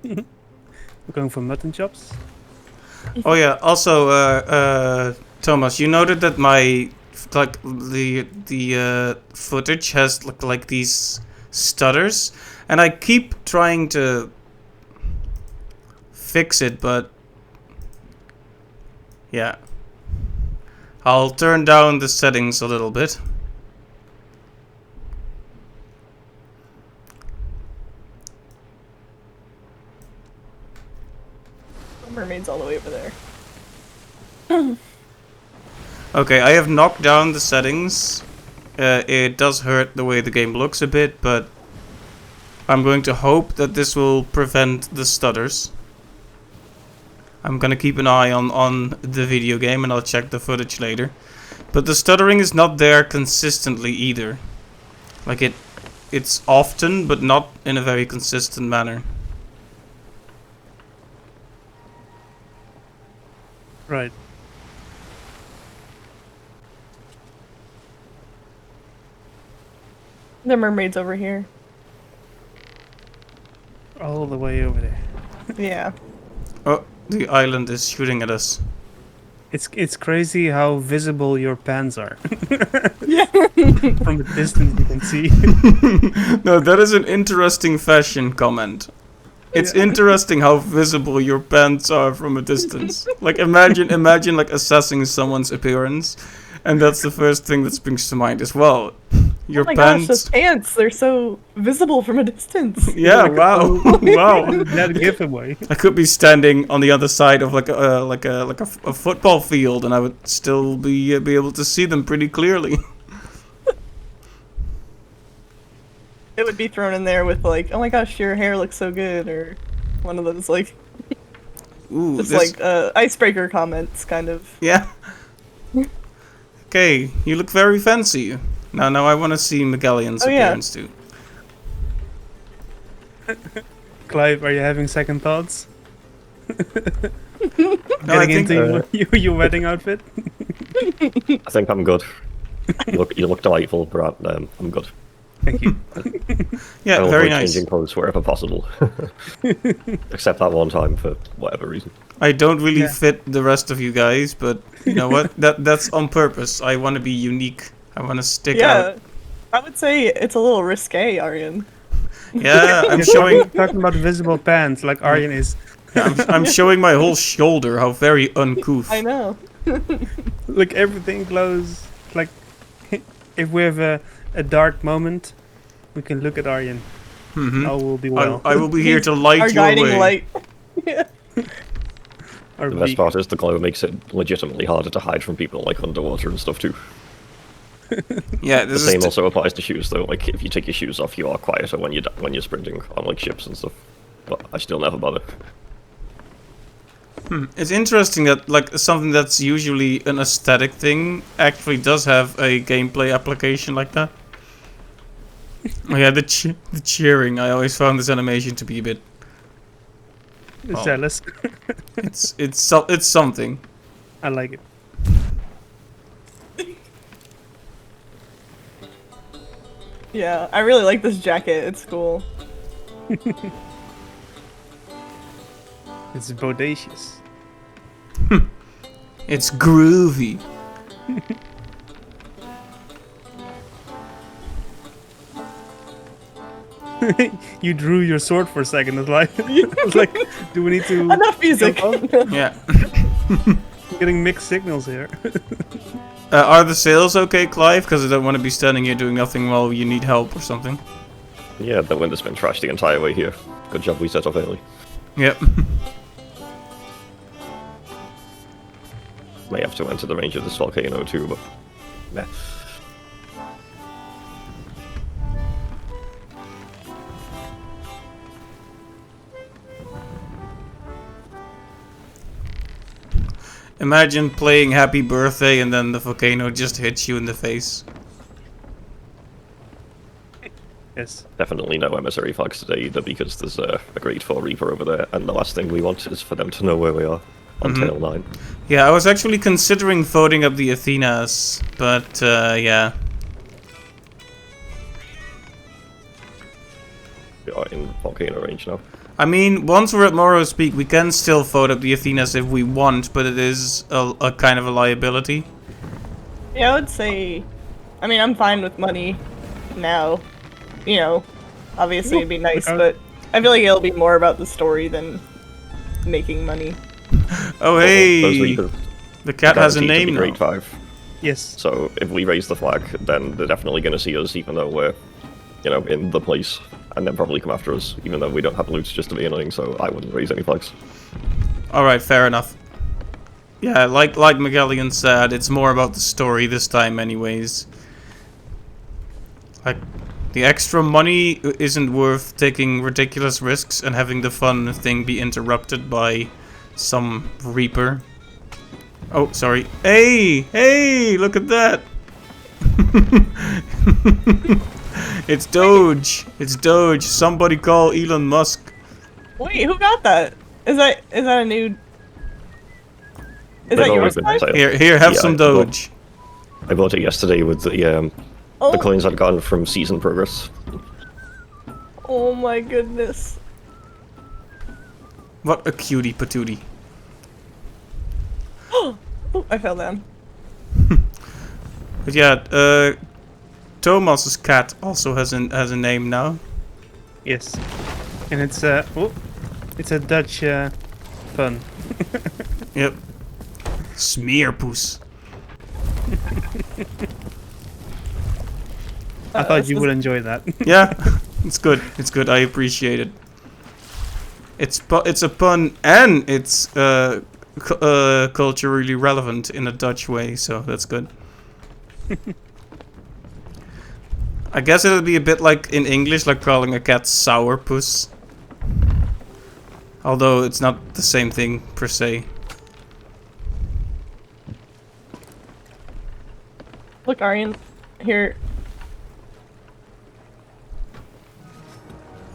We're going for mutton chops. Oh yeah. Also, Thomas, you noted that my the footage has like these stutters, and I keep trying to fix it, but yeah, I'll turn down the settings a little bit. Mermaid's all the way over there. Okay, I have knocked down the settings. It does hurt the way the game looks a bit, but I'm going to hope that this will prevent the stutters. I'm gonna keep an eye on the video game and I'll check the footage later. But the stuttering is not there consistently either. Like it's often, but not in a very consistent manner. Right. The mermaid's over here. All the way over there. Yeah. Oh, the island is shooting at us. It's crazy how visible your pants are. Yeah. From a distance you can see. No, that is an interesting fashion comment. It's Yeah. interesting how visible your pants are from a distance. Like imagine like assessing someone's appearance, and that's the first thing that springs to mind as well. Your Oh my pants. gosh, those pants, they're so visible from a distance. Yeah, wow, wow. That giveaway. I could be standing on the other side of like a football field, and I would still be able to see them pretty clearly. It would be thrown in there with like, oh my gosh, your hair looks so good, or one of those like, Ooh, just this, like icebreaker comments, kind of. yeah. Okay, you look very fancy. Now I want to see Megallion's Oh, yeah. appearance too. Clive, are you having second thoughts? No, I Getting think into your wedding outfit? I think I'm good. You look delightful, but I'm good. Thank you. yeah, I will very avoid nice. changing clothes wherever possible. Except that one time for whatever reason. I don't really Yeah. fit the rest of you guys, but you know what? That's on purpose. I want to be unique. I want to stick Yeah. out. I would say it's a little risque, Aryan. Yeah, I'm You're showing talking about visible pants, like Aryan is. I'm showing my whole shoulder. How very uncouth. I know. Like everything glows. Like if we have a dark moment, we can look at Aryan. Mhm. All will be well. I will be here He's to light Our your guiding way. light. Yeah. Or The best beak. part is the glow makes it legitimately harder to hide from people, like underwater and stuff too. Yeah, The this same is also applies to shoes, though. Like if you take your shoes off, you are quieter when you're sprinting on like ships and stuff. But I still never bother. it's interesting that like something that's usually an aesthetic thing actually does have a gameplay application like that. Oh yeah, the cheering. I always found this animation to be a bit. Oh. Jealous. It's something. I like it. Yeah, I really like this jacket. It's cool. It's bodacious. It's groovy. You drew your sword for a second. It's like, do we need to? Enough music. jump off? Yeah. Getting mixed signals here. Are the sails okay, Clive? Because I don't want to be standing here doing nothing while you need help or something. Yeah, the wind has been trashed the entire way here. Good job we set off early. Yep. May have to enter the range of this volcano too, but meh. Imagine playing Happy Birthday and then the volcano just hits you in the face. Yes. Definitely no emissary flags today either, because there's a grade 4 Reaper over there, and the last thing we want is for them to know where we are on Mhm. tail 9. Yeah, I was actually considering voting up the Athenas, but yeah. We are in volcano range now. I mean, once we're at Morrow's Peak, we can still vote up the Athenas if we want, but it is a kind of a liability. Yeah, I would say. I mean, I'm fine with money now. You know, obviously it'd be nice, but I feel like it'll be more about the story than making money. Oh, Those hey! Reapers The cat has a guaranteed to name be now. grade 5. Yes. So if we raise the flag, then they're definitely going to see us, even though we're, you know, in the place, and then probably come after us, even though we don't have loot just to be annoying. So I wouldn't raise any flags. Alright, fair enough. Yeah, like Magellan said, it's more about the story this time anyways. Like, the extra money isn't worth taking ridiculous risks and having the fun thing be interrupted by some Reaper. Oh, sorry. Hey! Hey! Look at that! It's Doge! It's Doge! Somebody call Elon Musk! Wait, who got that? Is that a new? Is They've that always yours, been guys? for sale. Here, have Yeah, some Doge. I bought it yesterday with the Oh, coins I'd gotten from season progress. oh my goodness! What a cutie patootie. Oh, I fell down. But yeah, Thomas's cat also has a name now. Yes. And it's it's a Dutch pun. Yep. Smeerpoes. I thought this you was- would enjoy that. Yeah, it's good. It's good. I appreciate it. It's a pun and it's culturally relevant in a Dutch way, so that's good. I guess it'll be a bit like in English, like calling a cat sourpuss. Although it's not the same thing per se. Look, Aryan, here.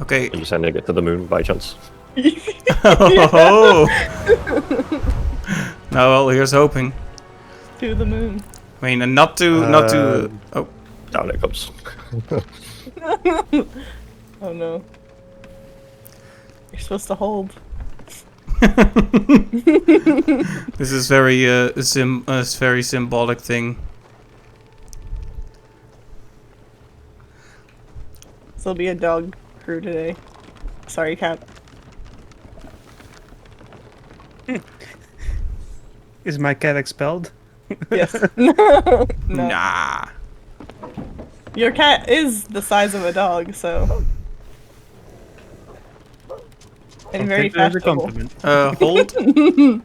Okay. Are you sending it to the moon by chance? Oh. Now, well, here's hoping. To the moon. I mean, and not to. Oh, Down it comes. Oh no. You're supposed to hold. this is very a very symbolic thing. This'll be a dog crew today. Sorry, cat. Is my cat expelled? Yes. No. Nah. Your cat is the size of a dog, so. And I'll very take that as a fashionable. compliment. Hold.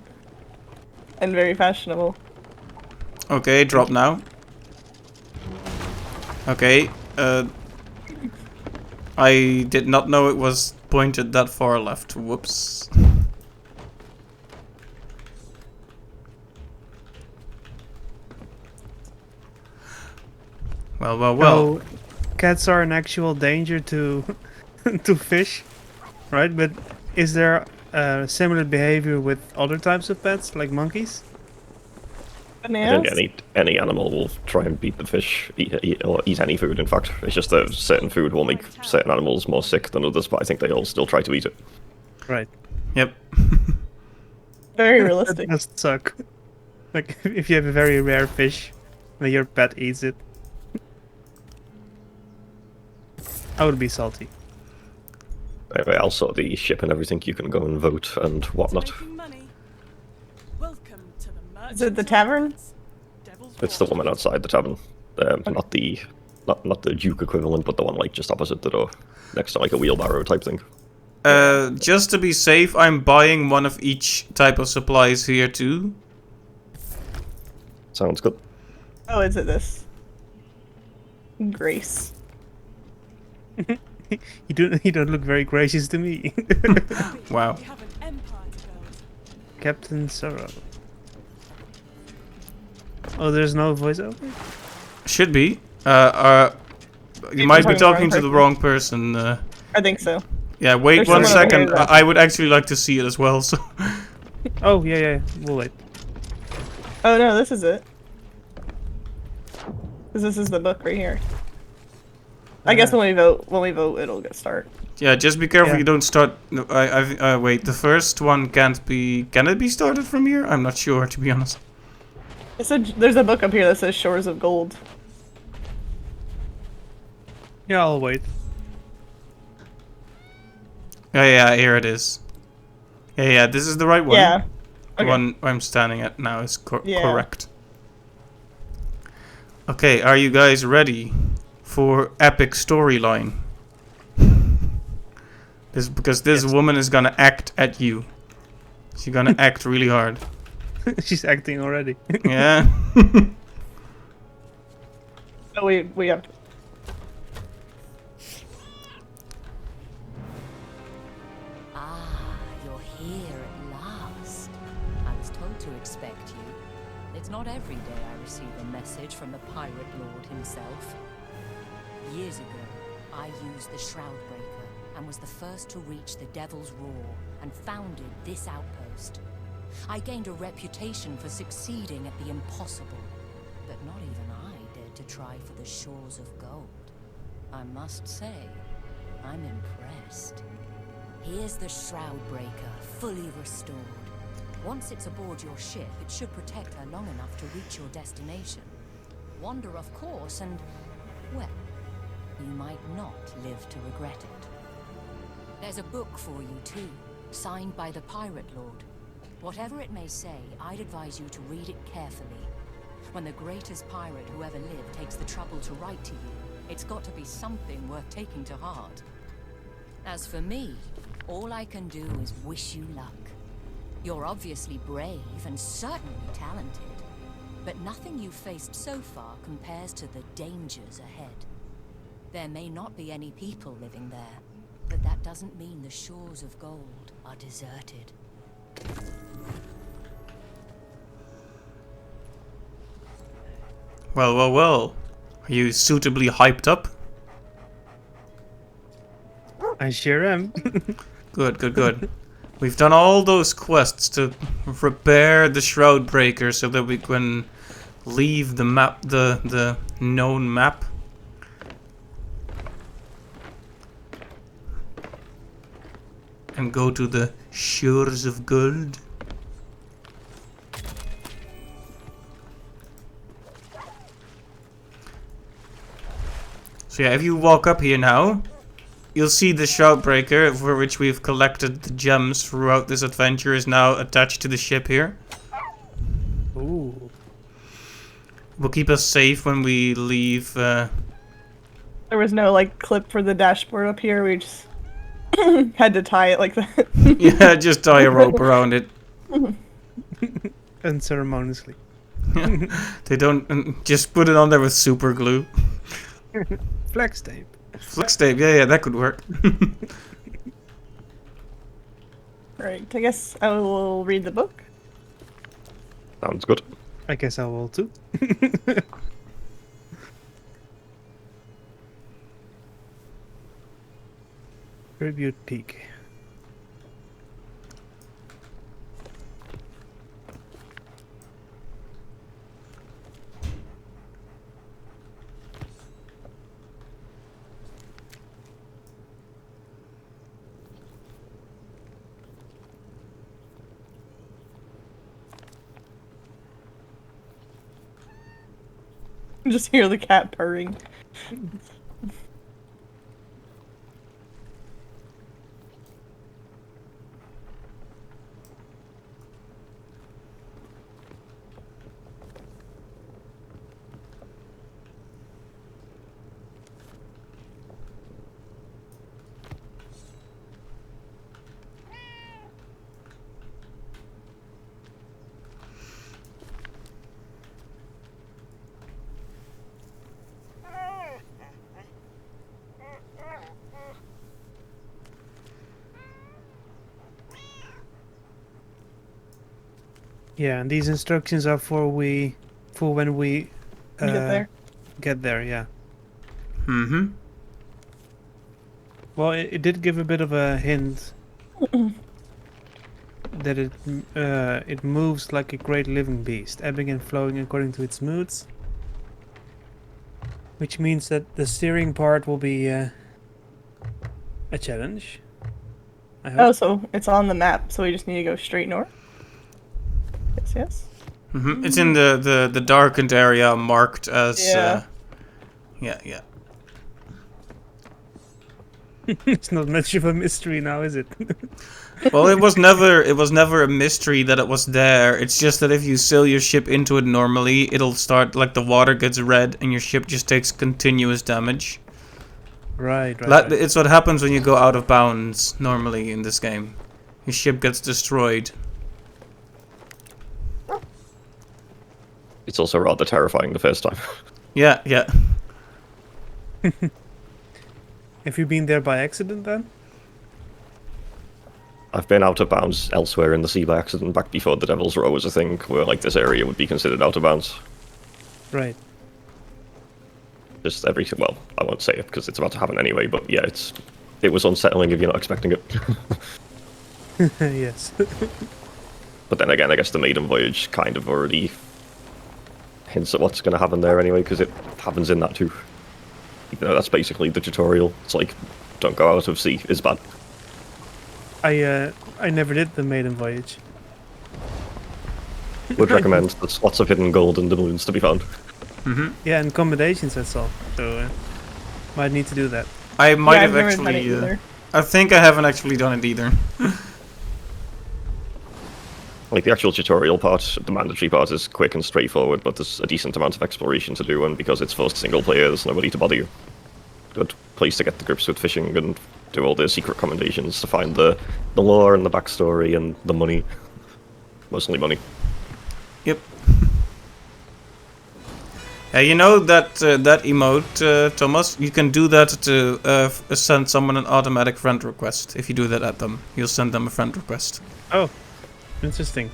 And very fashionable. Okay, drop now. Okay. I did not know it was pointed that far left. Whoops. Well. So, cats are an actual danger to to fish, right? But is there similar behavior with other types of pets, like monkeys? I Bananas? think any animal will try and beat the fish, or eat any food, in fact. It's just that certain food will make certain animals more sick than others, but I think they all still try to eat it. Right. Yep. Very That realistic. must suck. Like if you have a very rare fish, and your pet eats it. I would be salty. Anyway, I'll sort the ship and everything. You can go and vote and whatnot. Is it the tavern? It's the woman outside the tavern. Not the Duke equivalent, but the one like just opposite the door, next to like a wheelbarrow type thing. Just to be safe, I'm buying one of each type of supplies here too. Sounds good. Oh, is it this? Grace. You don't look very gracious to me. Wow. Captain Sorrow. Oh, there's no voiceover? Should be. You You're might be talking talking to to the the wrong wrong person. I think so. Yeah, wait There's one someone over second. here that- I would actually like to see it as well. So. Oh, yeah, we'll wait. Oh no, this is it. Because this is the book right here. I guess when we vote, it'll get start. Yeah, just be careful Yeah. you don't start. No, wait. The first one can't be. Can it be started from here? I'm not sure, to be honest. There's a book up here that says Shores of Gold. Yeah, I'll wait. Yeah, here it is. Yeah, this is the right one. Yeah. The Okay. one I'm standing at now is Yeah. correct. Okay, are you guys ready for epic storyline? Because this Yes. woman is gonna act at you. She's gonna act really hard. She's acting already. Yeah. Oh, we have. Ah, you're here at last. I was told to expect you. It's not every day I receive a message from the Pirate Lord himself. Years ago, I used the Shroudbreaker and was the first to reach the Devil's Roar and founded this outpost. I gained a reputation for succeeding at the impossible, but not even I dared to try for the shores of gold. I must say, I'm impressed. Here's the Shroudbreaker, fully restored. Once it's aboard your ship, it should protect her long enough to reach your destination. Wander off course and, well, you might not live to regret it. There's a book for you too, signed by the Pirate Lord. Whatever it may say, I'd advise you to read it carefully. When the greatest pirate who ever lived takes the trouble to write to you, it's got to be something worth taking to heart. As for me, all I can do is wish you luck. You're obviously brave and certainly talented, but nothing you've faced so far compares to the dangers ahead. There may not be any people living there, but that doesn't mean the shores of gold are deserted. Well. Are you suitably hyped up? I sure am. Good. We've done all those quests to repair the Shroudbreaker so that we can leave the map, the known map. And go to the shores of gold. So yeah, if you walk up here now, you'll see the Shroudbreaker, for which we've collected the gems throughout this adventure, is now attached to the ship here. Ooh. Will keep us safe when we leave. There was no like clip for the dashboard up here. We just had to tie it like that. Yeah, just tie a rope around it. Unceremoniously. They don't just put it on there with super glue. Flex tape. Flex tape, yeah, that could work. Right. I guess I will read the book. Sounds good. I guess I will too. Tribute Peak. Just hear the cat purring. Yeah, and these instructions are for when we Get there. get there, yeah. Mm-hmm. Well, it did give a bit of a hint that it moves like a great living beast, ebbing and flowing according to its moods. Which means that the steering part will be A challenge. I hope. Oh, so it's on the map, so we just need to go straight north? Yes. It's in the darkened area marked as... Yeah. yeah. It's not much of a mystery now, is it? Well, it was never a mystery that it was there. It's just that if you sail your ship into it normally, it'll start, like, the water gets red and your ship just takes continuous damage. Right. It's what happens when you go out of bounds normally in this game. Your ship gets destroyed. It's also rather terrifying the first time. Yeah. Have you been there by accident then? I've been out of bounds elsewhere in the sea by accident back before the Devil's Row was a thing, where like this area would be considered out of bounds. Right. Just well, I won't say it because it's about to happen anyway, but yeah, it was unsettling if you're not expecting it. Yes. But then again, I guess the maiden voyage kind of already hints at what's going to happen there anyway, because it happens in that too. Even though that's basically the tutorial. It's like, don't go out of sea is bad. I never did the maiden voyage. Would recommend. There's lots of hidden gold and doubloons to be found. Yeah, and accommodations that's all. So might need to do that. I might Yeah, have I've never done it actually... either. I think I haven't actually done it either. Like the actual tutorial part, the mandatory part is quick and straightforward, but there's a decent amount of exploration to do, and because it's first single player, there's nobody to bother you. Good place to get the grips with fishing and do all the secret commendations to find the lore and the backstory and the money. Mostly money. Yep. You know that that emote, Thomas? You can do that to send someone an automatic friend request. If you do that at them, you'll send them a friend request. Oh, interesting.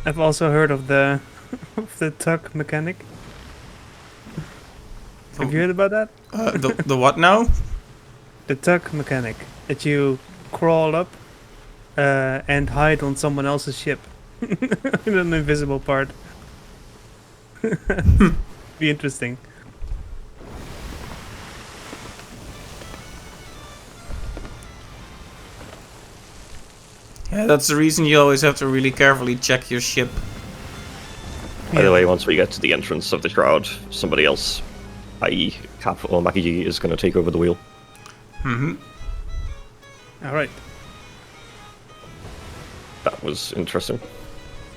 I've also heard of the tuck mechanic. Have you heard about that? The what now? The tuck mechanic. That you crawl up and hide on someone else's ship in an invisible part. Be interesting. Yeah, that's the reason you always have to really carefully check your ship. By the way, once we get to the entrance of the shroud, somebody else, i.e. Cap or Maki G, is going to take over the wheel. All right. That was interesting.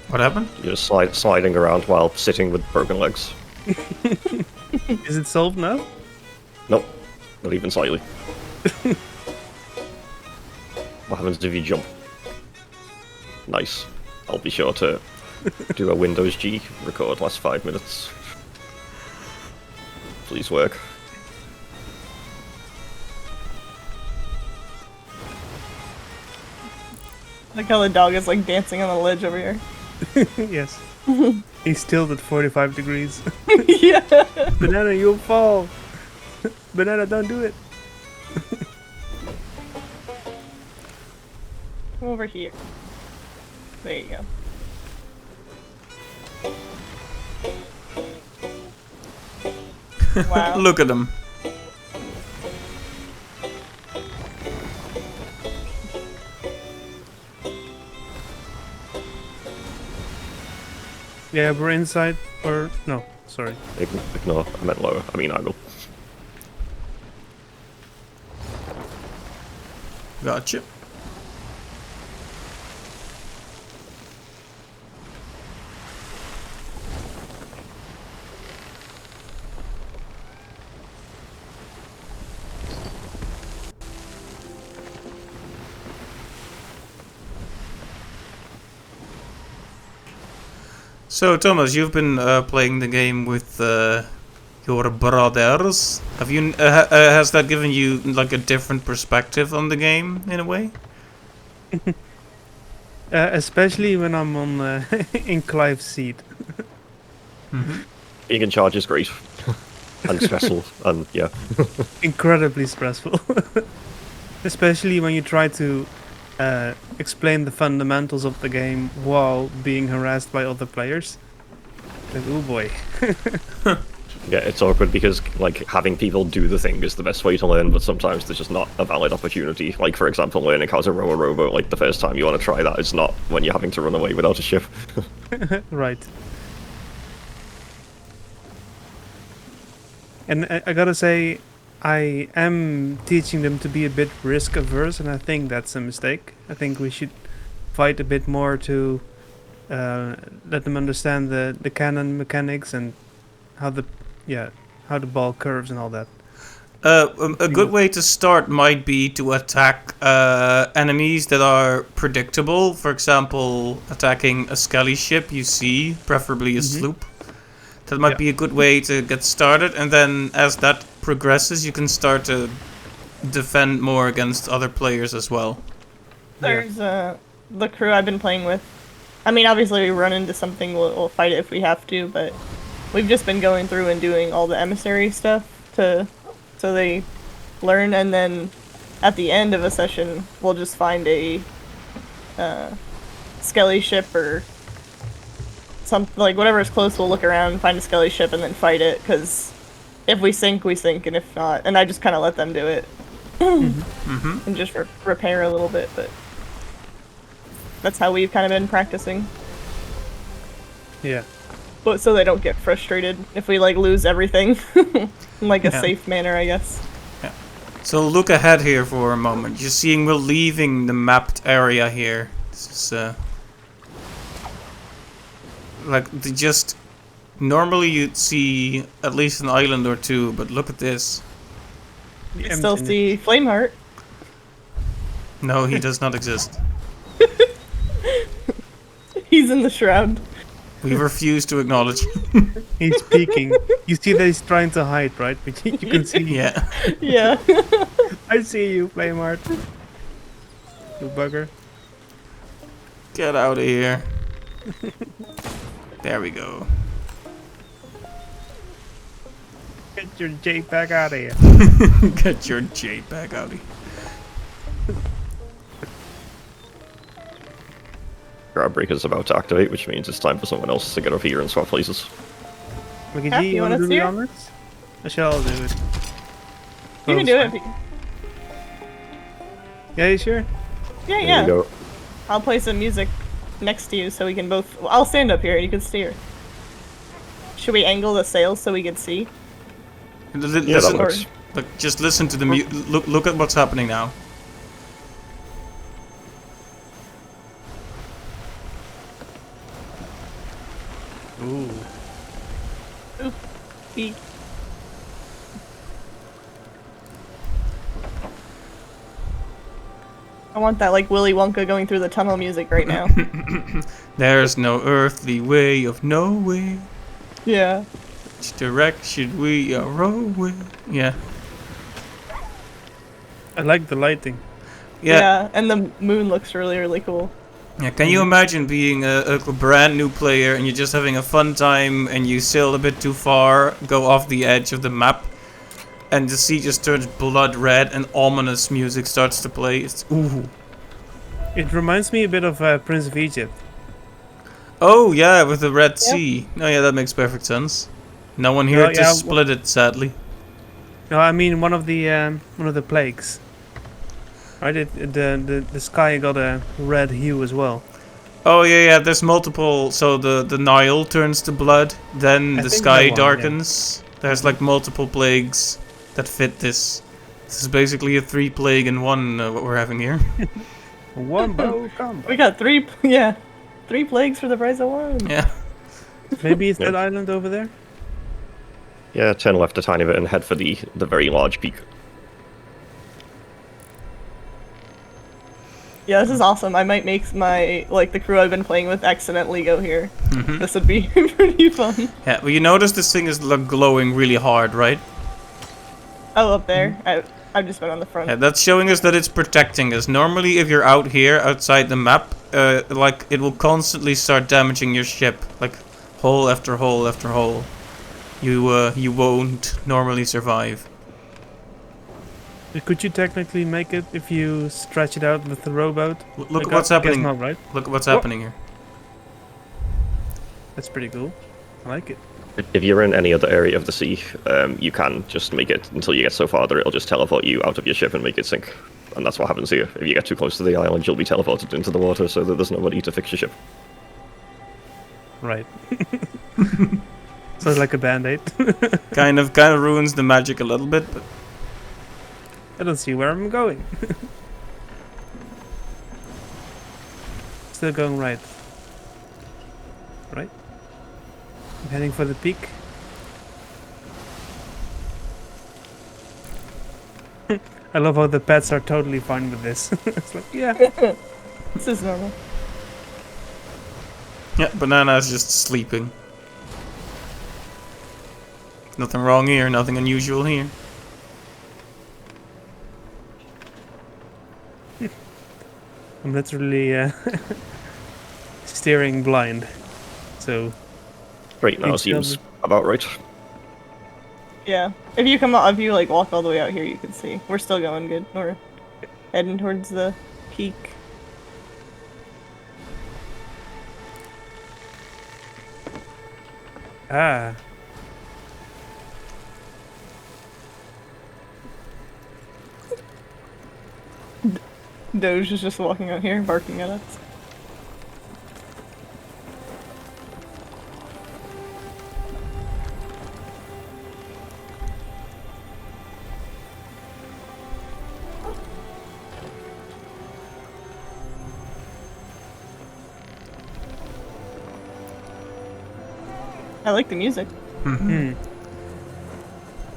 What happened? You're just sliding around while sitting with broken legs. Is it solved now? Nope, not even slightly. What happens if you jump? Nice. I'll be sure to do a Windows G, record last 5 minutes. Please work. Like how the dog is like dancing on the ledge over here. Yes. He's tilted at 45 degrees. Yeah. Banana, you'll fall. Banana, don't do it. Come over here. There you go. Wow. Look at them. Yeah, we're inside, or no, sorry. Ignore, I meant lower, I mean angle. Gotcha. So, Thomas, you've been playing the game with your brothers. Have you? Has that given you like a different perspective on the game in a way? Especially when I'm on in Clive's seat. Being in charge is great. And stressful, and yeah. Incredibly stressful. Especially when you try to explain the fundamentals of the game while being harassed by other players. Like, oh boy. Yeah, it's awkward because like having people do the thing is the best way to learn, but sometimes there's just not a valid opportunity. Like for example, learning how to row a rowboat, like the first time you want to try that is not when you're having to run away without a ship. Right. And I gotta say, I am teaching them to be a bit risk averse, and I think that's a mistake. I think we should fight a bit more to let them understand the cannon mechanics and how the how the ball curves and all that. A good way to start might be to attack enemies that are predictable. For example, attacking a skelly ship you see, preferably a sloop. That might be a good way to get started, and then as that progresses, you can start to defend more against other players as well. There's the crew I've been playing with. I mean, obviously, we run into something, we'll fight it if we have to, but we've just been going through and doing all the emissary stuff so they learn, and then at the end of a session, we'll just find a skelly ship or something, like whatever is close, we'll look around, find a skelly ship, and then fight it, because if we sink, we sink, and if not, and I just kind of let them do it. And just repair a little bit, but that's how we've kind of been practicing. Yeah. But so they don't get frustrated if we like lose everything in like a safe manner, I guess. Yeah. So look ahead here for a moment. You're seeing we're leaving the mapped area here. This is just normally you'd see at least an island or two, but look at this. You still see Flameheart. No, he does not exist. He's in the shroud. We refuse to acknowledge. He's peeking. You see that he's trying to hide, right? But you can see. Yeah. Yeah. I see you, Flameheart. You bugger. Get out of here. There we go. Get your JPEG out of here. Get your JPEG out of here. Groundbreaker's about to activate, which means it's time for someone else to get up here and swap places. Mickey Hap, G, you you wanna want to do see the her? honors? I shall do it. You can do it. Yeah, you sure? Yeah, There yeah. you go. I'll play some music next to you so we can both. I'll stand up here and you can steer. Should we angle the sails so we can see? Yeah, that Listen, works. look, just listen to the look at what's happening now. Ooh. Eek. I want that like Willy Wonka going through the tunnel music right now. There's no earthly way of knowing Yeah. which direction we are rowing. Yeah. I like the lighting. Yeah. And the moon looks really, really cool. Yeah, can you imagine being a brand new player and you're just having a fun time and you sail a bit too far, go off the edge of the map, and the sea just turns blood red and ominous music starts to play? It's ooh. It reminds me a bit of Prince of Egypt. Oh yeah, with the Red Sea. Oh yeah, that makes perfect sense. No one here to split it, sadly. No, I mean one of the plagues. Right, the sky got a red hue as well. Oh yeah, there's multiple. So the Nile turns to blood, then the sky darkens. Yeah. There's like multiple plagues that fit this. This is basically a 3-plague in one. What we're having here. Wombo combo. We got 3 plagues for the price of 1. Yeah. Maybe it's that island over there. Yeah, turn left a tiny bit and head for the very large peak. Yeah, this is awesome. I might make my the crew I've been playing with accidentally go here. This would be pretty fun. Yeah, well, you notice this thing is like glowing really hard, right? Oh, up there. I've just been on the front. Yeah, that's showing us that it's protecting us. Normally, if you're out here outside the map, like it will constantly start damaging your ship, like hole after hole after hole. You won't normally survive. Could you technically make it if you stretch it out with the rowboat? Look at what's happening. Not, right? Look at what's happening here. That's pretty cool. I like it. If you're in any other area of the sea, you can just make it until you get so far that it'll just teleport you out of your ship and make it sink. And that's what happens here. If you get too close to the island, you'll be teleported into the water so that there's nobody to fix your ship. Right. Sounds like a band-aid. Kind of ruins the magic a little bit, but I don't see where I'm going. Still going right. Right? I'm heading for the peak. I love how the pets are totally fine with this. It's like, yeah. This is normal. yeah, Banana is just sleeping. Nothing wrong here, nothing unusual here. I'm literally steering blind. So, Right now Please tell seems me. about right. Yeah. If you come out, if you like walk all the way out here, you can see. We're still going good. We're heading towards the peak. ah. Doge is just walking out here, barking at us. I like the music. Hmm.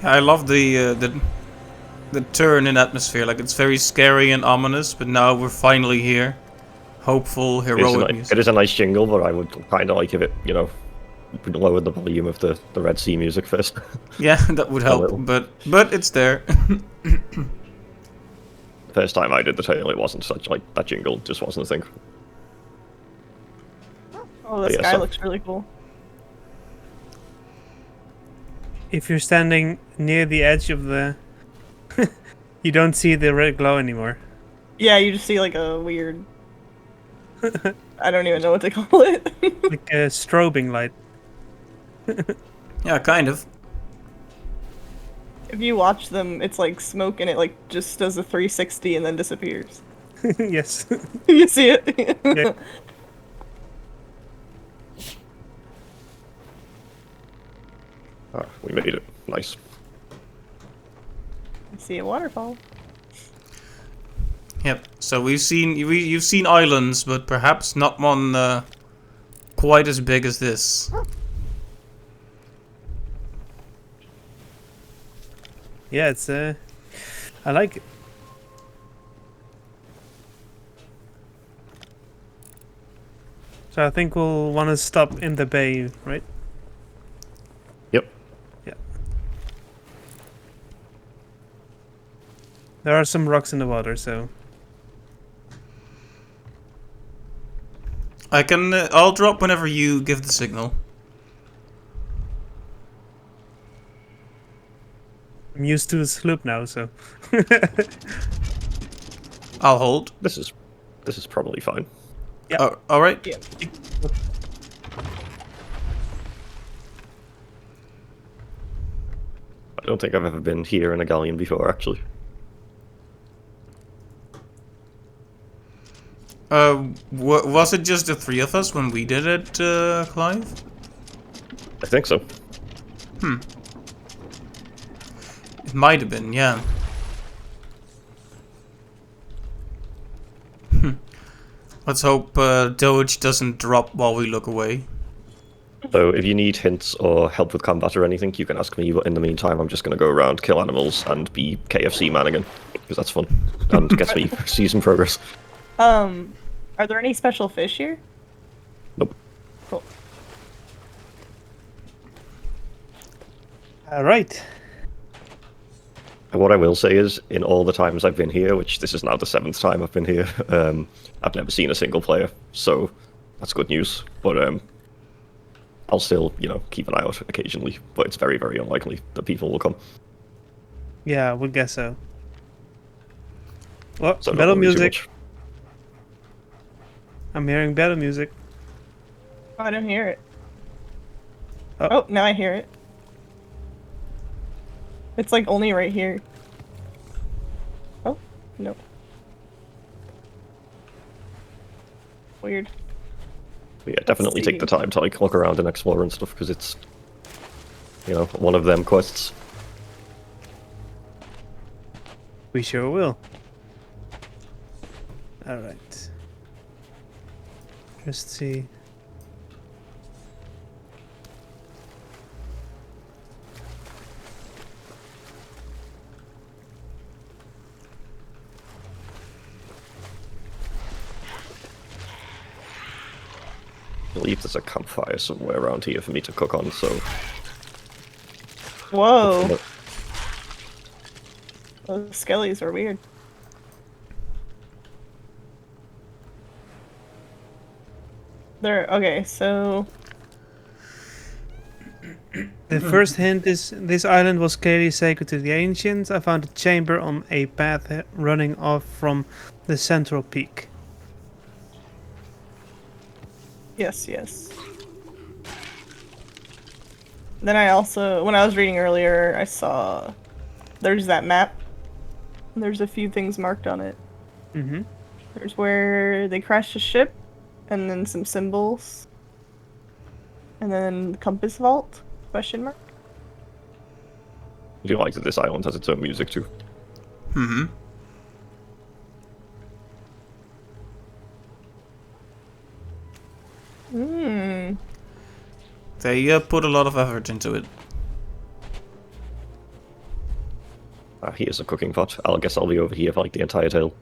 I love the turn in atmosphere. Like, it's very scary and ominous, but now we're finally here. Hopeful, heroic It music. is a nice jingle, but I would kind of like if it, lowered the volume of the Red Sea music first. Yeah, that would help, little. but it's there. First time I did the tail, it wasn't such like that jingle just wasn't a thing. Oh, the Yeah, sky so- looks really cool. If you're standing near the edge of the... you don't see the red glow anymore. Yeah, you just see like a weird. I don't even know what to call it. Like a strobing light. Yeah, kind of. If you watch them, it's like smoke and it like just does a 360 and then disappears. Yes. You see it? Yeah. Ah, we made it. Nice. I see a waterfall. Yep. So you've seen islands, but perhaps not one quite as big as this. Yeah, it's I like it. So I think we'll want to stop in the bay, right? Yep. Yeah. There are some rocks in the water, so I'll drop whenever you give the signal. I'm used to the sloop now, so I'll hold. This is probably fine. Yeah. Oh, all right. Yeah. I don't think I've ever been here in a galleon before, actually. Was it just the three of us when we did it, Clive? I think so. It might have been, yeah. Let's hope Doge doesn't drop while we look away. So if you need hints or help with combat or anything, you can ask me, but in the meantime, I'm just going to go around, kill animals, and be KFC man again, because that's fun, and gets me season progress. Are there any special fish here? Nope. Cool. all right. What I will say is, in all the times I've been here, which this is now the 7th time I've been here, I've never seen a single player, so that's good news. But I'll still, keep an eye out occasionally, but it's very, very unlikely that people will come. Yeah, I would guess so. Oh, So don't battle worry too music. much. I'm hearing battle music. Oh, I don't hear it. Oh, now I hear it. It's like only right here. Oh, no. Weird. But yeah, definitely take the see. time to like look around and explore and stuff because it's, you know, one of them quests. We sure will. Alright. Just see. I believe there's a campfire somewhere around here for me to cook on, so. Whoa. Those skellies are weird. They're okay, so The first hint is this island was clearly sacred to the ancients. I found a chamber on a path running off from the central peak. yes, yes. Then I also, when I was reading earlier, I saw there's that map. There's a few things marked on it. Mm-hmm. There's where they crashed a ship, and then some symbols, and then compass vault? Question mark. I do like that this island has its own music too. Mm-hmm. Hmm. They put a lot of effort into it. Here's a cooking pot. I guess I'll be over here for like the entire tale.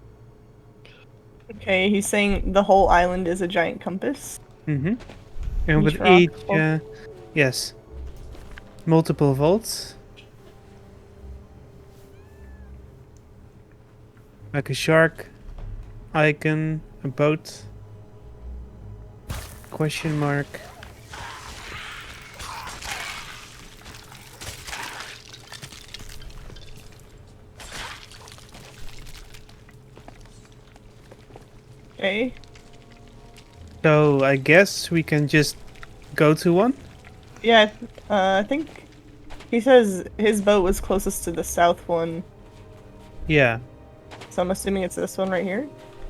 Okay, he's saying the whole island is a giant compass. Mm-hmm. And Each with rock each, will- yes, multiple vaults. Like a shark icon, a boat, question mark. Okay. So I guess we can just go to one. Yeah, I think he says his boat was closest to the south one, Yeah, so I'm assuming it's this one right here.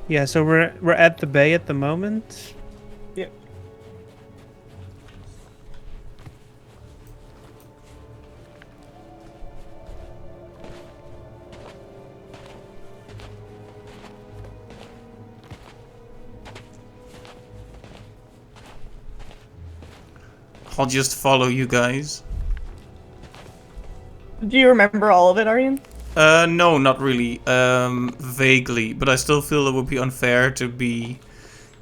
yeah. So we're at the bay at the moment. Yep. I'll just follow you guys. Do you remember all of it, Aryan? No, not really. Vaguely, but I still feel it would be unfair to be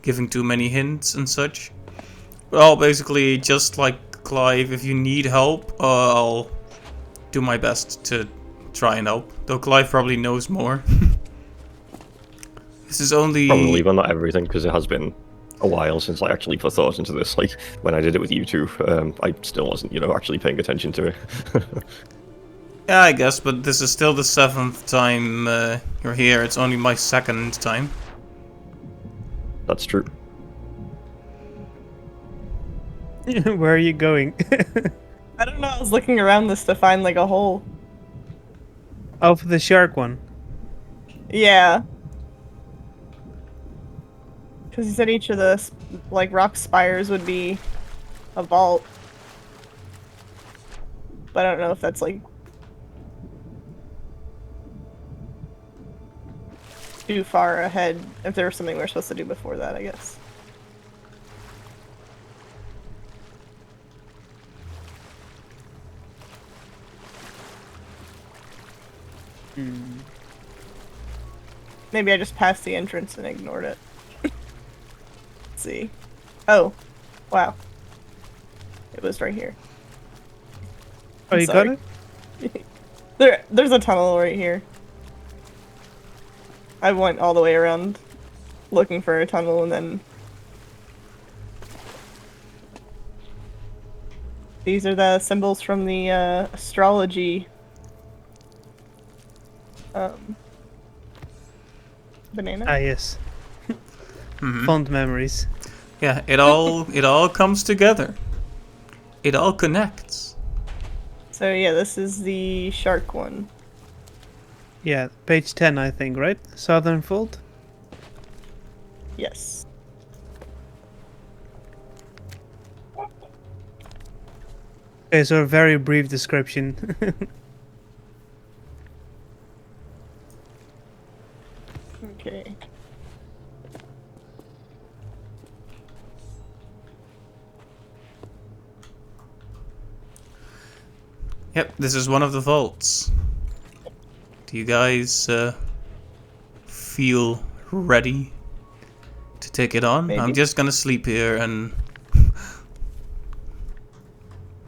giving too many hints and such. Well, basically, just like Clive, if you need help, I'll do my best to try and help. Though Clive probably knows more. This is only... Probably, but not everything, because it has been a while since I actually put thought into this. Like, when I did it with you two, I still wasn't, you know, actually paying attention to it. Yeah, I guess, but this is still the 7th time you're here. It's only my 2nd time. That's true. Where are you going? I don't know, I was looking around this to find like a hole. Oh, for the shark one. Yeah. Because he said each of the like rock spires would be a vault. But I don't know if that's like too far ahead. If there was something we're supposed to do before that, I guess. Maybe I just passed the entrance and ignored it. Let's see. Oh, wow. It was right here. Oh, I'm you sorry. got it? There's a tunnel right here. I went all the way around looking for a tunnel and then... These are the symbols from the astrology banana. Ah, yes. Mhm. Fond memories. Yeah, it all comes together. It all connects. So yeah, this is the shark one. Yeah, page 10, I think, right? Southern Fold? Yes. Okay, so a very brief description. Okay. Yep, this is one of the vaults. Do you guys feel ready to take it on? Maybe. I'm just gonna sleep here and...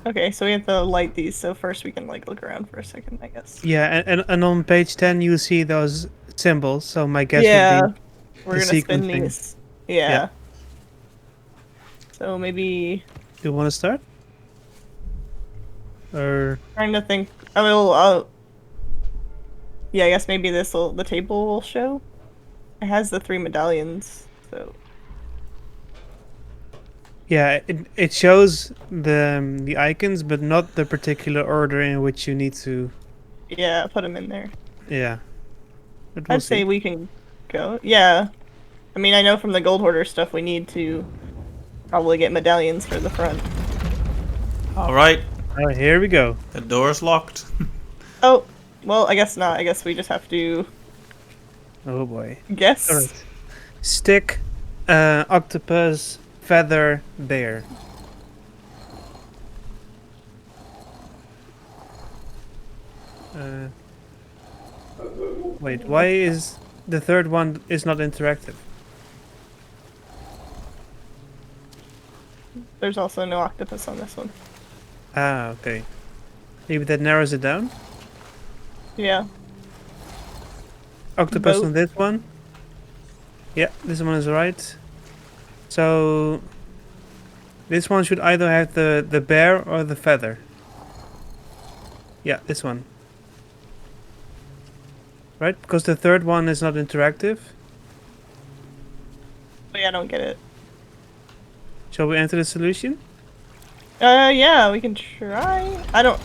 Okay, so we have to light these. So first we can like look around for a second, I guess. Yeah, and on page 10 you see those symbols, so my guess Yeah, would be we're the gonna spin sequencing. these. Yeah. So maybe Do you want to start? Or trying to think. I will. Yeah, I guess maybe the table will show. It has the 3 medallions, so yeah, it shows the icons, but not the particular order in which you need to. yeah, put them in there. Yeah, but we'll I'd say see. we can go. Yeah, I mean I know from the Gold Hoarder stuff we need to probably get medallions for the front. Alright, Oh, here we go. the door's locked. Oh, well I guess not. I guess we just have to Oh boy. guess. All right. Stick, octopus, feather, bear. Uh, wait, why is the third one is not interactive? There's also no octopus on this one. Ah, okay. Maybe that narrows it down. Yeah. Octopus Boat. on this one. Yeah, this one is right. So this one should either have the bear or the feather. Yeah, this one. Right? Because the third one is not interactive. But yeah, I don't get it. Shall we enter the solution? Yeah, we can try. I don't.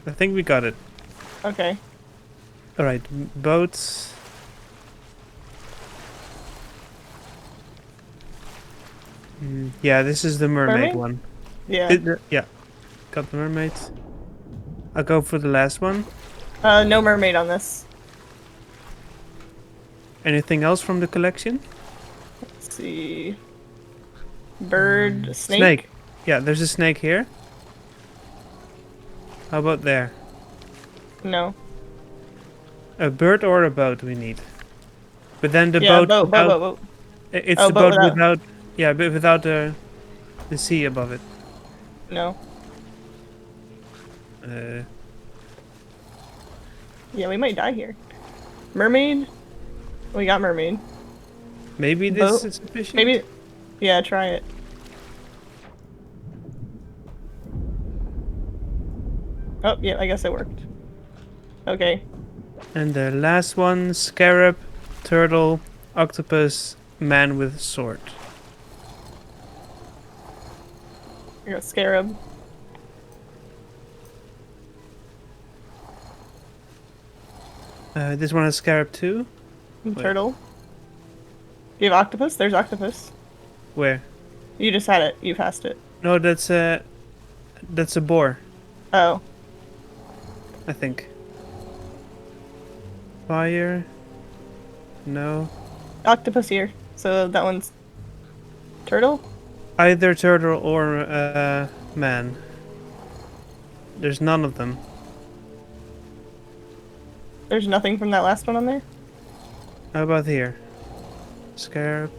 I think we got it. Okay. Alright, boats. Yeah, this is the mermaid Mermaid? one. Yeah. Yeah, got the mermaid. I'll go for the last one. No mermaid on this. Anything else from the collection? Let's see. Bird, snake. Yeah, there's a snake here. How about there? No. A bird or a boat we need. But then the Yeah, boat, boat, without- boat. It's Oh, the boat boat without- without, yeah, but without the sea above it. No. Uh, Yeah, we might die here. Mermaid. We got mermaid. maybe this Boat? is sufficient. Maybe. Yeah, try it. Oh, yeah, I guess it worked. Okay. And the last one: scarab, turtle, octopus, man with sword. Here goes scarab. This one has scarab too. And Wait. turtle. Do you have octopus? There's octopus. Where? You just had it. You passed it. No, that's a boar, Oh. I think. Fire. No. Octopus here. So that one's turtle? Either turtle or man. There's none of them. There's nothing from that last one on there? How about here? Scarab.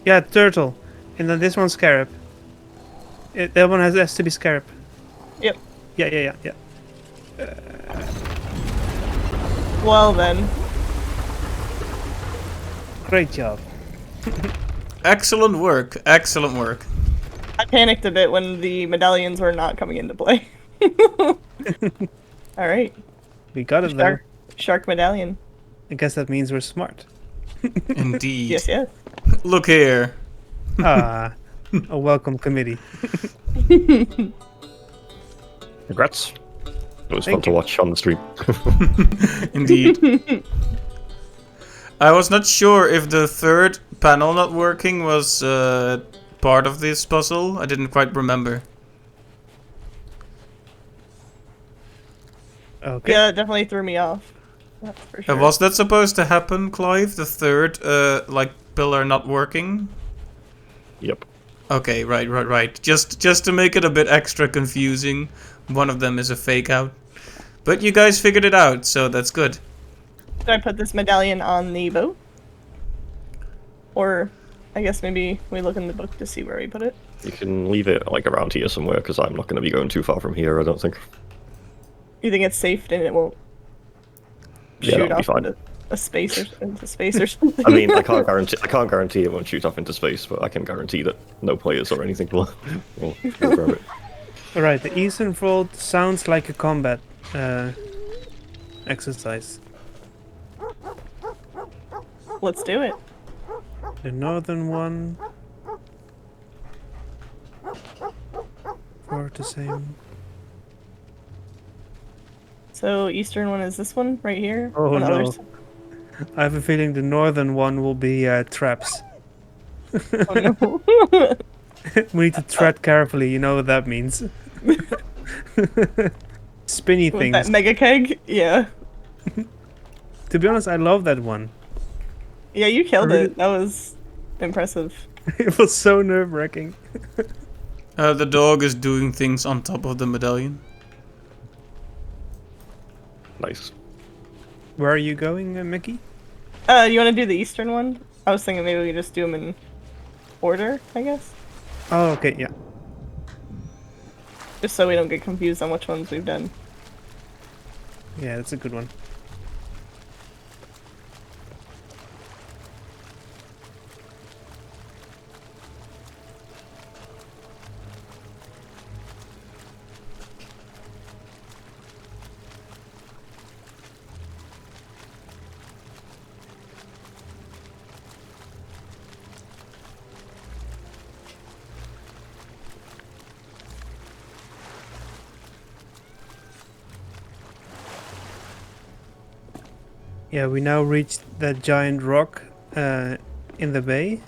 Yeah, turtle. And then this one's scarab. That one has to be scarab. Yep. Yeah. Well then. Great job. Excellent work, excellent work. I panicked a bit when the medallions were not coming into play. Alright. We got it there. Shark medallion. I guess that means we're smart. Indeed. Yes, yes. Look here. Ah, a welcome committee. Congrats. It was Thank fun to you. watch on the stream. Indeed. I was not sure if the third panel not working was part of this puzzle. I didn't quite remember. Okay. Yeah, it definitely threw me off. That's for sure. Was that supposed to happen, Clive? The third, like, pillar not working? Yep. Okay, right. Just to make it a bit extra confusing, one of them is a fake out. But you guys figured it out, so that's good. Should I put this medallion on the boat? Or, I guess maybe we look in the book to see where we put it. You can leave it like around here somewhere because I'm not going to be going too far from here. I don't think. You think it's safe and it won't Yeah, shoot that'll be off fine. into space or something? I mean, I can't guarantee it won't shoot off into space, but I can guarantee that no players or anything will grab it. Alright, the eastern fold sounds like a combat exercise. Let's do it. The northern one. For the same. So eastern one is this one right here? Oh On the other no. side? I have a feeling the northern one will be traps. Oh no. We need to tread carefully, you know what that means. Spinny With things. that mega keg? Yeah. To be honest, I love that one. Yeah, you killed Really? it. That was impressive. It was so nerve-wracking. The dog is doing things on top of the medallion. Nice. Where are you going, Mickey? You want to do the eastern one? I was thinking maybe we could just do them in order, I guess. Oh, okay, yeah. Just so we don't get confused on which ones we've done. Yeah, that's a good one. Yeah, we now reached that giant rock in the bay.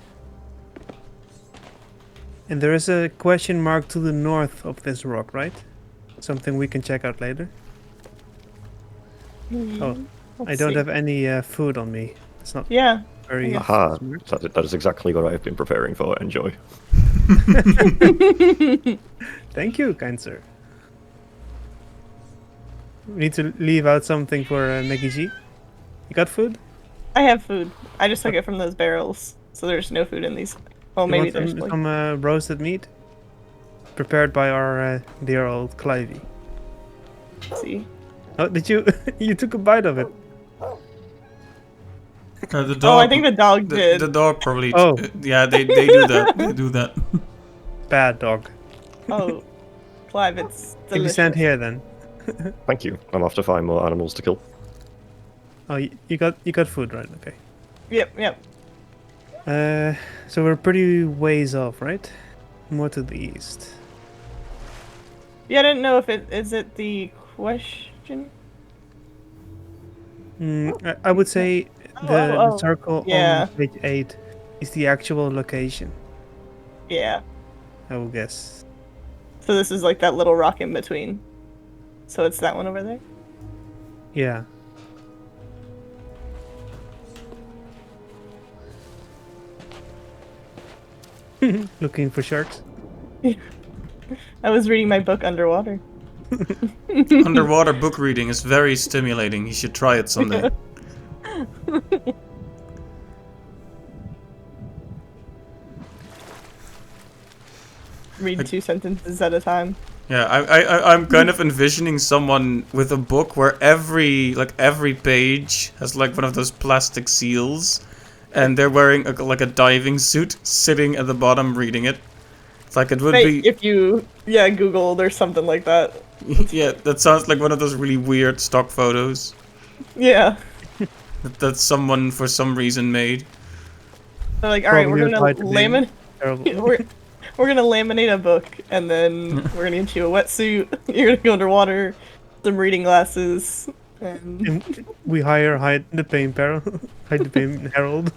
And there is a question mark to the north of this rock, right? Something we can check out later. Oh, I Let's don't see. have any food on me. It's not Yeah. very Aha. smart. That is exactly what I have been preparing for. Enjoy. Thank you, kind sir. We need to leave out something for Maggie G. You got food? I have food. I just took it from those barrels, so there's no food in these. Well, You maybe want there's some, like... some roasted meat? Prepared by our dear old Clivey. Let's see. Oh, did you? You took a bite of it. The dog. Oh, I think the dog did. The dog probably. Oh. Yeah, they do that. They do that. Bad dog. Oh, Clive, it's delicious. Can you stand here then? Thank you. I'm off to find more animals to kill. Oh, you got food, right? Okay. Yep. So we're pretty ways off, right? More to the east. Yeah, I didn't know if is it the question? I would say the Oh, circle yeah. on page 8 is the actual location. Yeah. I will guess. So this is like that little rock in between. So it's that one over there? Yeah. Looking for sharks. I was reading my book underwater. Underwater book reading is very stimulating. You should try it someday. Read 2 sentences at a time. Yeah, I'm kind of envisioning someone with a book where every page has like one of those plastic seals, and they're wearing like a diving suit, sitting at the bottom reading it. It's like it would Hey, be. if you Googled or something like that. Yeah, that sounds like one of those really weird stock photos. Yeah. that someone for some reason made. They're like, all right, we're Probably gonna applied to being terrible. we're gonna laminate a book, and then we're gonna get you a wetsuit. You're gonna go underwater, some reading glasses, and And we hide the pain hide the pain herald.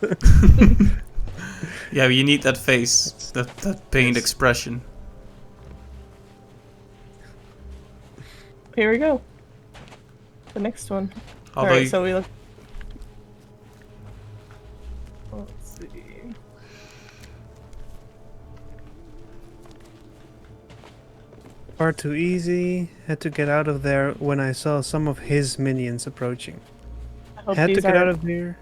Yeah, you need that face, that pained Yes. expression. here we go. The next one. Although Alright, so we look. Let's see. Far too easy. Had to get out of there when I saw some of his minions approaching. I hope Had to these get out aren't- of here.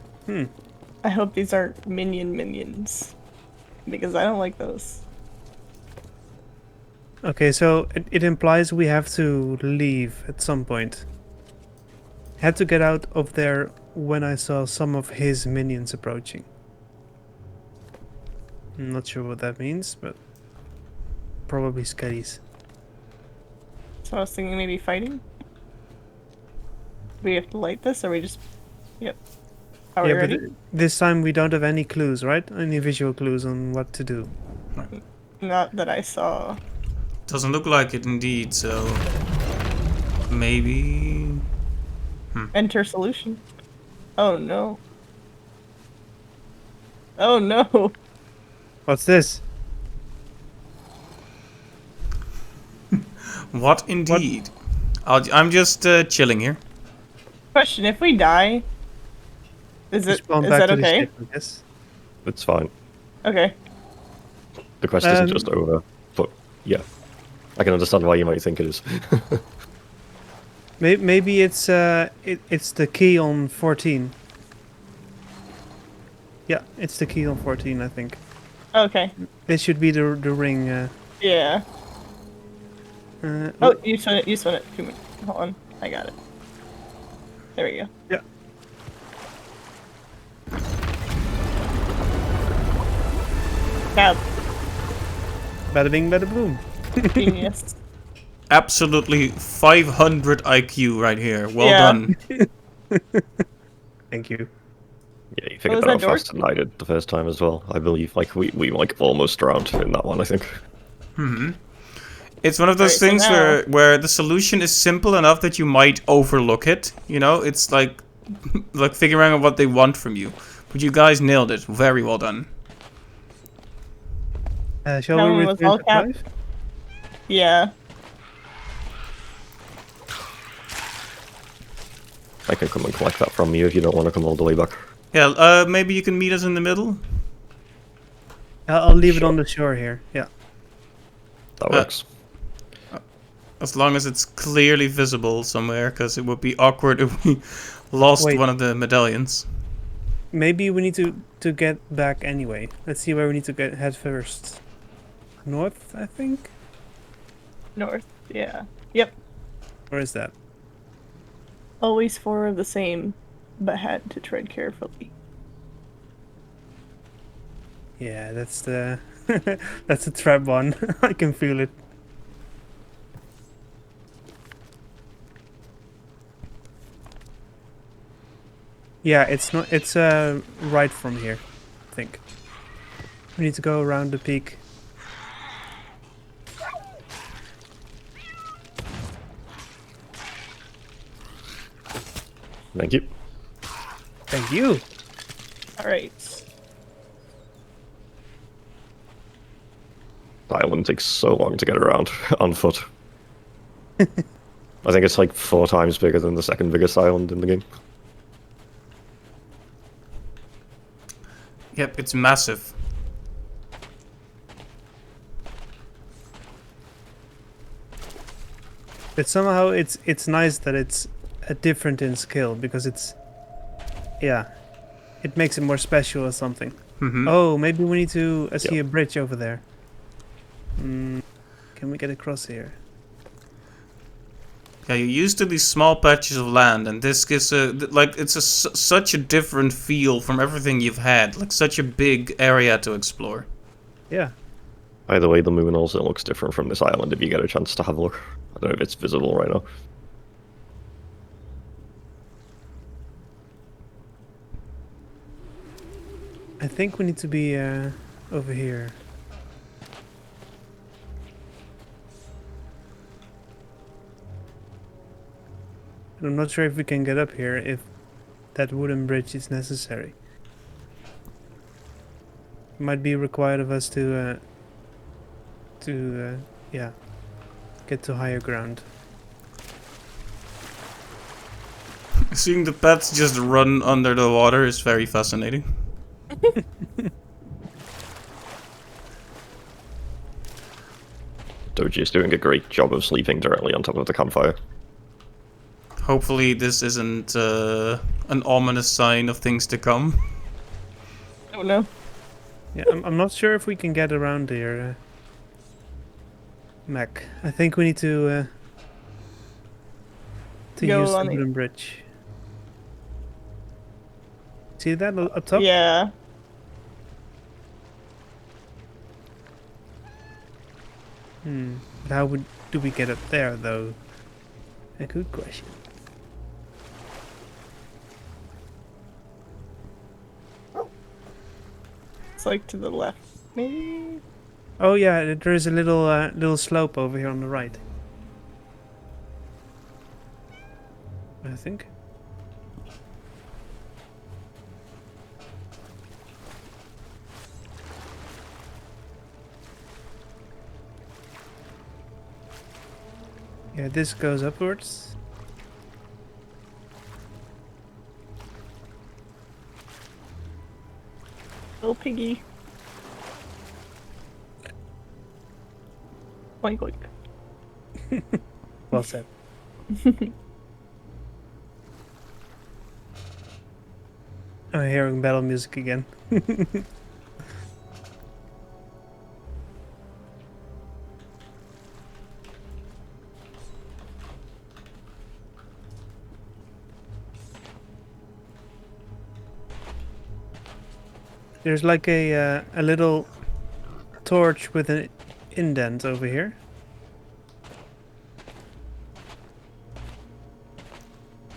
I hope these aren't minions. Because I don't like those. Okay, so it implies we have to leave at some point. Had to get out of there when I saw some of his minions approaching. I'm not sure what that means, but probably Scuddies. So I was thinking maybe fighting? We have to light this, or we just... Yep. Are we Yeah, ready? but this time we don't have any clues, right? Any visual clues on what to do. Not that I saw. doesn't look like it indeed, so maybe. Enter solution. Oh no. Oh no. What's this? What indeed? I'm just chilling here. Question, if we die, is Spawn that back to the okay? ship, I guess. It's fine. Okay. The quest isn't just over, but yeah. I can understand why you might think it is. Maybe it's it's the key on 14. Yeah, it's the key on 14, I think. Okay. This should be the ring. Yeah. Uh, Oh, you spun it. You spun it. Hold on. I got it. There we go. Yeah. Cab. Bada bing, bada boom. Genius. Absolutely 500 IQ right here. Well Yeah. done. Thank you. Yeah, you figured was that out that door? faster than I did the first time as well. I believe, like, we like almost drowned in that one, I think. It's one of those Alright, so things now- where the solution is simple enough that you might overlook it. You know, it's like like figuring out what they want from you. But you guys nailed it. Very well done. Shall Now we with return all to cap- 5? Yeah. I can come and collect that from you if you don't want to come all the way back. Yeah, maybe you can meet us in the middle. I'll leave it Sure. on the shore here. Yeah. That works. As long as it's clearly visible somewhere, because it would be awkward if we lost Wait. one of the medallions. Maybe we need to get back anyway. Let's see where we need to head first. North, I think? North. Yeah. Yep. Where is that? Always four of the same, but had to tread carefully. Yeah, that's the that's a trap one. I can feel it. Yeah, it's not. It's right from here, I think. We need to go around the peak. Thank you. Thank you. Alright. The island takes so long to get around on foot. I think it's like 4 times bigger than the second biggest island in the game. Yep, it's massive. But somehow it's nice that it's different in scale because it's it makes it more special or something. Hmm. Oh, maybe we need to see a bridge over there. Can we get across here? Yeah, you're used to these small patches of land, and this gives such a different feel from everything you've had. Like such a big area to explore. Yeah. By the way, the moon also looks different from this island if you get a chance to have a look. I don't know if it's visible right now. I think we need to be over here. I'm not sure if we can get up here if that wooden bridge is necessary. It might be required of us to yeah, get to higher ground. Seeing the pets just run under the water is very fascinating. Doji is doing a great job of sleeping directly on top of the campfire. Hopefully this isn't an ominous sign of things to come. I don't know. Yeah, I'm not sure if we can get around here, Mac. I think we need to Go use the on the- wooden bridge. See that up top? Yeah. How do we get up there, though? A good question. It's like to the left, maybe? Oh yeah, there is a little slope over here on the right. I think. Yeah, this goes upwards. Little piggy. Oink oink. Well said. I'm hearing battle music again. There's like a little torch with an indent over here.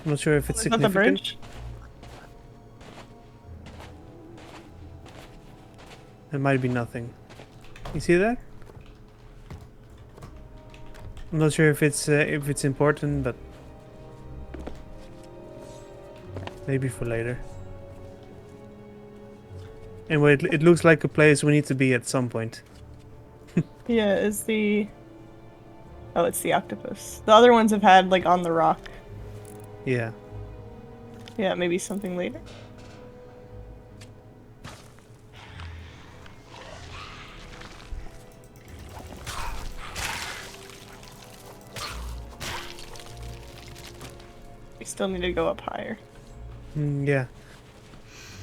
I'm not sure if it's Is that the significant. bridge? It might be nothing. You see that? I'm not sure if it's important, but maybe for later. Anyway, it looks like a place we need to be at some point. Yeah, is the... Oh, it's the octopus. The other ones have had, like, on the rock. Yeah. Yeah, maybe something later. We still need to go up higher. Yeah.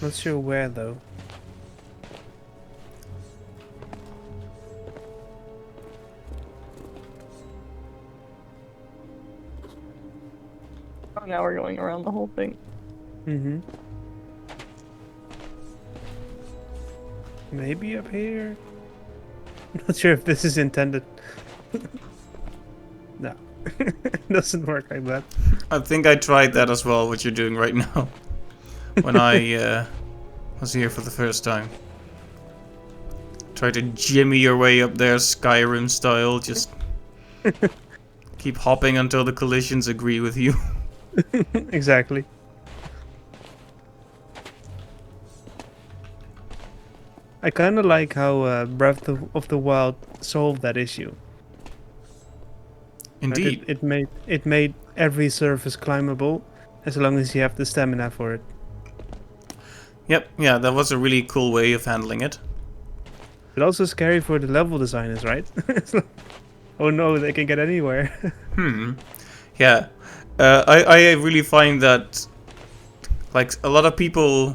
Not sure where though. Oh, now we're going around the whole thing. Mm-hmm. Maybe up here? Not sure if this is intended. No. It doesn't work like that. I think I tried that as well, what you're doing right now. When I was here for the first time. Try to jimmy your way up there Skyrim style, just keep hopping until the collisions agree with you. Exactly. I kind of like how Breath of the Wild solved that issue. Like, Indeed. it made every surface climbable as long as you have the stamina for it. Yep, yeah, that was a really cool way of handling it. But also scary for the level designers, right? It's like, oh no, they can get anywhere. Yeah. I really find that like a lot of people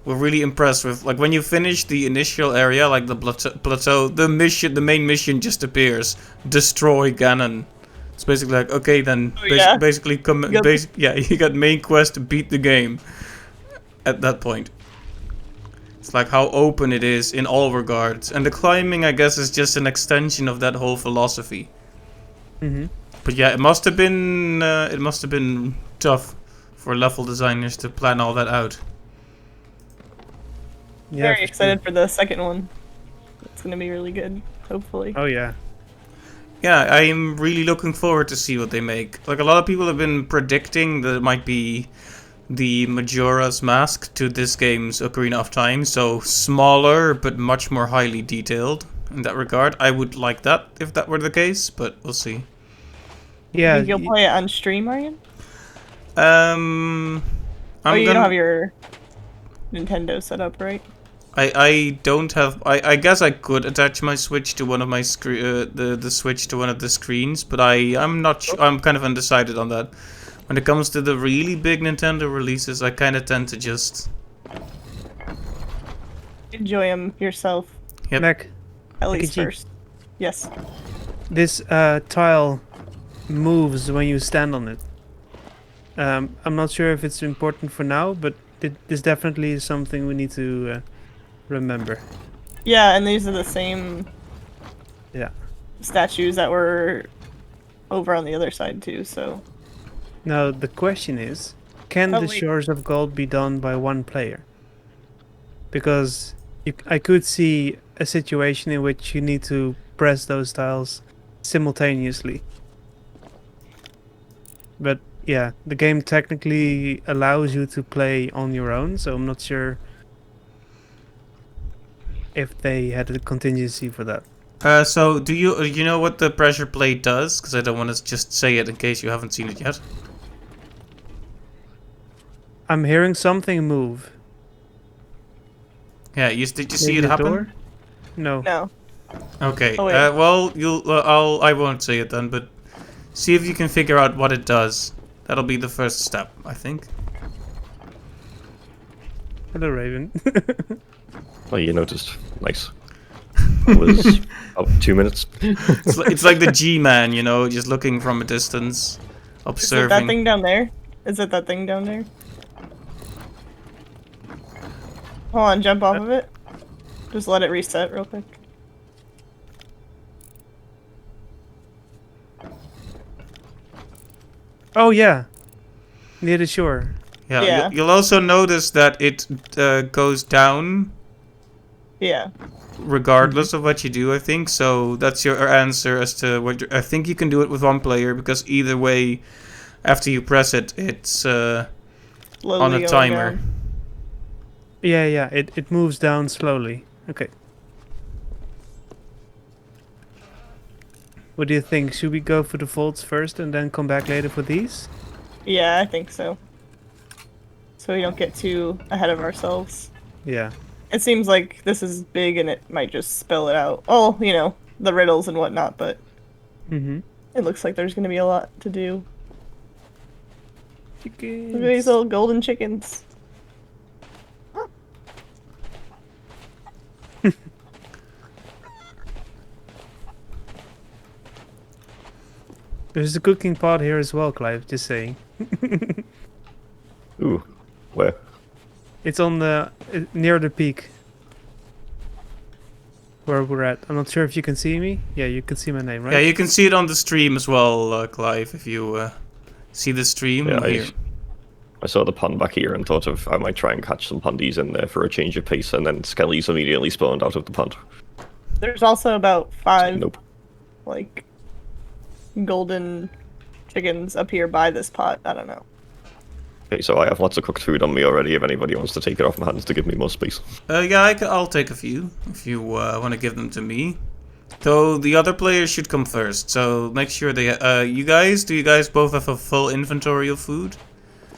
were really impressed with like when you finish the initial area, like the plateau, the main mission just appears. Destroy Ganon. It's basically like, okay then, yeah. basically come, yeah, you got main quest to beat the game at that point. It's like how open it is in all regards, and the climbing, I guess, is just an extension of that whole philosophy. Mm-hmm. But yeah, it must have been tough for level designers to plan all that out. Yeah, Very for excited sure. for the second one. It's gonna be really good, hopefully. Oh yeah. Yeah, I'm really looking forward to see what they make. Like, a lot of people have been predicting that it might be the Majora's Mask to this game's Ocarina of Time, so smaller but much more highly detailed in that regard. I would like that if that were the case, but we'll see. You Yeah. think you'll play it on stream, Aryan? Um, Oh, I'm you don't have gonna. your Nintendo set up, right? I don't have. I guess I could attach my Switch to one of my the Switch to one of the screens, but I'm not. I'm kind of undecided on that. When it comes to the really big Nintendo releases, I kind of tend to just. Enjoy them yourself, Yep. Mac, at least G. first. Yes. this tile moves when you stand on it. I'm not sure if it's important for now, but this definitely is something we need to remember. Yeah, and these are the same Yeah. statues that were over on the other side too, so... Now the question is, can Oh, the wait. Shores of Gold be done by one player? Because I could see a situation in which you need to press those tiles simultaneously. But yeah, the game technically allows you to play on your own, so I'm not sure if they had a contingency for that. So do you know what the pressure plate does? Because I don't want to just say it in case you haven't seen it yet. I'm hearing something move. Yeah, did you see Maybe it the happen? door? No. No. Okay. Oh, wait. Well, I won't say it then, but see if you can figure out what it does. That'll be the first step, I think. Hello, Raven. Oh, you noticed. Nice. That was about 2 minutes. It's like the G-man, you know, just looking from a distance, Is it that observing. thing down there? Is it that thing down there? Hold on, jump off of it. Just let it reset real quick. Oh yeah, near the shore. Yeah. Yeah. You'll also notice that it goes down Yeah. regardless of what you do, I think. So that's your answer as to what I think you can do it with one player, because either way, after you press it, it's Slowly on a going timer. down. Yeah, it moves down slowly. Okay. What do you think? Should we go for the vaults first and then come back later for these? Yeah, I think so. So we don't get too ahead of ourselves. Yeah. It seems like this is big and it might just spell it out. Oh, you know, the riddles and whatnot, but Mm-hmm. it looks like there's gonna be a lot to do. Look at these Chickens. little golden chickens. There's a cooking pot here as well, Clive, just saying. Ooh, where? It's on the near the peak where we're at. I'm not sure if you can see me. Yeah, you can see my name, right? Yeah, you can see it on the stream as well, Clive, if you see the stream Yeah, here. I saw the pond back here and thought of I might try and catch some pondies in there for a change of pace, and then skellies immediately spawned out of the pond. There's also about 5 Nope. like golden chickens up here by this pot. I don't know. Okay, so I have lots of cooked food on me already. If anybody wants to take it off my hands to give me more space. Yeah, I'll take a few if you want to give them to me. Though the other players should come first, so make sure they. Do you guys both have a full inventory of food?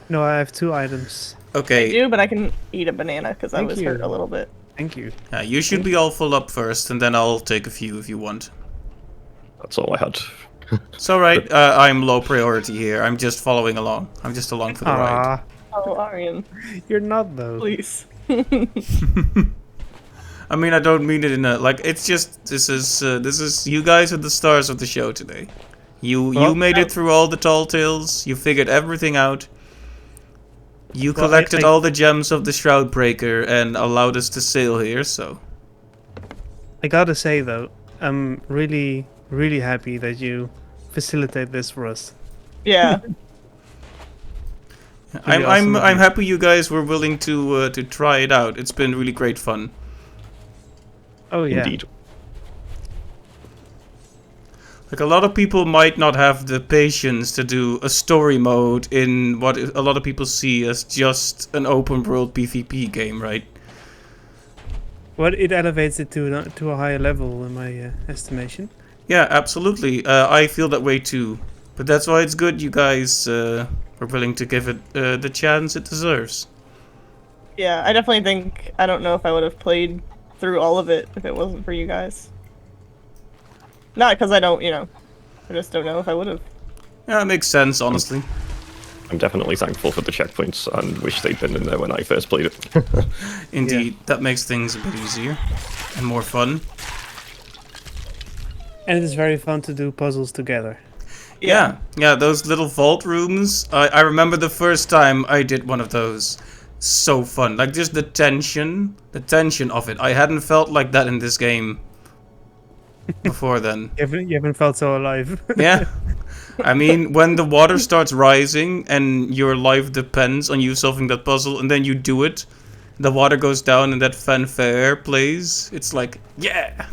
No, I have 2 items. I Okay. do, but I can eat a banana because I Thank was you. hurt a little bit. Thank you. You should be all full up first, and then I'll take a few if you want. That's all I had. It's alright, I'm low priority here. I'm just following along. I'm just along for the ride. Ah, Oh, Aryan, you're not though. please. I mean, I don't mean it in a like. It's just this is you guys are the stars of the show today. You Well, made it through all the tall tales. You figured everything out. You Well, collected I- all the gems of the Shroud Breaker and allowed us to sail here. So I gotta say though, I'm really, really happy that you facilitate this for us. Yeah. Pretty awesome of I'm you. happy you guys were willing to try it out. It's been really great fun. Oh yeah. Indeed. Like, a lot of people might not have the patience to do a story mode in what a lot of people see as just an open world PvP game, right? Well, it elevates it to a higher level in my estimation. Yeah, absolutely. I feel that way too. But that's why it's good you guys were willing to give it the chance it deserves. Yeah, I definitely think I don't know if I would have played through all of it if it wasn't for you guys. Not because I don't, I just don't know if I would have. Yeah, it makes sense, honestly. I'm definitely thankful for the checkpoints and wish they'd been in there when I first played it. Indeed, that makes things a bit easier and more fun. And it is very fun to do puzzles together. Yeah, those little vault rooms. I remember the first time I did one of those. So fun. Like, just the tension of it. I hadn't felt like that in this game before then. You haven't felt so alive. Yeah. I mean, when the water starts rising and your life depends on you solving that puzzle, and then you do it, the water goes down and that fanfare plays, it's like, yeah!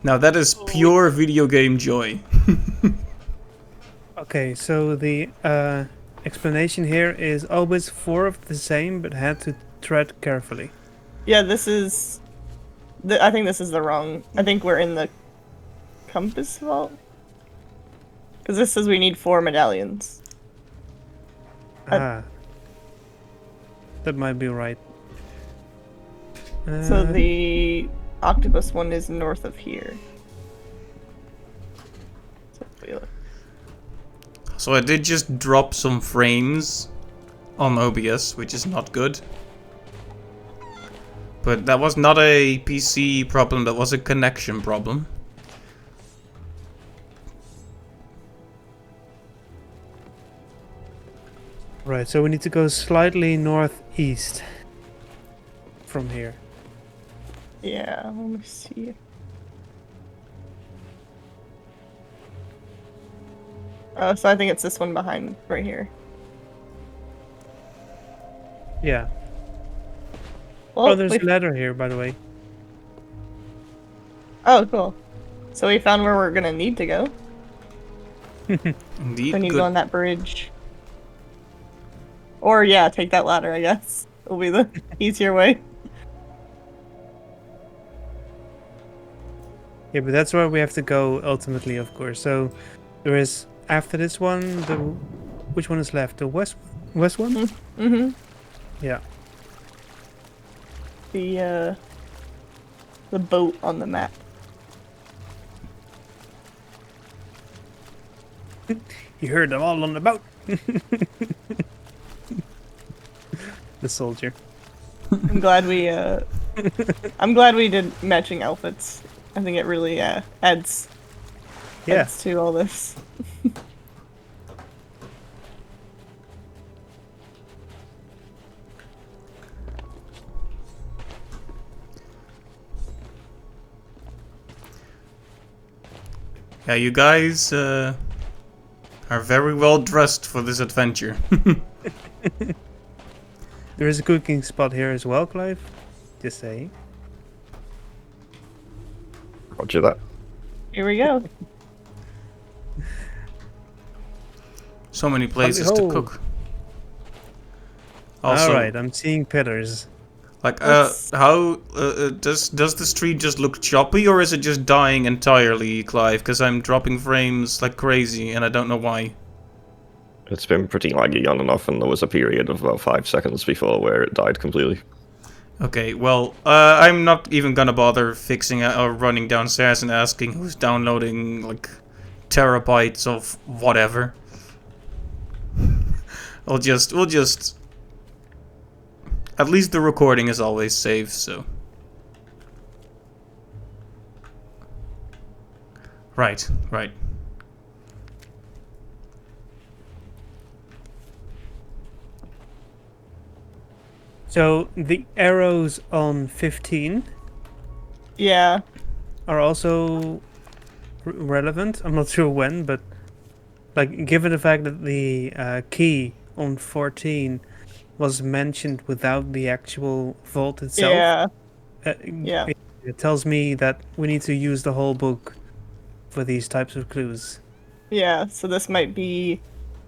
Now that is pure video game joy. Okay, so the explanation here is always 4 of the same, but had to tread carefully. Yeah, this is. I think this is the wrong. I think we're in the compass vault. Because this says we need 4 medallions. Ah. That might be right. So the octopus one is north of here. So if we look. So I did just drop some frames on OBS, which is not good. But that was not a PC problem, that was a connection problem. Right, so we need to go slightly northeast from here. Yeah, let me see. Oh, so I think it's this one behind right here. Yeah. Well, Oh, there's we- a ladder here, by the way. Oh, cool. So we found where we're gonna need to go. Indeed, We need to good. go on that bridge. Or yeah, take that ladder, I guess. Will be the easier way. Yeah, but that's where we have to go ultimately, of course. So there is, after this one, which one is left? The west one? Mm-hmm. Yeah. The boat on the map. You heard them all on the boat. The soldier. I'm glad we I'm glad we did matching outfits. I think it really adds Yeah. to all this. Yeah, you guys are very well dressed for this adventure. There is a cooking spot here as well, Clive. Just saying. Roger that. Here we go. So many places to Ho. cook. Also, Alright, I'm seeing pillars. like, Let's- how does the street just look choppy, or is it just dying entirely, Clive? Because I'm dropping frames like crazy, and I don't know why. It's been pretty laggy on and off, and there was a period of about 5 seconds before where it died completely. Okay, well, I'm not even gonna bother fixing it or running downstairs and asking who's downloading, like, terabytes of whatever. We'll just... At least the recording is always saved, so... Right. So the arrows on 15 Yeah. are also relevant. I'm not sure when, but like given the fact that the key on 14 was mentioned without the actual vault itself, Yeah. uh, Yeah. it tells me that we need to use the whole book for these types of clues. Yeah. So this might be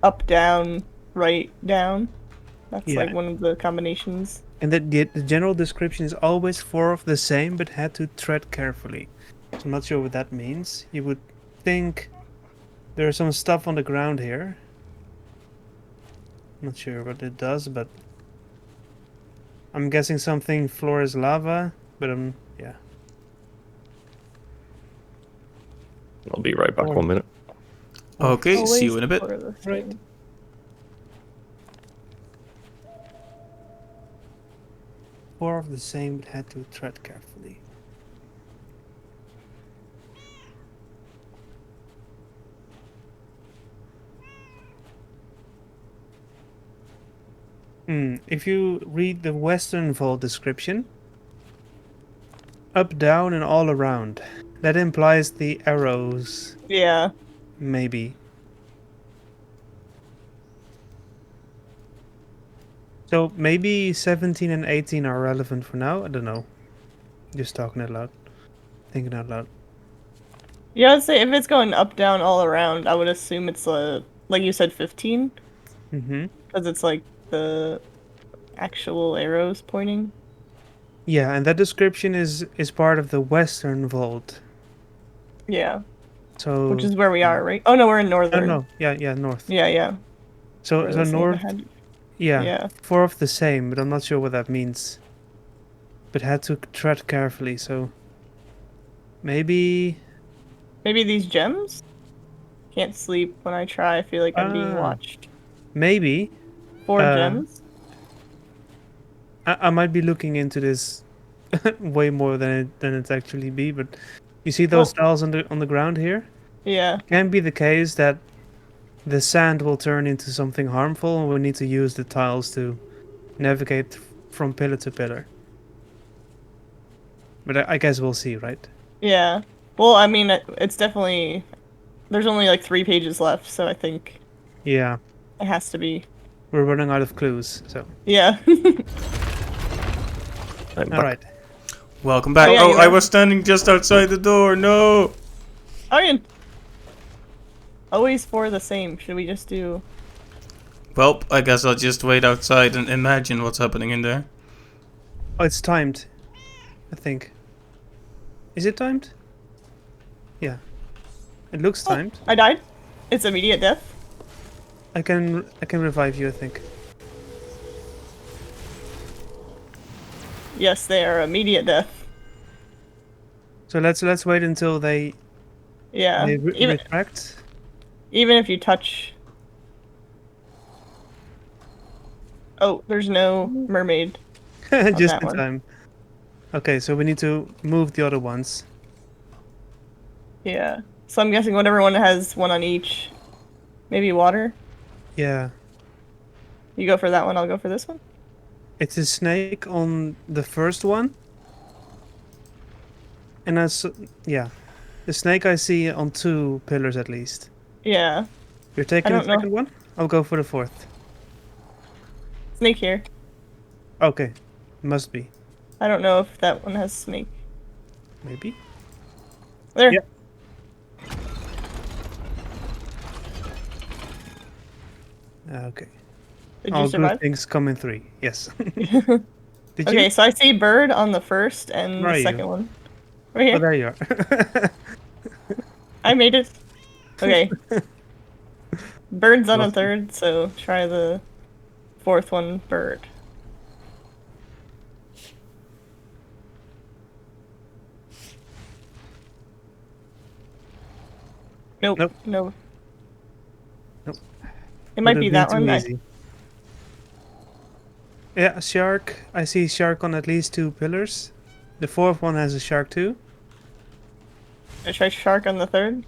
up, down, right, down. That's Yeah. like one of the combinations. And the general description is always 4 of the same, but had to tread carefully. So I'm not sure what that means. You would think there's some stuff on the ground here. Not sure what it does, but I'm guessing something floor is lava, but yeah. I'll be right back. Or- 1 minute. Okay, see you in a bit. for the Right. thing. 4 of the same, but had to tread carefully. If you read the Western Vault description, up, down, and all around, that implies the arrows, Yeah. maybe. So maybe 17 and 18 are relevant for now. I don't know. Just talking out loud, thinking out loud. Yeah, I'd say if it's going up, down, all around, I would assume it's like you said, 15, Mm-hmm. because it's like the actual arrows pointing. Yeah, and that description is part of the Western Vault. Yeah, So which is where we are, right? Oh no, we're in no, northern. no, yeah, north. Yeah, yeah. So We're so the same north, ahead. yeah, Yeah. 4 of the same, but I'm not sure what that means. But had to tread carefully, so maybe. Maybe these gems? Can't sleep when I try. I feel like I'm being watched. Maybe 4 uh, gems? I might be looking into this way more than it's actually be. But you see Well- those tiles on the ground here? Yeah. It can be the case that the sand will turn into something harmful, and we need to use the tiles to navigate from pillar to pillar. But I guess we'll see, right? Yeah. Well, I mean, it's definitely... There's only like 3 pages left, so I think Yeah, it has to be. we're running out of clues, so Yeah. I'm all back. right. Welcome back. Oh, yeah, Oh, you I were- was standing just outside the door. No. Arian! Always 4 the same. Should we just do... Well, I guess I'll just wait outside and imagine what's happening in there. Oh, it's timed. I think. Is it timed? Yeah. It looks Oh, timed. I died? It's immediate death? I can revive you, I think. Yes, they are immediate death. So let's wait until they Yeah. Even retract. even if you touch... Oh, there's no mermaid. Just that in one. time. Okay, so we need to move the other ones. Yeah. So I'm guessing whatever one has one on each. Maybe water? Yeah. You go for that one, I'll go for this one? It's a snake on the first one. And yeah. The snake I see on 2 pillars at least. Yeah. You're taking I the don't know. second one? I'll go for the 4th. Snake here. Okay. Must be. I don't know if that one has snake. Maybe. There. Yep. Okay. Did All you good survive? things come in 3. Yes. Did Okay, you? so I see bird on the first and Where are the you? second one. Right Oh, here. there you are. I made it. Okay. Bird's on a Awesome. 3rd, so try the 4th one, bird. Nope. Nope. No. Nope. It might Would've be been that too one. easy. Yeah, shark. I see shark on at least 2 pillars. The 4th one has a shark too. I try shark on the 3rd.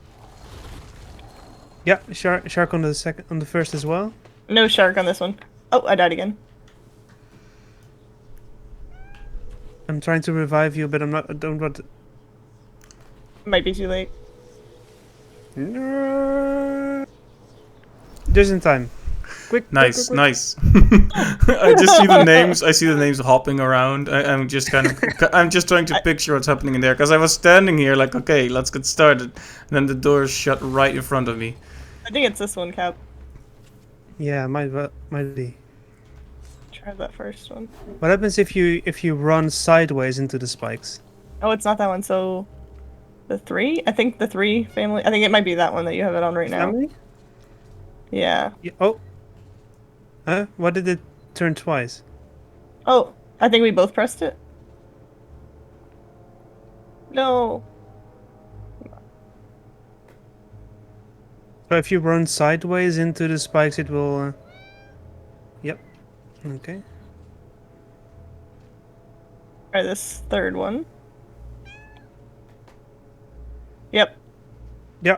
Yeah, shark on the first as well. No shark on this one. Oh, I died again. I'm trying to revive you, but I don't want. Might be too late. No. Just in time. Quick, Nice, quick. nice. I just see the names. I see the names hopping around. I'm just kind of. I'm just trying to picture what's happening in there because I was standing here like, okay, let's get started, and then the door shut right in front of me. I think it's this one, Cap. Yeah, might be. Try that first one. What happens if you run sideways into the spikes? Oh, it's not that one. So, the 3? I think the 3 family. I think it might be that one that you have it on right now. Family? Yeah. Yeah. Oh. Huh? What did it turn twice? Oh, I think we both pressed it. No. So if you run sideways into the spikes, it will. Yep. Okay. Try this third one. Yep. Yeah.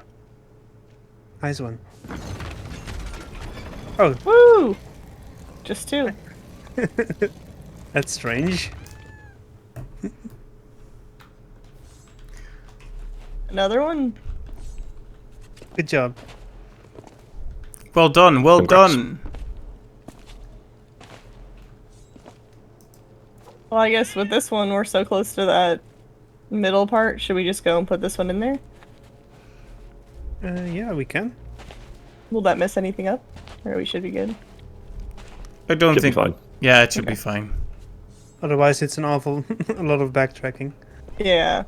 Nice one. Oh, Woo! Just 2. that's strange. Another one. Good job. Well done, well Congrats. done. Well, I guess with this one, we're so close to that middle part. Should we just go and put this one in there? Yeah, we can. Will that mess anything up? Or we should be good? I don't Should be think. fine. Yeah, it should be fine. Otherwise, it's an awful a lot of backtracking Yeah.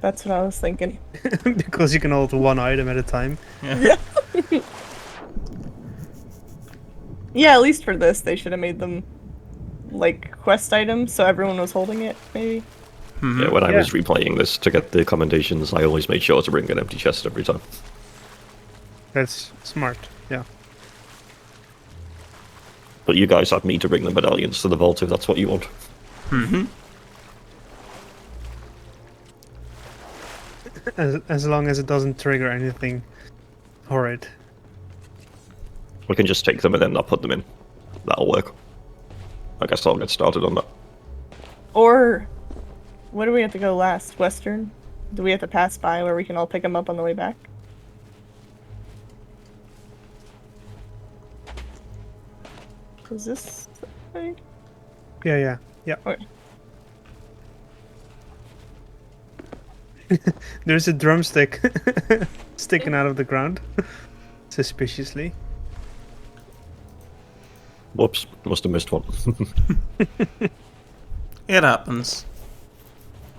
That's what I was thinking. because you can hold one item at a time. Yeah. Yeah, at least for this, they should have made them like quest items, so everyone was holding it, maybe. Yeah, when I Yeah. was replaying this to get the commendations, I always made sure to bring an empty chest every time. That's smart. Yeah. But you guys have me to bring the medallions to the vault if that's what you want. Mm-hmm. As long as it doesn't trigger anything horrid. We can just take them and then not put them in. That'll work. I guess I'll get started on that. Or, where do we have to go last? Western? Do we have to pass by where we can all pick them up on the way back? Is this the way? Yeah. Okay. There's a drumstick sticking out of the ground, suspiciously. Whoops, must have missed one. It happens.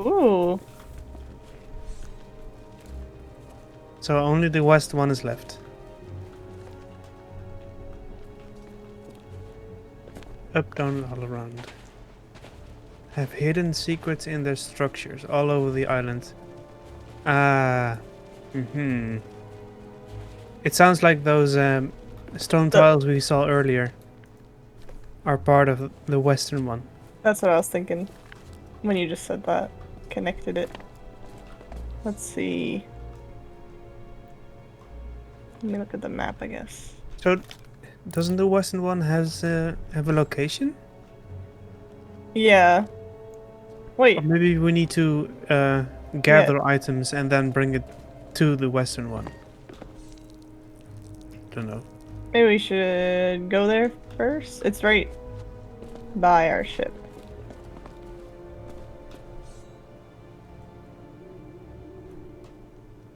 Ooh. So only the west one is left. Up, down, all around. Have hidden secrets in their structures all over the island. Ah. It sounds like those stone tiles we saw earlier are part of the western one. That's what I was thinking when you just said that. Connected it. Let's see. Let me look at the map, I guess. So, doesn't the western one have a location? Yeah. Wait. Or maybe we need to gather items and then bring it to the western one. Don't know. Maybe we should go there first. It's right by our ship.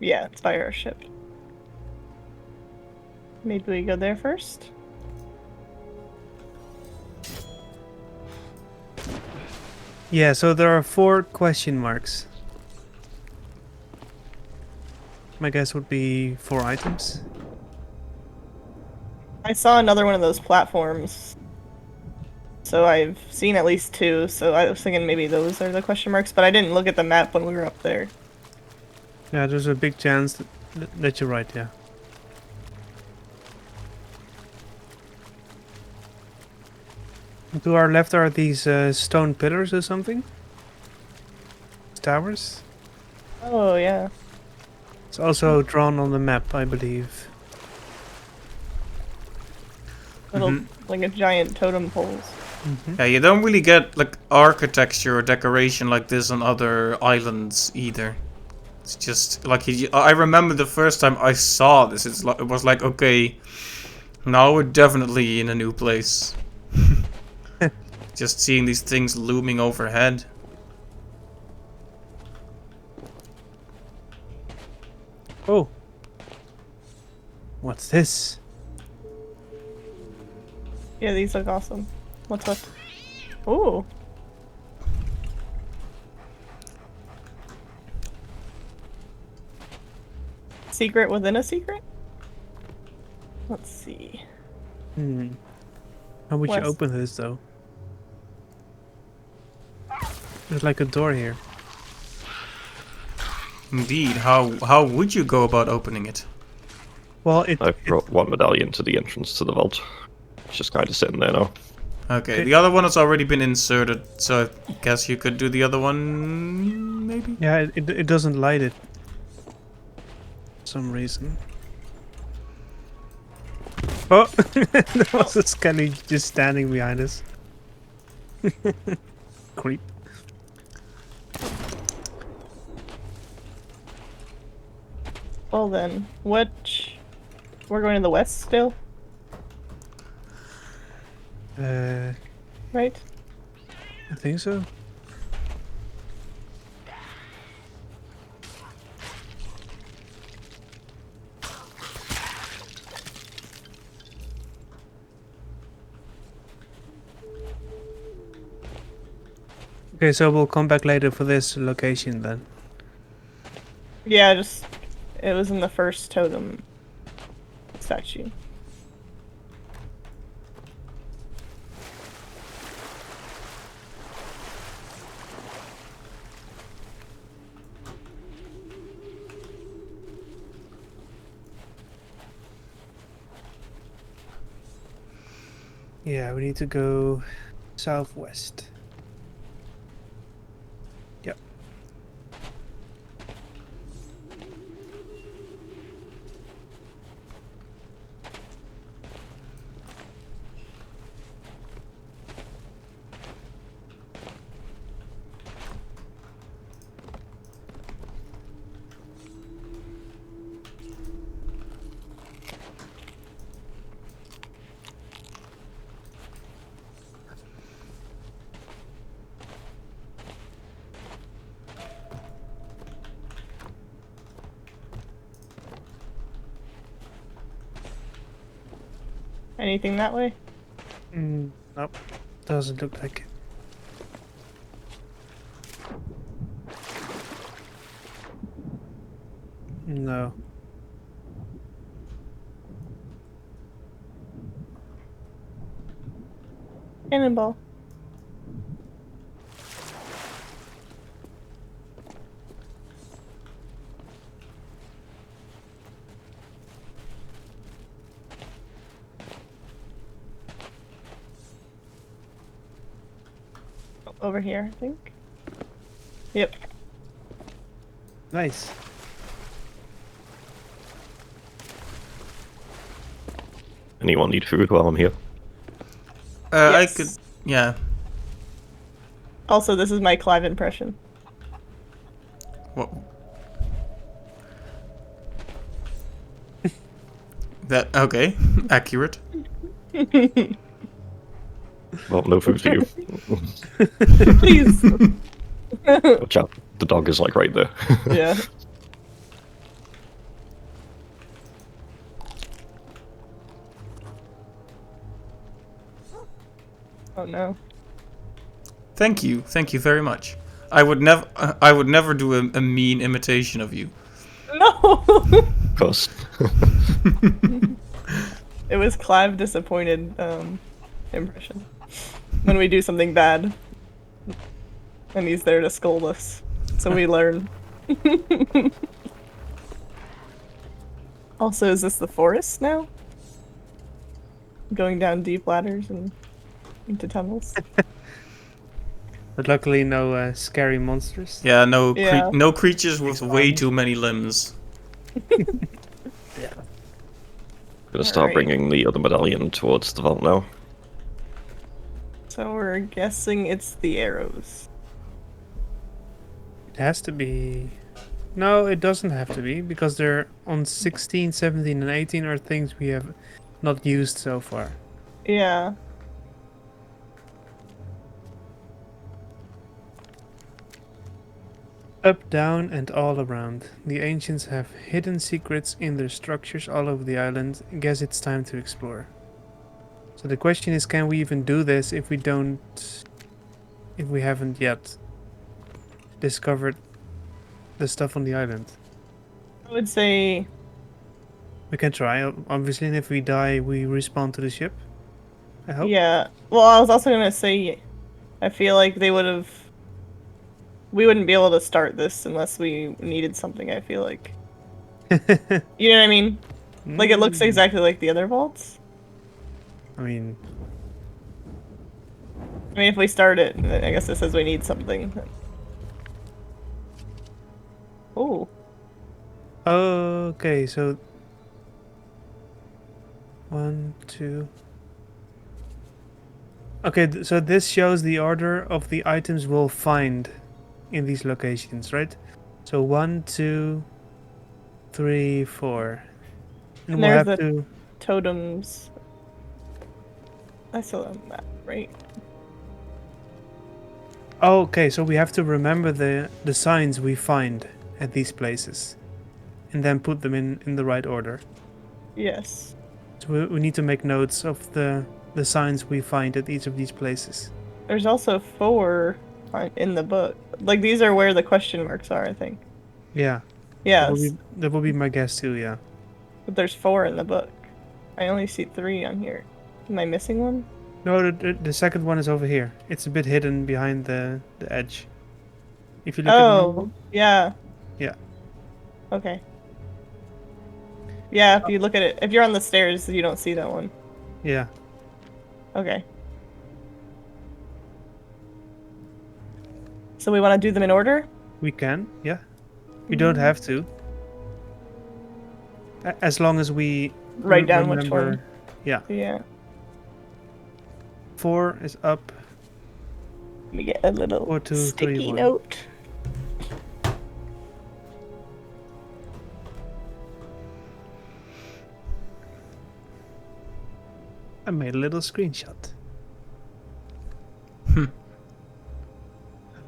Yeah, it's by our ship. Maybe we go there first? Yeah, so there are 4 question marks. My guess would be 4 items. I saw another one of those platforms. So I've seen at least 2, so I was thinking maybe those are the question marks, but I didn't look at the map when we were up there. Yeah, there's a big chance that you're right, yeah. To our left are these stone pillars or something? Towers? Oh, yeah. It's also drawn on the map, I believe. Little, like a giant totem poles. Yeah, you don't really get like architecture or decoration like this on other islands either. It's just like I remember the first time I saw this. It was like, okay, Now we're definitely in a new place. Just seeing these things looming overhead. Oh. What's this? Yeah, these look awesome. What's up? Ooh. Secret within a secret? Let's see. How would you West. open this though? There's like a door here. Indeed, how would you go about opening it? Well, I've brought one medallion to the entrance to the vault. It's just kind of sitting there now. Okay, the other one has already been inserted, so I guess you could do the other one, maybe? yeah, it doesn't light it. For some reason. Oh, there was a skelly just standing behind us. Creep. Well then, which... We're going to the west still, right? I think so. Okay, so we'll come back later for this location then. Yeah, just... It was in the first totem statue. Yeah, we need to go southwest. Yep. Anything that way? Nope. Doesn't look like it. No. Cannonball. Over here, I think. Yep. Nice. Anyone need food while I'm here? I Yes. could, yeah. Also, this is my Clive impression. What? That, okay, accurate. Well, no food for you. Please. Watch out. The dog is like right there. Yeah. Oh no. Thank you very much. I would never do a mean imitation of you. No! Of course. It was Clive disappointed impression. When we do something bad. And he's there to scold us. So we learn. Also, is this the forest now? Going down deep ladders and into tunnels? But luckily no scary monsters. Yeah, no, Yeah. no creatures with way Explain. too many limbs. Yeah. Gonna start Alright. bringing the other medallion towards the vault now. So we're guessing it's the arrows. It has to be... No, it doesn't have to be, because they're on 16, 17, and 18 are things we have not used so far. Yeah. Up, down, and all around. The ancients have hidden secrets in their structures all over the island. Guess it's time to explore. So the question is, can we even do this if we haven't yet discovered the stuff on the island? I would say, We can try, obviously, and if we die, we respawn to the ship. I hope. yeah. Well, I was also gonna say, I feel like we wouldn't be able to start this unless we needed something, I feel like. You know what I mean? Like, it looks Mm, exactly like the other vaults. I mean, I mean, if we start it, I guess it says we need something. Oh. okay, so 1, 2. Okay, so this shows the order of the items we'll find in these locations, right? So 1, 2, 3, 4, and And we'll there's have the to. totems. I saw that map, right? Oh, okay, so we have to remember the signs we find at these places, and then put them in the right order. Yes. So we need to make notes of the signs we find at each of these places. There's also 4 in the book. Like, these are where the question marks are, I think. Yeah, Yes. that will be my guess too. Yeah. But there's 4 in the book. I only see 3 on here. Am I missing one? No, the second one is over here. It's a bit hidden behind the edge. If you look Oh, yeah. Yeah. Okay. Yeah, if you look at it, if you're on the stairs, you don't see that one. Yeah. Okay. So we want to do them in order? We can, yeah. We don't have to. As long as we Write down remember. which one. Yeah. Yeah. 4 is up. Let me get a little 4, 2, 3, sticky 1. note. I made a little screenshot. I'm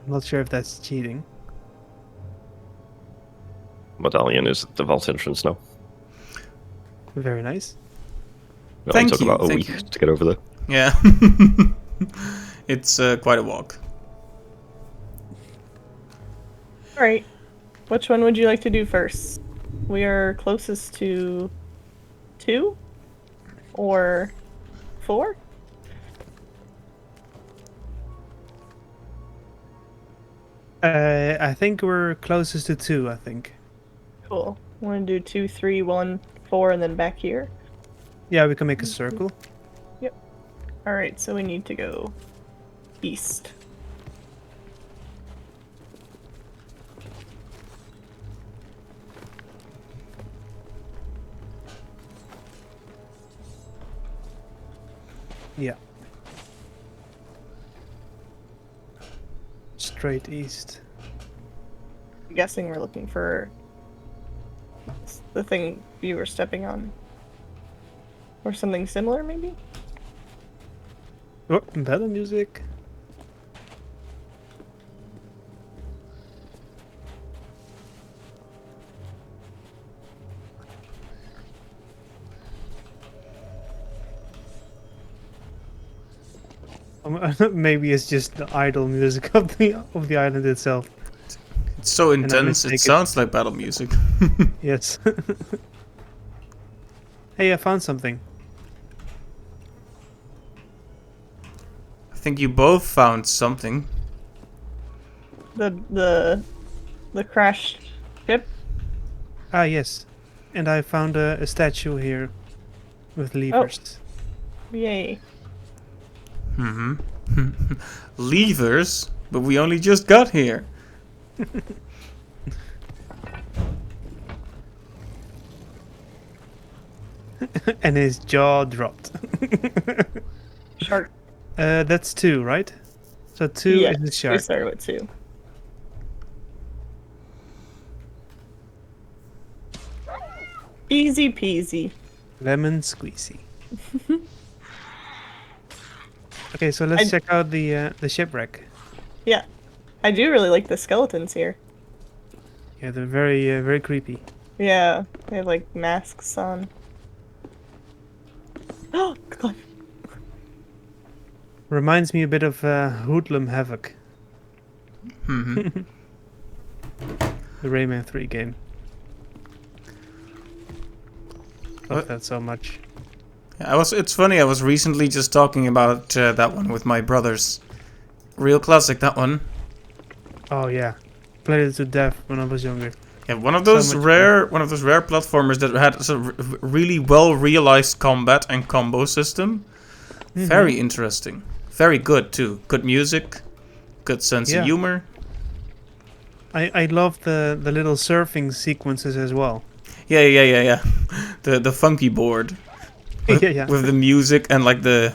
not sure if that's cheating. Medallion is at the vault entrance now. Very nice. It only Thank took you, about a thank week you. to get over there. Yeah. It's quite a walk. Alright. Which one would you like to do first? We are closest to 2? Or 4? I think we're closest to 2, I think. Cool. Want to do 2, 3, 1, 4, and then back here? Yeah, we can make a circle. Alright, so we need to go east. Yeah. Straight east. I'm guessing we're looking for the thing you were stepping on. Or something similar, maybe? Oh, battle music. Maybe it's just the idle music of the island itself. It's so I intense, mistake it it. sounds like battle music. Yes. Hey, I found something. I think you both found something. The crashed ship? Ah, yes. And I found a statue here with levers. Yay. Mm-hmm. Levers? But we only just got here. And his jaw dropped. Shark. That's 2, right? So 2 Yeah, is the we shark. started with 2. Easy peasy. Lemon squeezy. Okay, so let's check out the shipwreck. Yeah. I do really like the skeletons here. Yeah, they're very creepy. Yeah, they have like masks on. Oh, God. Reminds me a bit of Hoodlum Havoc, Mhm. the Rayman 3 game. Love What? that so much. It's funny. I was recently just talking about that one with my brothers. Real classic, that one. Oh yeah, played it to death when I was younger. Yeah, one of So those much rare platformers that had a really well realized combat and combo system. Very interesting. Very good too. Good music. Good sense of Yeah. humor. I love the little surfing sequences as well. Yeah. The funky board. With, Yeah. with the music and like the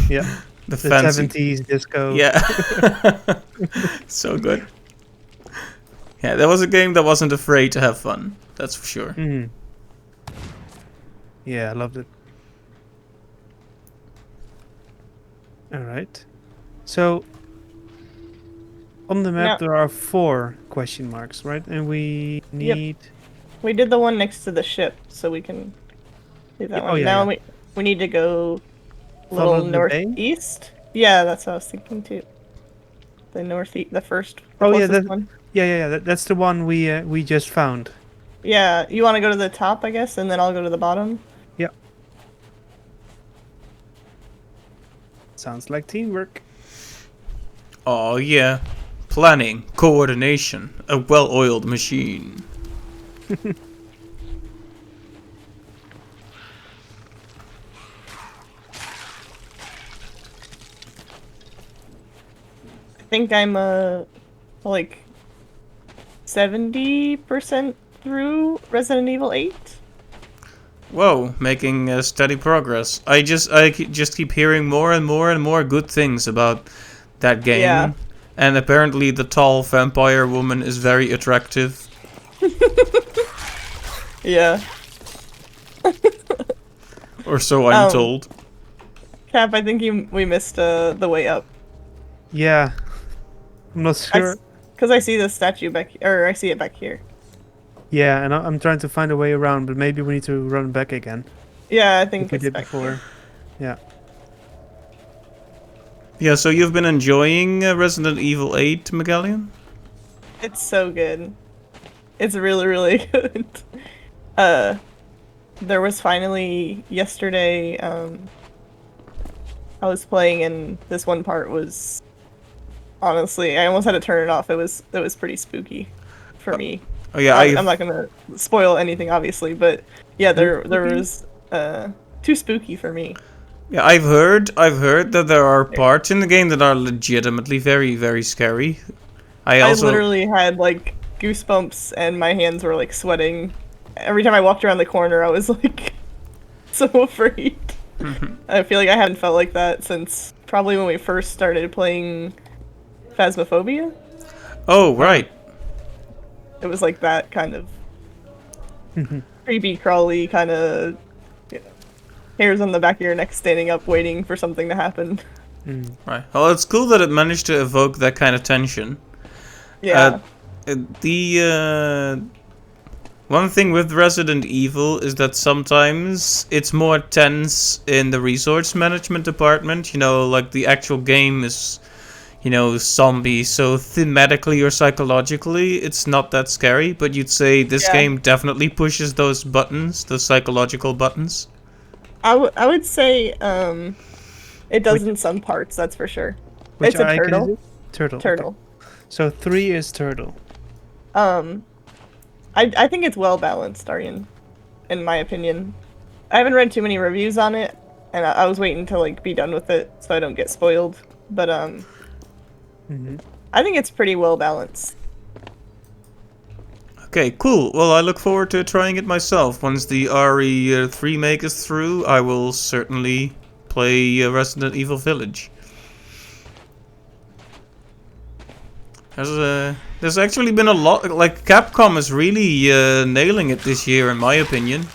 Yeah, the the fancy 70s disco. Yeah. So good. Yeah, that was a game that wasn't afraid to have fun. That's for sure. Mhm. Yeah, I loved it. All right. So on the map No. there are 4 question marks, right? And we need. We did the one next to the ship, so we can do that Oh, one. yeah, Now yeah. we need to go a Follow little the bay? northeast. Yeah, that's what I was thinking too. The northeast, the first, the Oh yeah, closest one. yeah. That's the one we just found. Yeah, you want to go to the top, I guess, and then I'll go to the bottom. Yeah. Sounds like teamwork. Oh yeah. Planning, coordination, a well-oiled machine. I think I'm like 70% through Resident Evil 8. Whoa, making steady progress. I just keep hearing more and more good things about that game. Yeah. And apparently the tall vampire woman is very attractive. Yeah. Or so I'm told. Cap, I think we missed the way up. Yeah. I'm not sure. Because I see the statue back, or I see it back here. Yeah, and I'm trying to find a way around, but maybe we need to run back again. Yeah, I Like think we it's did back before. here. Yeah. Yeah, so you've been enjoying Resident Evil 8, Megallion? It's so good. It's really, really good. There was finally yesterday. I was playing, and this one part was honestly, I almost had to turn it off. It was pretty spooky for me. Oh yeah, I'm not gonna spoil anything, obviously, but yeah, there Spooky? was too spooky for me. Yeah, I've heard that there are parts in the game that are legitimately very scary. I literally had like goosebumps, and my hands were like sweating. Every time I walked around the corner, I was like so afraid. I feel like I haven't felt like that since probably when we first started playing Phasmophobia. Oh, right. It was like that kind of creepy, crawly kind of, you know, hairs on the back of your neck standing up waiting for something to happen. Right. Well, it's cool that it managed to evoke that kind of tension. Yeah. The one thing with Resident Evil is that sometimes it's more tense in the resource management department. You know, like the actual game is, you know, zombies. So thematically or psychologically, it's not that scary. But you'd say this game definitely pushes those buttons, those psychological buttons. I would say it does in some parts, that's for sure. Which It's a icon is turtle. it? Turtle. Turtle. Okay. So 3 is turtle. I think it's well balanced, Aryan, in my opinion. I haven't read too many reviews on it, and I was waiting to like be done with it so I don't get spoiled. But I think it's pretty well balanced. Okay, cool. Well, I look forward to trying it myself. Once the RE 3 is through, I will certainly play Resident Evil Village. There's actually been a lot, like Capcom is really nailing it this year in my opinion.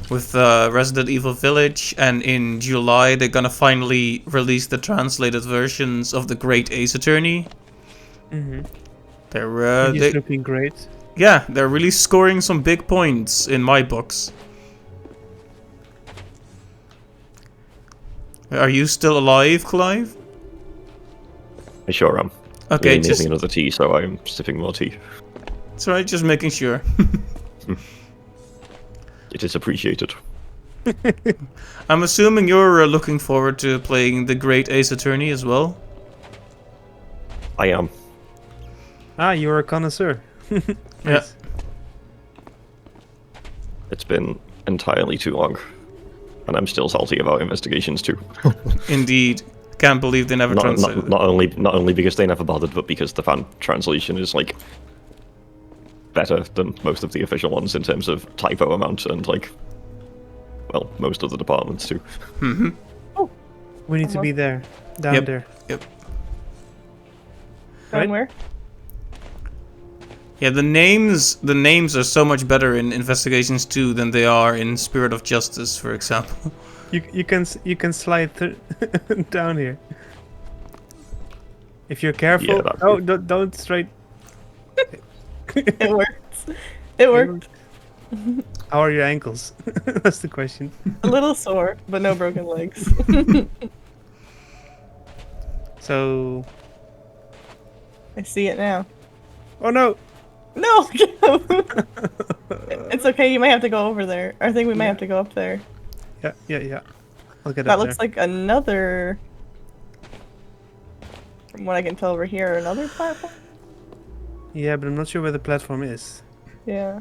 with Resident Evil Village, and in July they're gonna finally release the translated versions of the Great Ace Attorney. Mm-hmm. They're He's looking great. yeah, they're really scoring some big points in my books. Are you still alive, Clive? I sure am. Okay, Really just needing another tea, so I'm sipping more tea. that's right, just making sure. It is appreciated. I'm assuming you're looking forward to playing the Great Ace Attorney as well. I am. Ah, you're a connoisseur. Yeah. It's been entirely too long. And I'm still salty about investigations too. Indeed. Can't believe they never translated it. Not only because they never bothered, but because the fan translation is like better than most of the official ones in terms of typo amount and like, well, most of the departments too. Mm-hmm. Oh, We need to be there. Down Yep. there. Yep. down Right. where? Yeah, the names are so much better in Investigations 2 than they are in Spirit of Justice, for example. You can slide down here. If you're careful. Yeah, that'd Oh, be- don't straight. It worked. It worked. How are your ankles? That's the question. A little sore, but no broken legs. So. I see it now. Oh no! No! It's okay, you might have to go over there. I think we might have to go up there. Yeah. I'll get That up looks there. like another... From what I can tell over here, another platform? Yeah, but I'm not sure where the platform is. Yeah.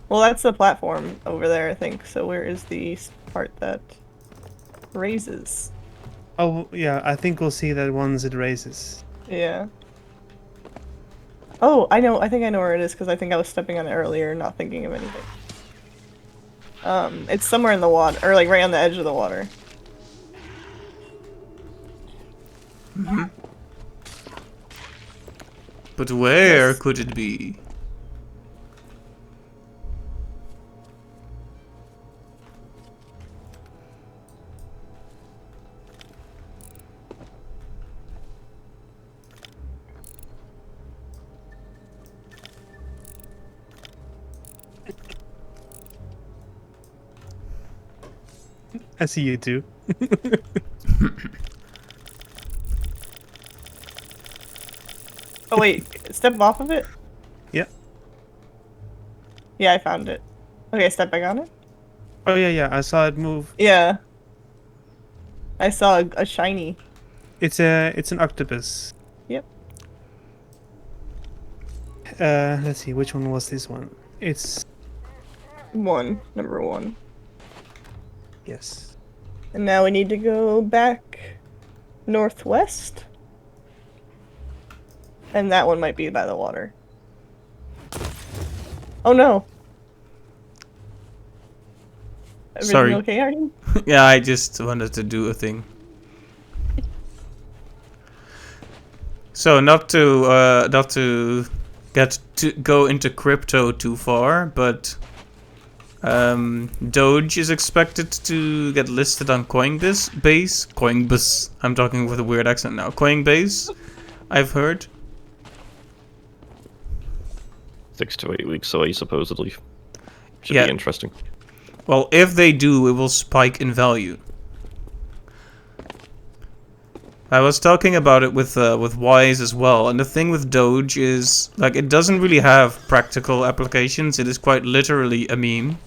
Well, that's the platform over there, I think. So where is the part that raises? Oh, yeah, I think we'll see that once it raises. Yeah. Oh, I know. I think I know where it is because I think I was stepping on it earlier, not thinking of anything. It's somewhere in the water, or like right on the edge of the water. But where Yes. could it be? I see you too. Oh wait, step off of it? Yeah. Yeah, I found it. Okay, step back on it? Oh yeah, I saw it move. Yeah. I saw a shiny. It's an octopus. Yep. Let's see, which one was this one? It's Number one. yes. And now we need to go back northwest. And that one might be by the water. Oh no. Everything Sorry. okay, Arden? Yeah, I just wanted to do a thing. So not to go into crypto too far, but Doge is expected to get listed on Coinbase. I'm talking with a weird accent now. Coinbase, I've heard. 6 to 8 weeks away, supposedly. Should Yeah. be interesting. Well, if they do, it will spike in value. I was talking about it with Wise as well, and the thing with Doge is, like, it doesn't really have practical applications. It is quite literally a meme.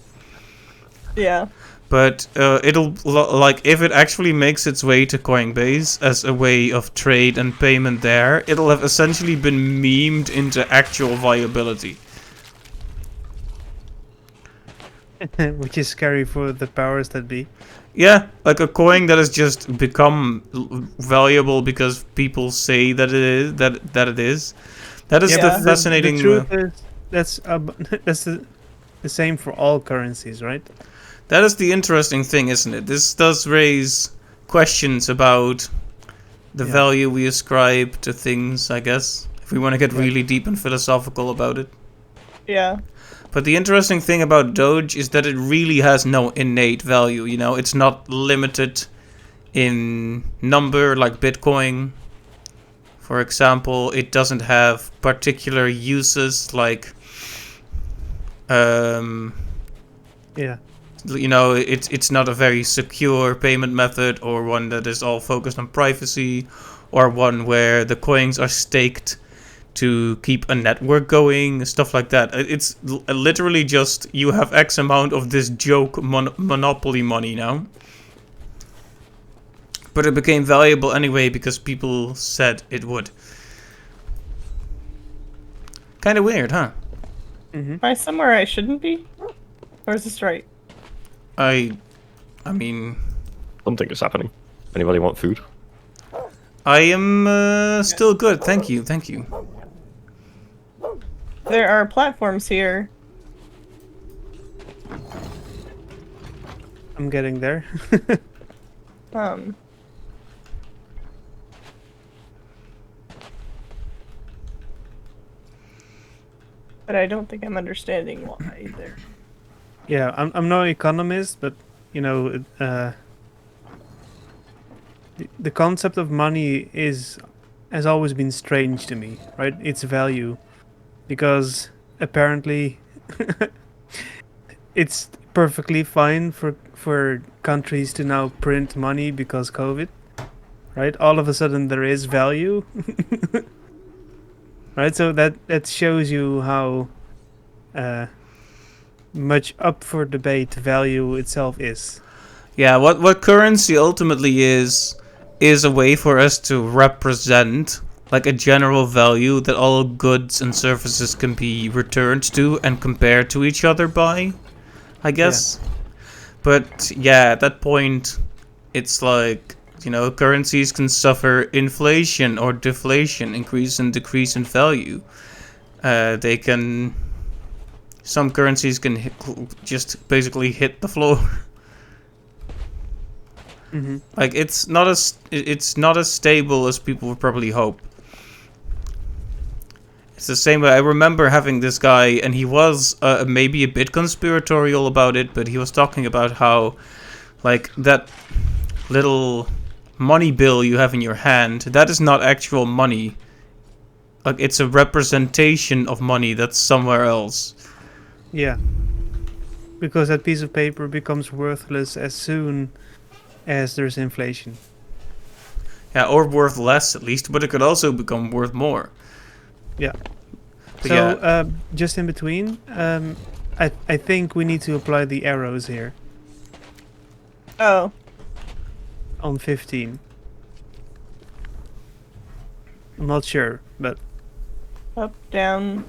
Yeah. But like, if it actually makes its way to Coinbase as a way of trade and payment there, it'll have essentially been memed into actual viability. Which is scary for the powers that be. Yeah, like a coin that has just become valuable because people say that it is. That it is. That is Yeah. the fascinating. The truth is, that's that's the same for all currencies, right? That is the interesting thing, isn't it? This does raise questions about the Yeah. value we ascribe to things, I guess. If we want to get really deep and philosophical about it. Yeah. But the interesting thing about Doge is that it really has no innate value, you know? It's not limited in number like Bitcoin. For example, it doesn't have particular uses like Yeah. you know, it's not a very secure payment method or one that is all focused on privacy or one where the coins are staked to keep a network going, stuff like that. It's literally just you have X amount of this joke monopoly money now. But it became valuable anyway because people said it would. Kind of weird, huh? Am I somewhere I shouldn't be? Or is this right? I mean, Something is happening. Anybody want food? I am still good. Thank you. Thank you. There are platforms here. I'm getting there. But I don't think I'm understanding why there. Yeah, I'm no economist, but you know, the concept of money has always been strange to me, right? Its value, because apparently it's perfectly fine for countries to now print money because COVID, right? All of a sudden there is value, right? So that shows you how much up for debate value itself is. Yeah, what currency ultimately is a way for us to represent like a general value that all goods and services can be returned to and compared to each other by, I guess. But yeah, at that point, it's like, you know, currencies can suffer inflation or deflation, increase and decrease in value. They can. Some currencies can just basically hit the floor. Mm-hmm. Like it's not as stable as people would probably hope. It's the same way. I remember having this guy, and he was maybe a bit conspiratorial about it, but he was talking about how, like, that little money bill you have in your hand, that is not actual money. Like, it's a representation of money that's somewhere else. Yeah. Because that piece of paper becomes worthless as soon as there's inflation. Yeah, or worth less at least, but it could also become worth more. Yeah. But So, yeah. just in between, I think we need to apply the arrows here Oh. on 15. I'm not sure, but Up, down,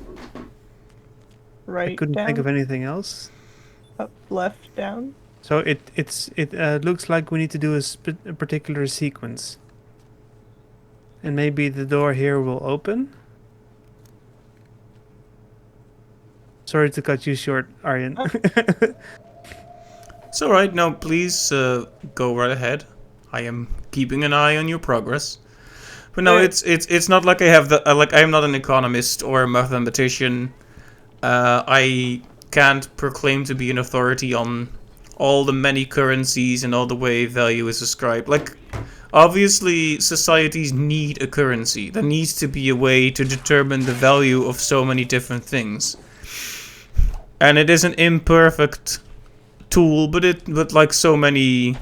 right, I couldn't down, think of anything else. up, left, down. So it looks like we need to do a particular sequence, and maybe the door here will open. Sorry to cut you short, Aryan. It's alright, no, please go right ahead. I am keeping an eye on your progress. But no, it's not like I have the like I am not an economist or a mathematician. I can't proclaim to be an authority on all the many currencies and all the way value is ascribed. Like, obviously, societies need a currency. There needs to be a way to determine the value of so many different things. And it is an imperfect tool, but like so many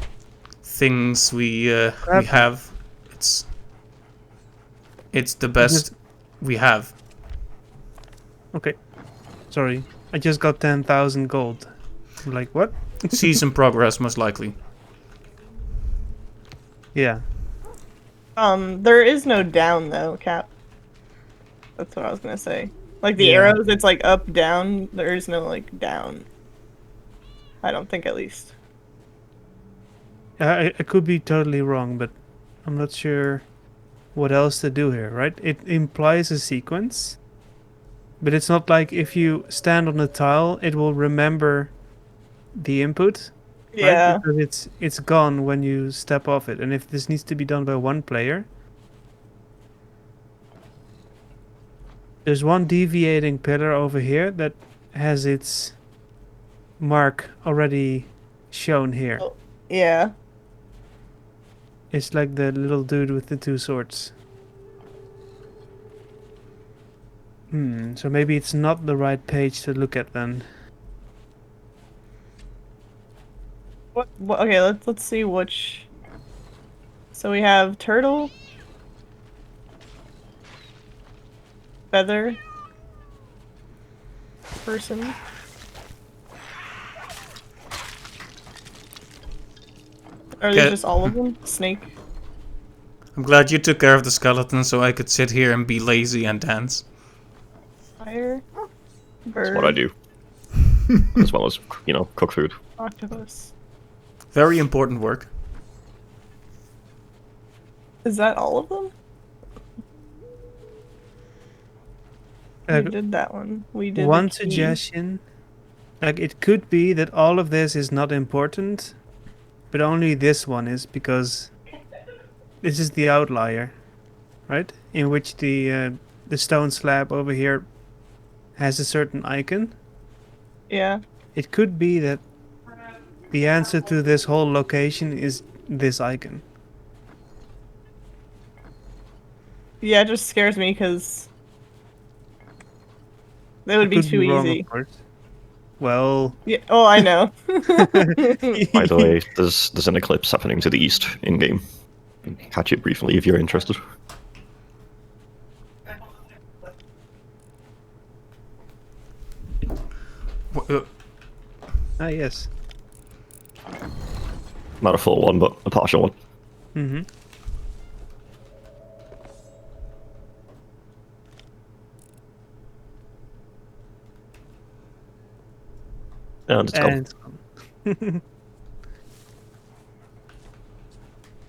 things we have, it's the best we have. Okay, sorry, I just got 10,000 gold. I'm like, what? See some progress, most likely. Yeah. There is no down though, Cap. That's what I was gonna say. Like the Yeah. arrows, it's like up, down. There is no like down. I don't think, at least. I could be totally wrong, but I'm not sure what else to do here, right? It implies a sequence, but it's not like if you stand on a tile, it will remember the input. Yeah. Right? Because it's gone when you step off it, and if this needs to be done by one player, There's one deviating pillar over here that has its mark already shown here. Oh, yeah. It's like the little dude with the two swords. So maybe it's not the right page to look at then. What, okay, let's see which. So we have turtle, feather, person. Are these Okay. just all of them? Snake. I'm glad you took care of the skeleton so I could sit here and be lazy and dance. Fire. Bird. That's what I do. As well as, cook food. Octopus. Very important work. Is that all of them? We did that one. We did One the key. suggestion. Like, it could be that all of this is not important, but only this one is, because this is the outlier, right? In which the stone slab over here has a certain icon. Yeah. It could be that the answer to this whole location is this icon. Yeah, it just scares me because that would I be could too wrong, easy. of course. Well, Yeah. Oh, I know. By the way, there's an eclipse happening to the east in game. Catch it briefly if you're interested. yes. Not a full one, but a partial one. Mm-hmm. And it's gone. And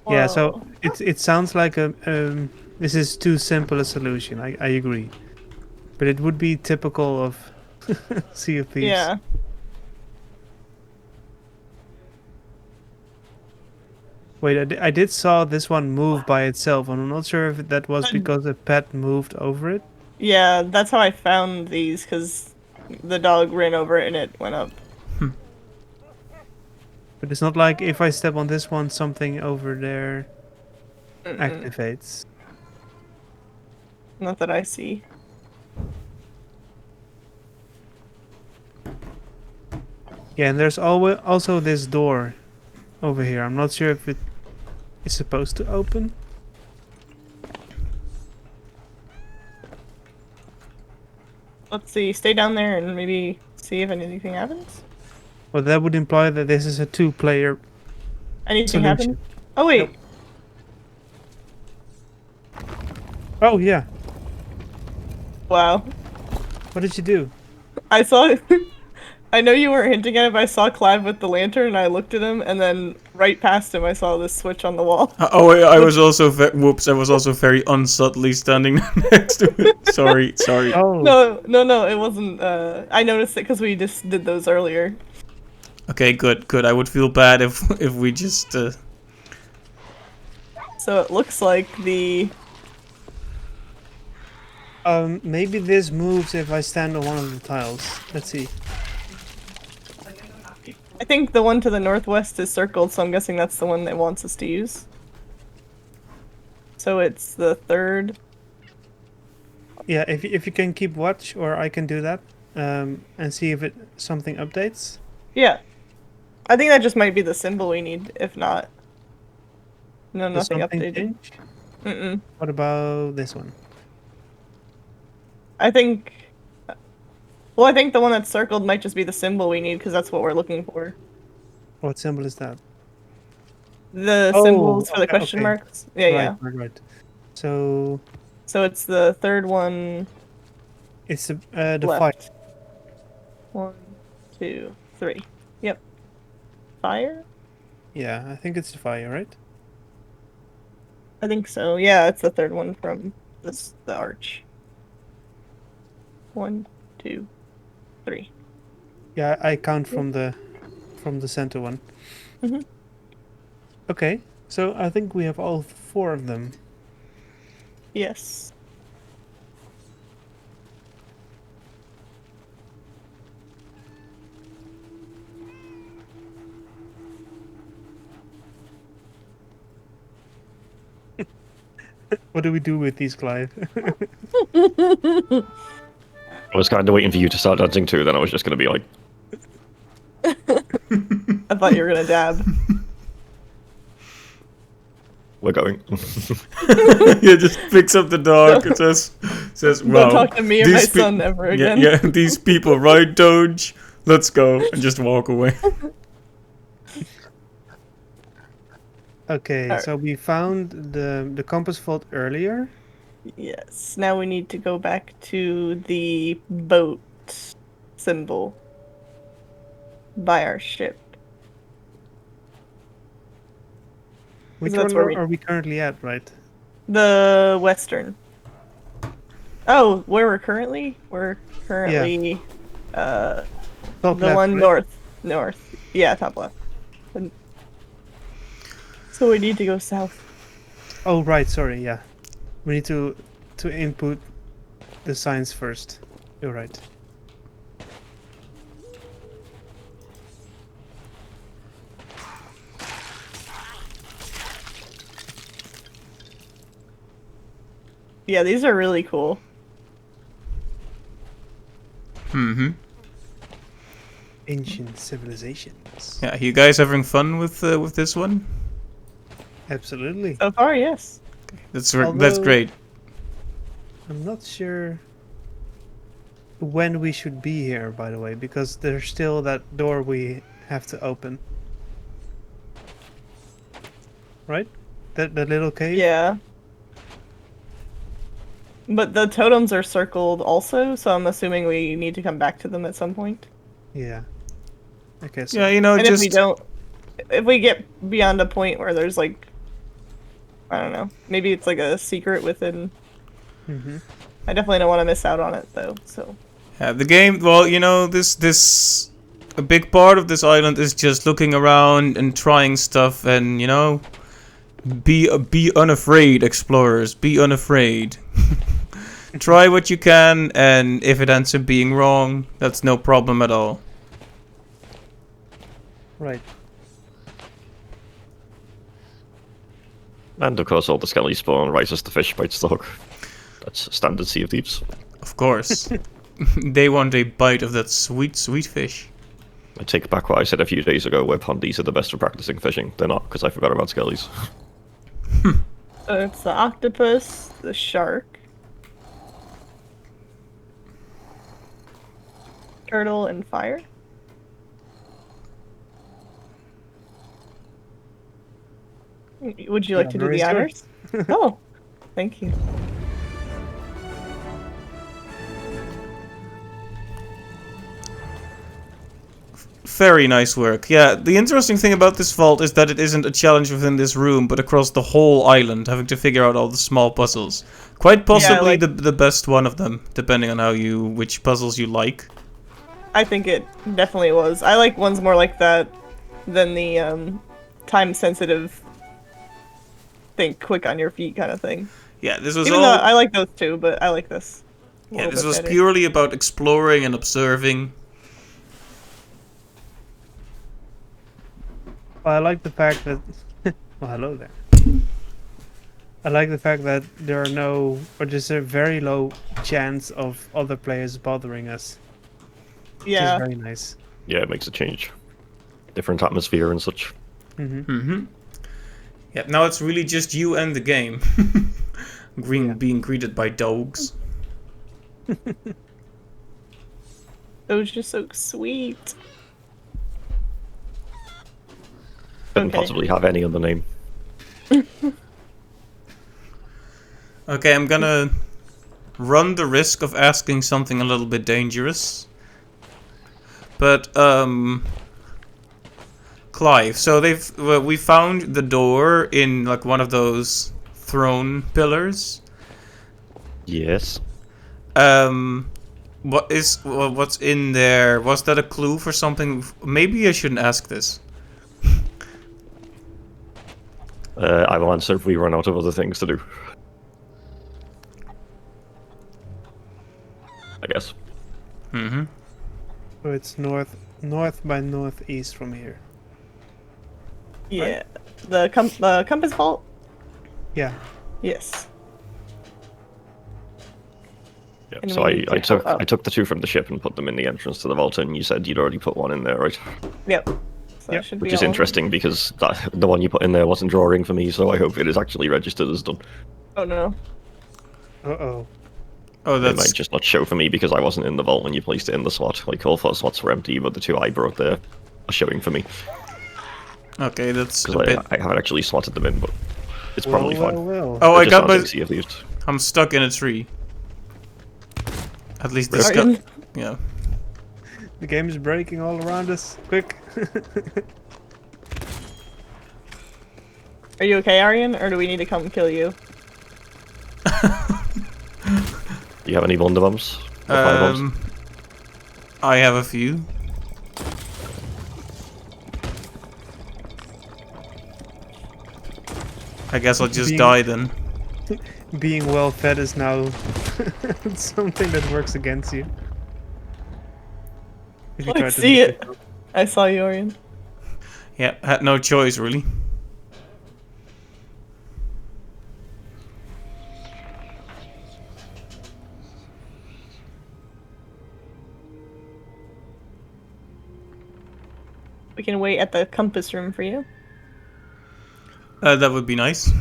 yeah, so Whoa. it sounds like this is too simple a solution. I agree, but it would be typical of Sea of Thieves. Yeah. Wait, I did saw this one move by itself, and I'm not sure if that was Uh, because a pet moved over it. Yeah, that's how I found these, because the dog ran over it and it went up. But it's not like if I step on this one, something over there activates. Not that I see. Yeah, and there's also this door over here. I'm not sure if it is supposed to open. Let's see. Stay down there and maybe see if anything happens. Well, that would imply that this is a two-player. Anything Solution. happen? Oh wait. Oh yeah. Wow. What did you do? I saw. I know you weren't hinting at it, but I saw Clive with the lantern, and I looked at him, and then right past him, I saw this switch on the wall. I was also whoops! I was also very unsubtly standing next to it. Sorry. Oh. No, it wasn't. I noticed it because we just did those earlier. Okay, good. I would feel bad if we just. So it looks like the. Maybe this moves if I stand on one of the tiles. Let's see. I think the one to the northwest is circled, so I'm guessing that's the one that wants us to use. So it's the third. Yeah, if you can keep watch, or I can do that, and see if something updates. Yeah. I think that just might be the symbol we need, if not. No, Does nothing something updated. change? Mm-mm. What about this one? I think... Well, I think the one that's circled might just be the symbol we need, because that's what we're looking for. What symbol is that? The Oh, symbols for the okay, question okay. marks? Yeah. Right. So So it's the third one it's the left. fight. 1, 2, 3. Yep. Fire? Yeah, I think it's the fire, right? I think so. Yeah, it's the third one from the arch. 1, 2, 3. Yeah, I count from the center one. Mhm. Okay, so I think we have all 4 of them. Yes. What do we do with these, Clive? I was kind of waiting for you to start dancing too, then I was just going to be like, I thought you were gonna dab. we're going. Yeah, just picks up the dog and says, wow. Don't talk to me and my these son ever again. Yeah, these people, right, Doge? Let's go. And just walk away. Okay, Alright. so we found the compass fault earlier. Yes. Now we need to go back to the boat symbol by our ship. Which that's one where we- are we currently at, right? The western. Oh, where we're currently? We're currently Top the left, one right? north. Yeah, top left. And- So we need to go south. Oh, right. Sorry. Yeah, we need to input the signs first. You're right. Yeah, these are really cool. Mm-hmm. Ancient civilizations. Yeah, you guys having fun with this one? Absolutely. So far, yes. That's Although- great. I'm not sure when we should be here, by the way, because there's still that door we have to open. Right? That little cave? Yeah. But the totems are circled also, so I'm assuming we need to come back to them at some point. Yeah. Okay, so Yeah, you know, And just if we don't, if we get beyond a point where there's like, I don't know, maybe it's like a secret within. Mhm. I definitely don't want to miss out on it though. So yeah, the game. Well, you know, this a big part of this island is just looking around and trying stuff, and you know, be unafraid, explorers. Be unafraid. Try what you can, and if it ends up being wrong, that's no problem at all. Right. And of course, all the skelly spawn right as the fish bites the hook. That's standard Sea of Thieves. Of course. They want a bite of that sweet, sweet fish. I take back what I said a few days ago, where pondies are the best for practicing fishing. They're not, because I forgot about skellies. So it's the octopus, the shark, turtle, and fire. Would you like to do honor the is honors? Oh, thank you. Very nice work. Yeah, the interesting thing about this vault is that it isn't a challenge within this room, but across the whole island, having to figure out all the small puzzles. Quite possibly like- the best one of them, depending on which puzzles you like. I think it definitely was. I like ones more like that than the time-sensitive, think quick on your feet kind of thing. Yeah, this was Even all. though I like those too, but I like this. a Yeah, little this bit was better. purely about exploring and observing. Well, I like the fact that. Well, hello there. I like the fact that there are no, or there's a very low chance of other players bothering us. Which Yeah. is very nice. Yeah, it makes a change. Different atmosphere and such. Mm-hmm. Yeah, now it's really just you and the game. Being greeted by dogs. Those are just so sweet. Couldn't Okay. possibly have any other name. Okay, I'm gonna run the risk of asking something a little bit dangerous. But, Clive, so we found the door in, like, one of those throne pillars. Yes. What's in there? Was that a clue for something? Maybe I shouldn't ask this. I will answer if we run out of other things to do. I guess. Mm-hmm. So it's north by northeast from here. Yeah. The compass vault? Yeah. Yes. Yeah, And so we I, need I to took go up. I took the 2 from the ship and put them in the entrance to the vault, and you said you'd already put 1 in there, right? Yep. So that Yep. should be Which is all of them. interesting because the one you put in there wasn't drawing for me, so I hope it is actually registered as done. Oh no. Uh-oh. Oh, It that's might just not show for me because I wasn't in the vault when you placed it in the slot. Like, all 4 slots were empty, but the 2 I brought there are showing for me. okay. That's a Because bit. I haven't actually slotted them in, but it's probably fine. Well. Oh, It I just got sounds my. easy at least. I'm stuck in a tree. At least this Are guy. you, Yeah. The game is breaking all around us. Quick. are you okay, Aryan? Or do we need to come kill you? Do you have any wonder bombs? Or fire bombs? I have a few. I guess I'll just Being- die then. Being well fed is now something that works against you. If you I try to see make it. I saw you, Aryan. Yeah, had no choice really. We can wait at the compass room for you. That would be nice.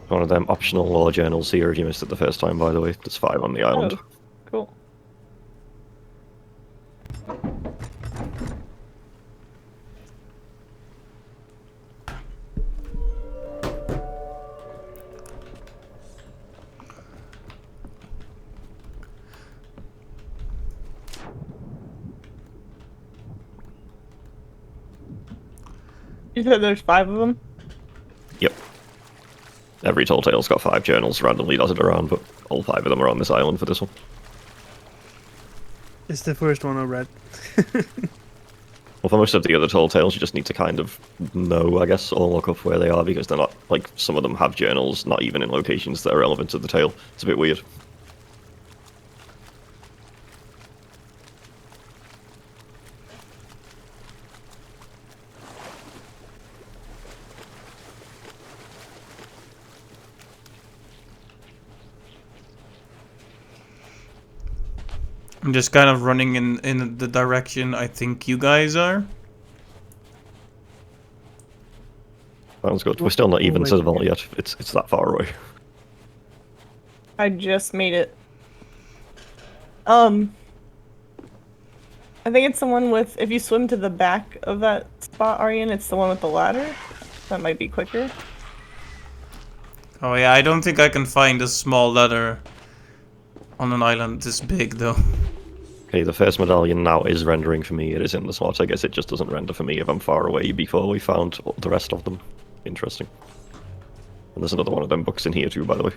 One of them optional law journals here if you missed it the first time, by the way. There's 5 on the island. Oh, cool. You said there's 5 of them? Yep. Every Tall Tale's got 5 journals, randomly dotted around, but all 5 of them are on this island for this one. It's the first one I read. Well, for most of the other Tall Tales, you just need to kind of know, I guess, or look up where they are, because they're not, like, some of them have journals, not even in locations that are relevant to the tale. It's a bit weird. I'm just kind of running in the direction I think you guys are. Sounds good. We're still not even wait to the a vault minute. yet. It's that far away. I just made it. I think it's the one with, if you swim to the back of that spot, Aryan, it's the one with the ladder. That might be quicker. Oh yeah, I don't think I can find a small ladder on an island this big though. Okay, the first medallion now is rendering for me. It is in the slot. I guess it just doesn't render for me if I'm far away before we found the rest of them. Interesting. And there's another one of them books in here too, by the way.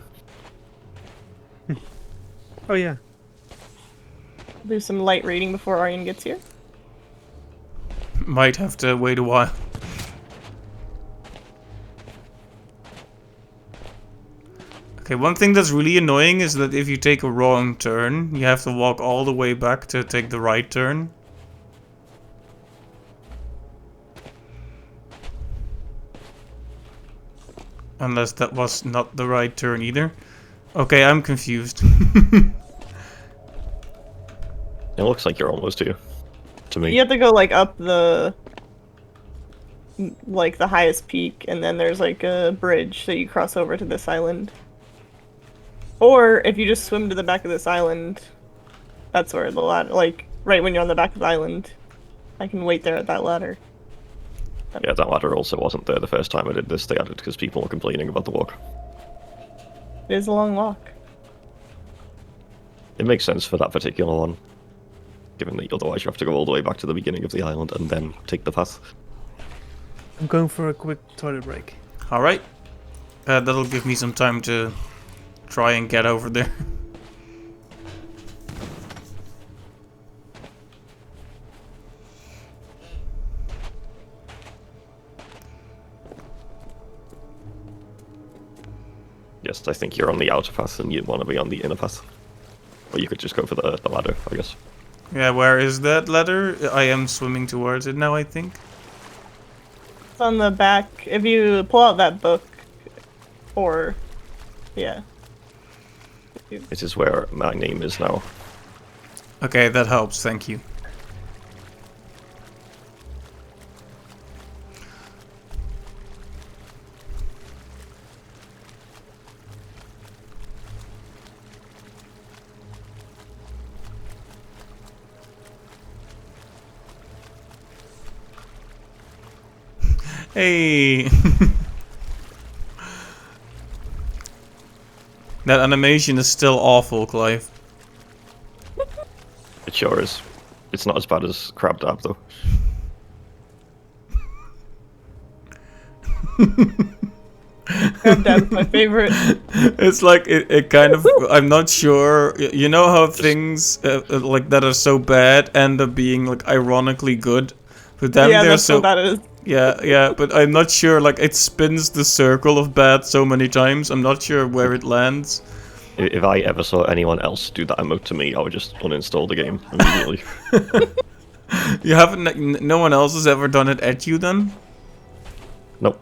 Oh yeah. Do some light reading before Aryan gets here. Might have to wait a while. Okay, one thing that's really annoying is that if you take a wrong turn, you have to walk all the way back to take the right turn. Unless that was not the right turn either. Okay, I'm confused. It looks like you're almost here. To me. You have to go like up the highest peak, and then there's like a bridge that you cross over to this island. Or if you just swim to the back of this island, that's where the ladder, like right when you're on the back of the island, I can wait there at that ladder. Yeah, that ladder also wasn't there the first time I did this. They added because people were complaining about the walk. It is a long walk. It makes sense for that particular one, given that otherwise you have to go all the way back to the beginning of the island and then take the path. I'm going for a quick toilet break. Alright. That'll give me some time to try and get over there. Yes, I think you're on the outer path and you'd want to be on the inner path. Or you could just go for the ladder, I guess. Yeah, where is that ladder? I am swimming towards it now, I think. It's on the back. If you pull out that book, or yeah. This is where my name is now. Okay, that helps, thank you. Hey! That animation is still awful, Clive. It sure is. It's not as bad as Crab Dab, though. Crab Dab's my favorite. It's like, it kind of, I'm not sure, you know how things like that are so bad end up being like ironically good? But then Yeah, they're that's so... what that is. Yeah, but I'm not sure, like, it spins the circle of bad so many times, I'm not sure where it lands. If I ever saw anyone else do that emote to me, I would just uninstall the game immediately. You haven't, no one else has ever done it at you then? Nope.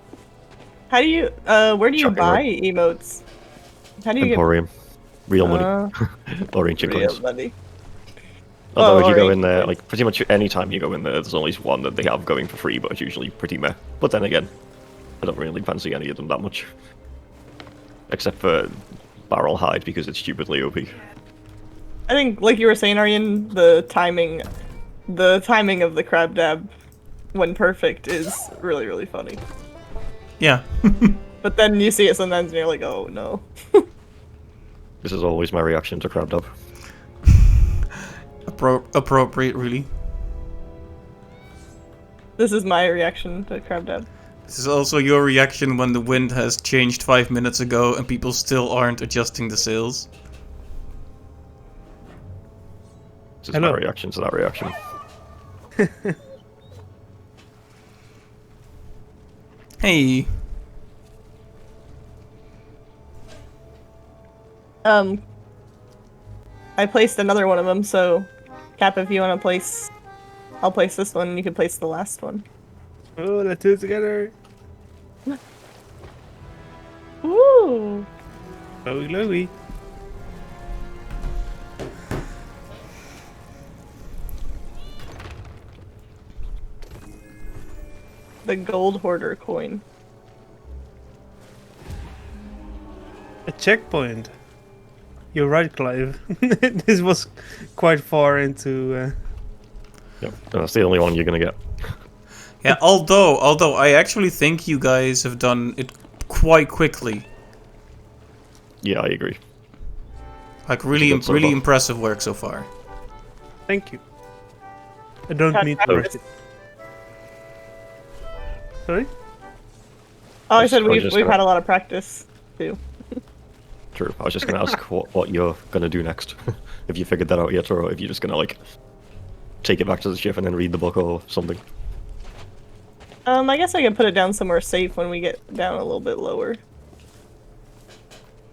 How do you, where do you Shocking, buy right? emotes? How do you Emporium. Real money. Or get ancient real coins. money? Although if you or go ancient in there, coins. like, pretty much any time you go in there, there's always one that they have going for free, but it's usually pretty meh. But then again, I don't really fancy any of them that much. Except for Barrel Hide, because it's stupidly OP. I think, like you were saying, Aryan, the timing of the Crab Dab, when perfect, is really, really funny. Yeah. But then you see it sometimes and you're like, oh no. This is always my reaction to Crab Dab. Appropriate, really. This is my reaction to Crab Dab. This is also your reaction when the wind has changed 5 minutes ago and people still aren't adjusting the sails. This is Hello. my reaction to that reaction. Hey. I placed another one of them, so Cap, if you want to place, I'll place this one and you can place the last one. Oh, let's do it together. Ooh! Glowy, glowy. The Gold Hoarder coin. A checkpoint. You're right, Clive. This was quite far into... Yep, and that's the only one you're gonna get. Yeah, although I actually think you guys have done it quite quickly. Yeah, I agree. Like really, Good so really far. impressive work so far. Thank you. I don't Cat need to practice. rush it. Sorry? Oh, I was- said I was we've just we've gonna- had a lot of practice too. True. I was just gonna ask what you're gonna do next. If you figured that out yet, or if you're just gonna, like, take it back to the ship and then read the book or something. I guess I can put it down somewhere safe when we get down a little bit lower.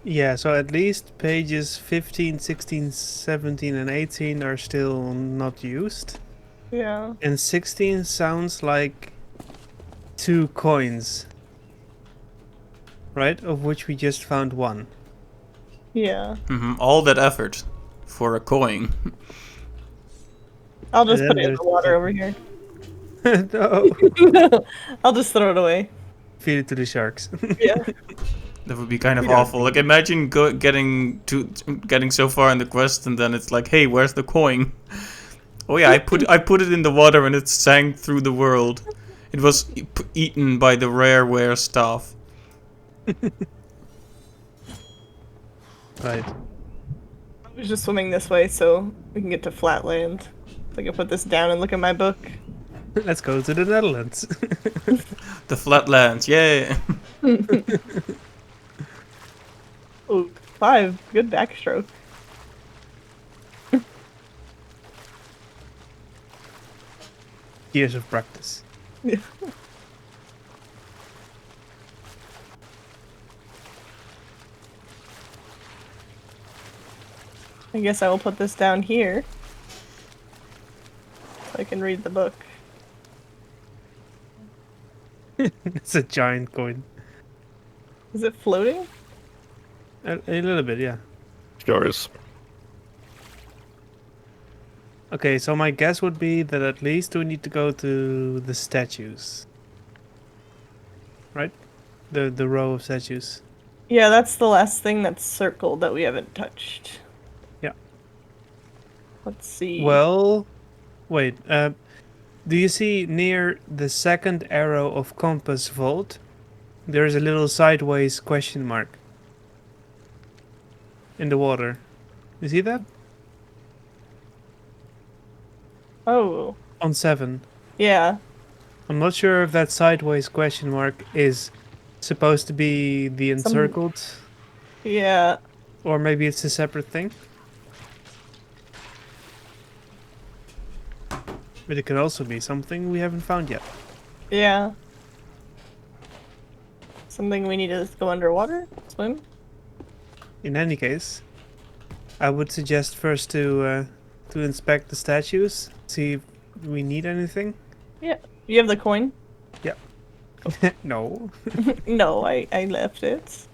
Yeah, so at least pages 15, 16, 17, and 18 are still not used. Yeah. And 16 sounds like 2 coins. Right? Of which we just found 1. Yeah. All that effort for a coin. I'll just And put then it in the there's- water over here. No. I'll just throw it away. Feed it to the sharks. Yeah. That would be kind of We don't awful. Like imagine getting so far in the quest and then it's like, hey, where's the coin? Oh yeah, I put it in the water and it sank through the world. It was eaten by the rareware staff. Right. I was just swimming this way so we can get to flat land. So I can put this down and look at my book. Let's go to the Netherlands. The flatlands, yeah. Ooh, 5. Good backstroke. Years of practice. I guess I will put this down here. So I can read the book. It's a giant coin. Is it floating? A little bit, yeah. Sure is. Okay, so my guess would be that at least we need to go to the statues. Right? The row of statues. Yeah, that's the last thing that's circled that we haven't touched. Yeah. Let's see. Well, wait. Do you see near the second arrow of compass vault? There's a little sideways question mark in the water. You see that? Oh, On 7. yeah. I'm not sure if that sideways question mark is supposed to be the encircled, Yeah. or maybe it's a separate thing. But it could also be something we haven't found yet. Yeah. Something we need to go underwater? Swim? In any case, I would suggest first to inspect the statues, see if we need anything. Yeah. You have the coin? No. No, I left it.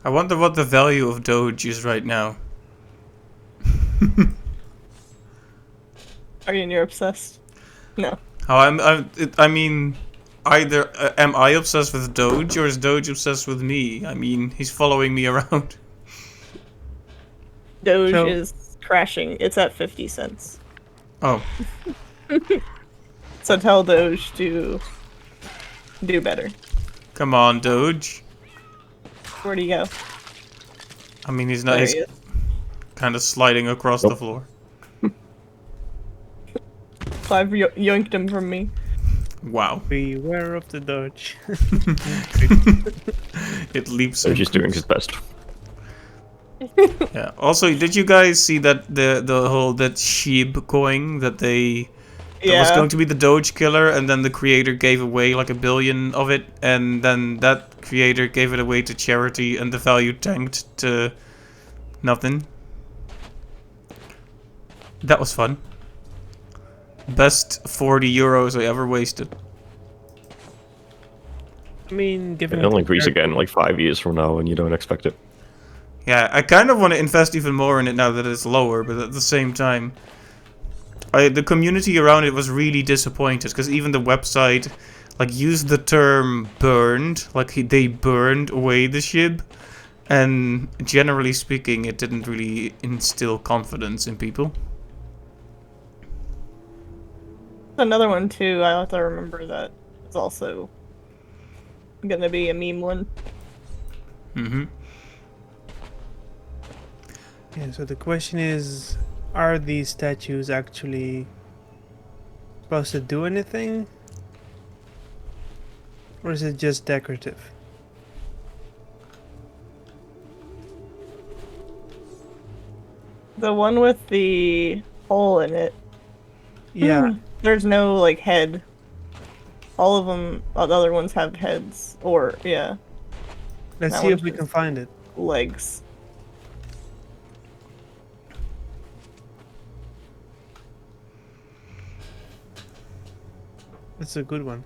I wonder what the value of Doge is right now. Are you and you're obsessed? No. How I mean, either am I obsessed with Doge or is Doge obsessed with me? I mean, he's following me around. Doge So- is crashing. It's at 50 cents. Oh, So tell Doge to do better. come on, Doge. Where'd he go? I mean, he's not. There He's he is. kind of sliding across the floor. Clive yoinked him from me. Wow. Beware of the dodge. It leaps. So and he's doing creeps. his best. Yeah. Also, did you guys see that the whole that Sheeb coin that they that was Yeah. going to be the Doge killer, and then the creator gave away like 1 billion of it, and then that creator gave it away to charity, and the value tanked to nothing. That was fun. Best 40 euros I ever wasted. I mean, given It'll increase again like 5 years from now, and you don't expect it. Yeah, I kind of want to invest even more in it now that it's lower, but at the same time, the community around it was really disappointed, because even the website like used the term burned, like they burned away the ship, and generally speaking, it didn't really instill confidence in people. Another one too. I have to remember that it's also gonna be a meme one. Mm-hmm. Yeah, so the question is, are these statues actually supposed to do anything? Or is it just decorative? The one with the hole in it. Yeah, There's no like head. All of them, the other ones have heads, or yeah, let's that see if one's we can just- find it. legs. That's a good one.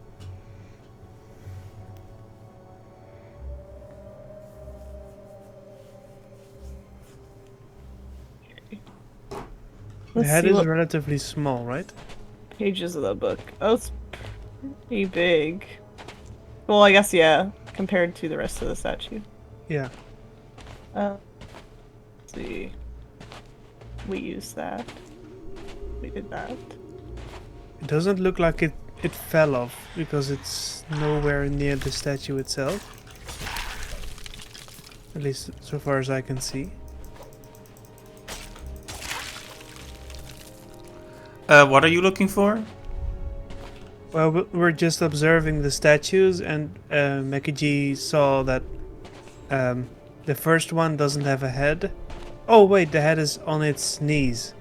The Let's head see is what relatively small, right? pages of the book. Oh, it's pretty big. Well, I guess yeah, compared to the rest of the statue. Yeah. Let's see. We used that. We did that. It doesn't look like it fell off because it's nowhere near the statue itself. At least so far as I can see. What are you looking for? Well, we're just observing the statues, and Mekiji saw that the first one doesn't have a head. Oh wait, the head is on its knees.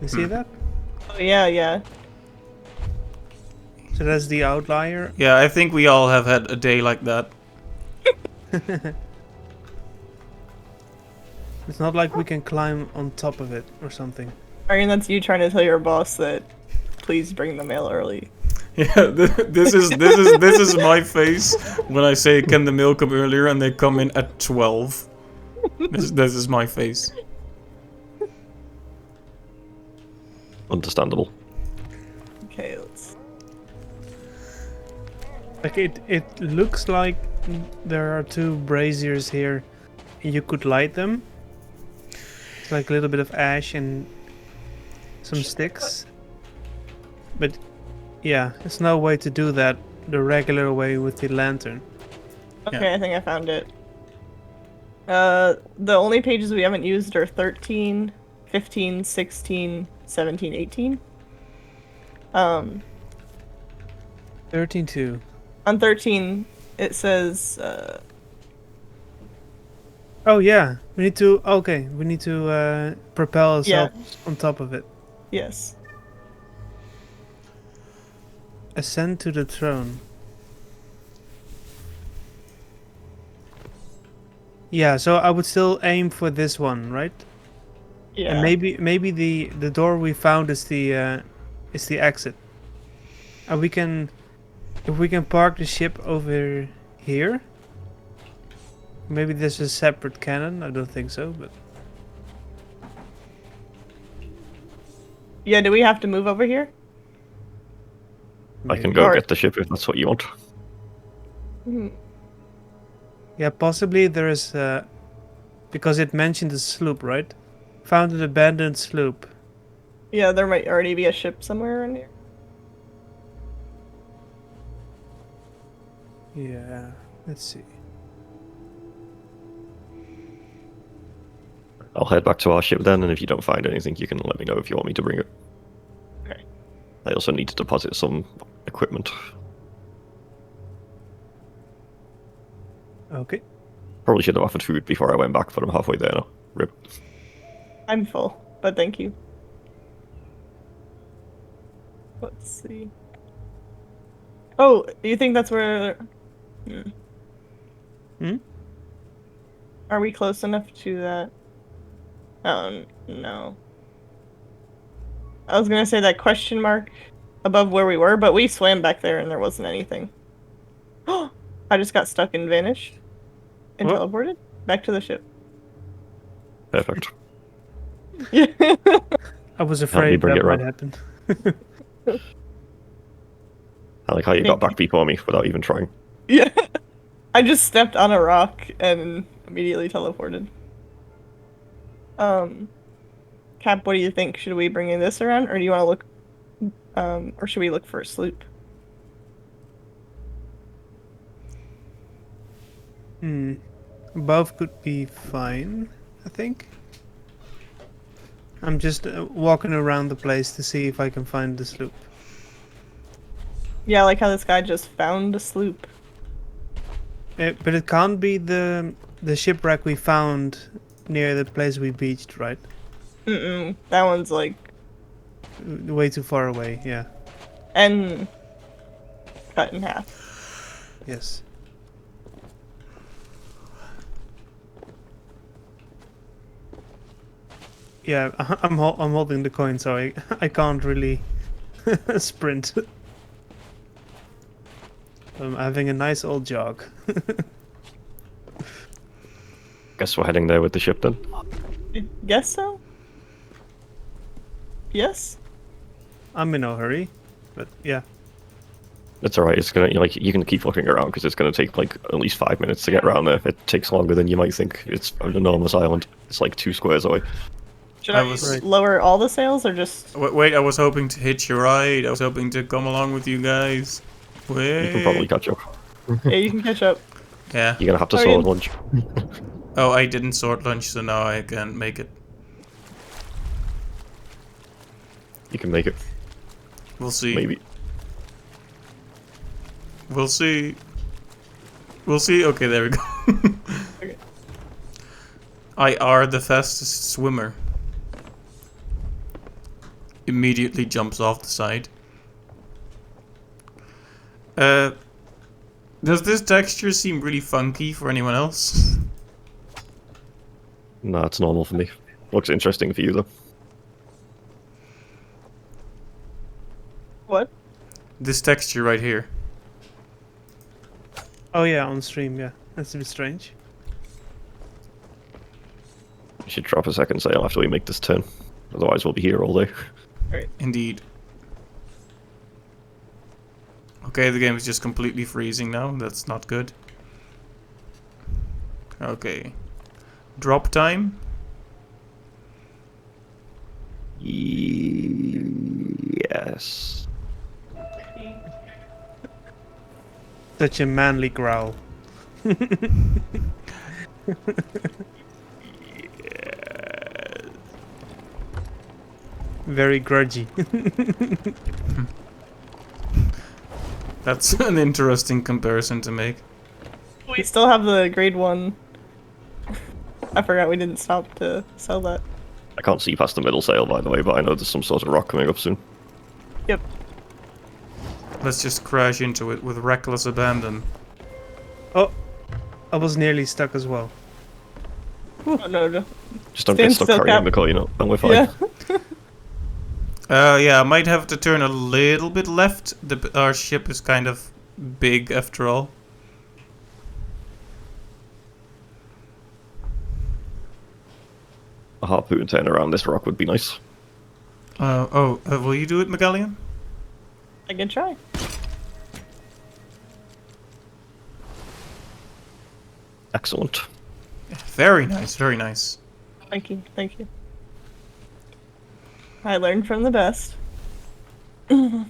You see that? Oh yeah, yeah. So that's the outlier. Yeah, I think we all have had a day like that. It's not like we can climb on top of it or something. I mean, that's you trying to tell your boss that please bring the mail early. Yeah, this is my face when I say can the mail come earlier and they come in at 12. This is my face. Understandable. Okay, let's. Like it looks like there are two braziers here. You could light them. It's like a little bit of ash and some sticks. But yeah, there's no way to do that the regular way with the lantern. Okay, Yeah. I think I found it. The only pages we haven't used are 13, 15, 16, 17, 18. 13-2. On 13, it says, Oh yeah, we need to. Okay, we need to propel ourselves on top of it. yes. Ascend to the throne. Yeah, so I would still aim for this one, right? Yeah. And maybe the door we found is the exit. And we can, if we can park the ship over here. Maybe there's a separate cannon. I don't think so, but Yeah, do we have to move over here? I can maybe. go Or- get the ship if that's what you want. Hmm. Yeah, possibly there is because it mentioned a sloop, right? Found an abandoned sloop. Yeah, there might already be a ship somewhere around here. Yeah, let's see. I'll head back to our ship then, and if you don't find anything, you can let me know if you want me to bring it. Okay. I also need to deposit some equipment. Okay. Probably should have offered food before I went back, but I'm halfway there now. Rip. I'm full, but thank you. Let's see. Oh, you think that's where... Hmm? Are we close enough to that? No. I was gonna say that question mark above where we were, but we swam back there and there wasn't anything. I just got stuck and vanished. And What? teleported back to the ship. Perfect. Yeah. I was me afraid bring that it might around. happen. I like how you got back before me without even trying. Yeah. I just stepped on a rock and immediately teleported. Cap, what do you think? Should we bring this around, or do you want to look, or should we look for a sloop? Both could be fine, I think. I'm just walking around the place to see if I can find the sloop. Yeah, I like how this guy just found a sloop. But it can't be the shipwreck we found near the place we beached, right? That one's like, Way too far away, yeah. and cut in half. Yes. Yeah, I'm holding the coin, so I can't really sprint. I'm having a nice old jog. Guess we're heading there with the ship then. I guess so. Yes. I'm in no hurry, but yeah. It's alright, it's gonna, like, you can keep looking around because it's gonna take like at least 5 minutes to get around there. It takes longer than you might think. It's an enormous island. It's like 2 squares away. Should I I was- Right. lower all the sails or just? Wait, I was hoping to hitch a ride. I was hoping to come along with you guys. Wait. You can probably catch up. Yeah, you can catch up. Yeah. You're gonna have to I sword mean- lunch. Oh, I didn't sword lunch, so now I can't make it. You can make it. We'll see. Maybe. We'll see. We'll see. Okay, there we go. Okay. I are the fastest swimmer. immediately jumps off the side. Does this texture seem really funky for anyone else? Nah, it's normal for me. Looks interesting for you though. What? This texture right here. Oh yeah, on stream, yeah. That's a bit strange. We should drop a second sail after we make this turn. Otherwise we'll be here all day. Indeed. Okay, the game is just completely freezing now. That's not good. Okay. Drop time. Yes. Such a manly growl. Very grudgy. That's an interesting comparison to make. We still have the grade 1. I forgot we didn't stop to sell that. I can't see past the middle sail, by the way, but I know there's some sort of rock coming up soon. Yep. Let's just crash into it with reckless abandon. Oh, I was nearly stuck as well. Oh, no. Just don't Stand get stuck still, carrying Cap. the car, you know, and we're fine. Yeah. Yeah, I might have to turn a little bit left. Our ship is kind of big after all. A harpoon turn around this rock would be nice. Will you do it, Megallion? I can try. Excellent. Very nice, very nice. Thank you. I learned from the best. Let's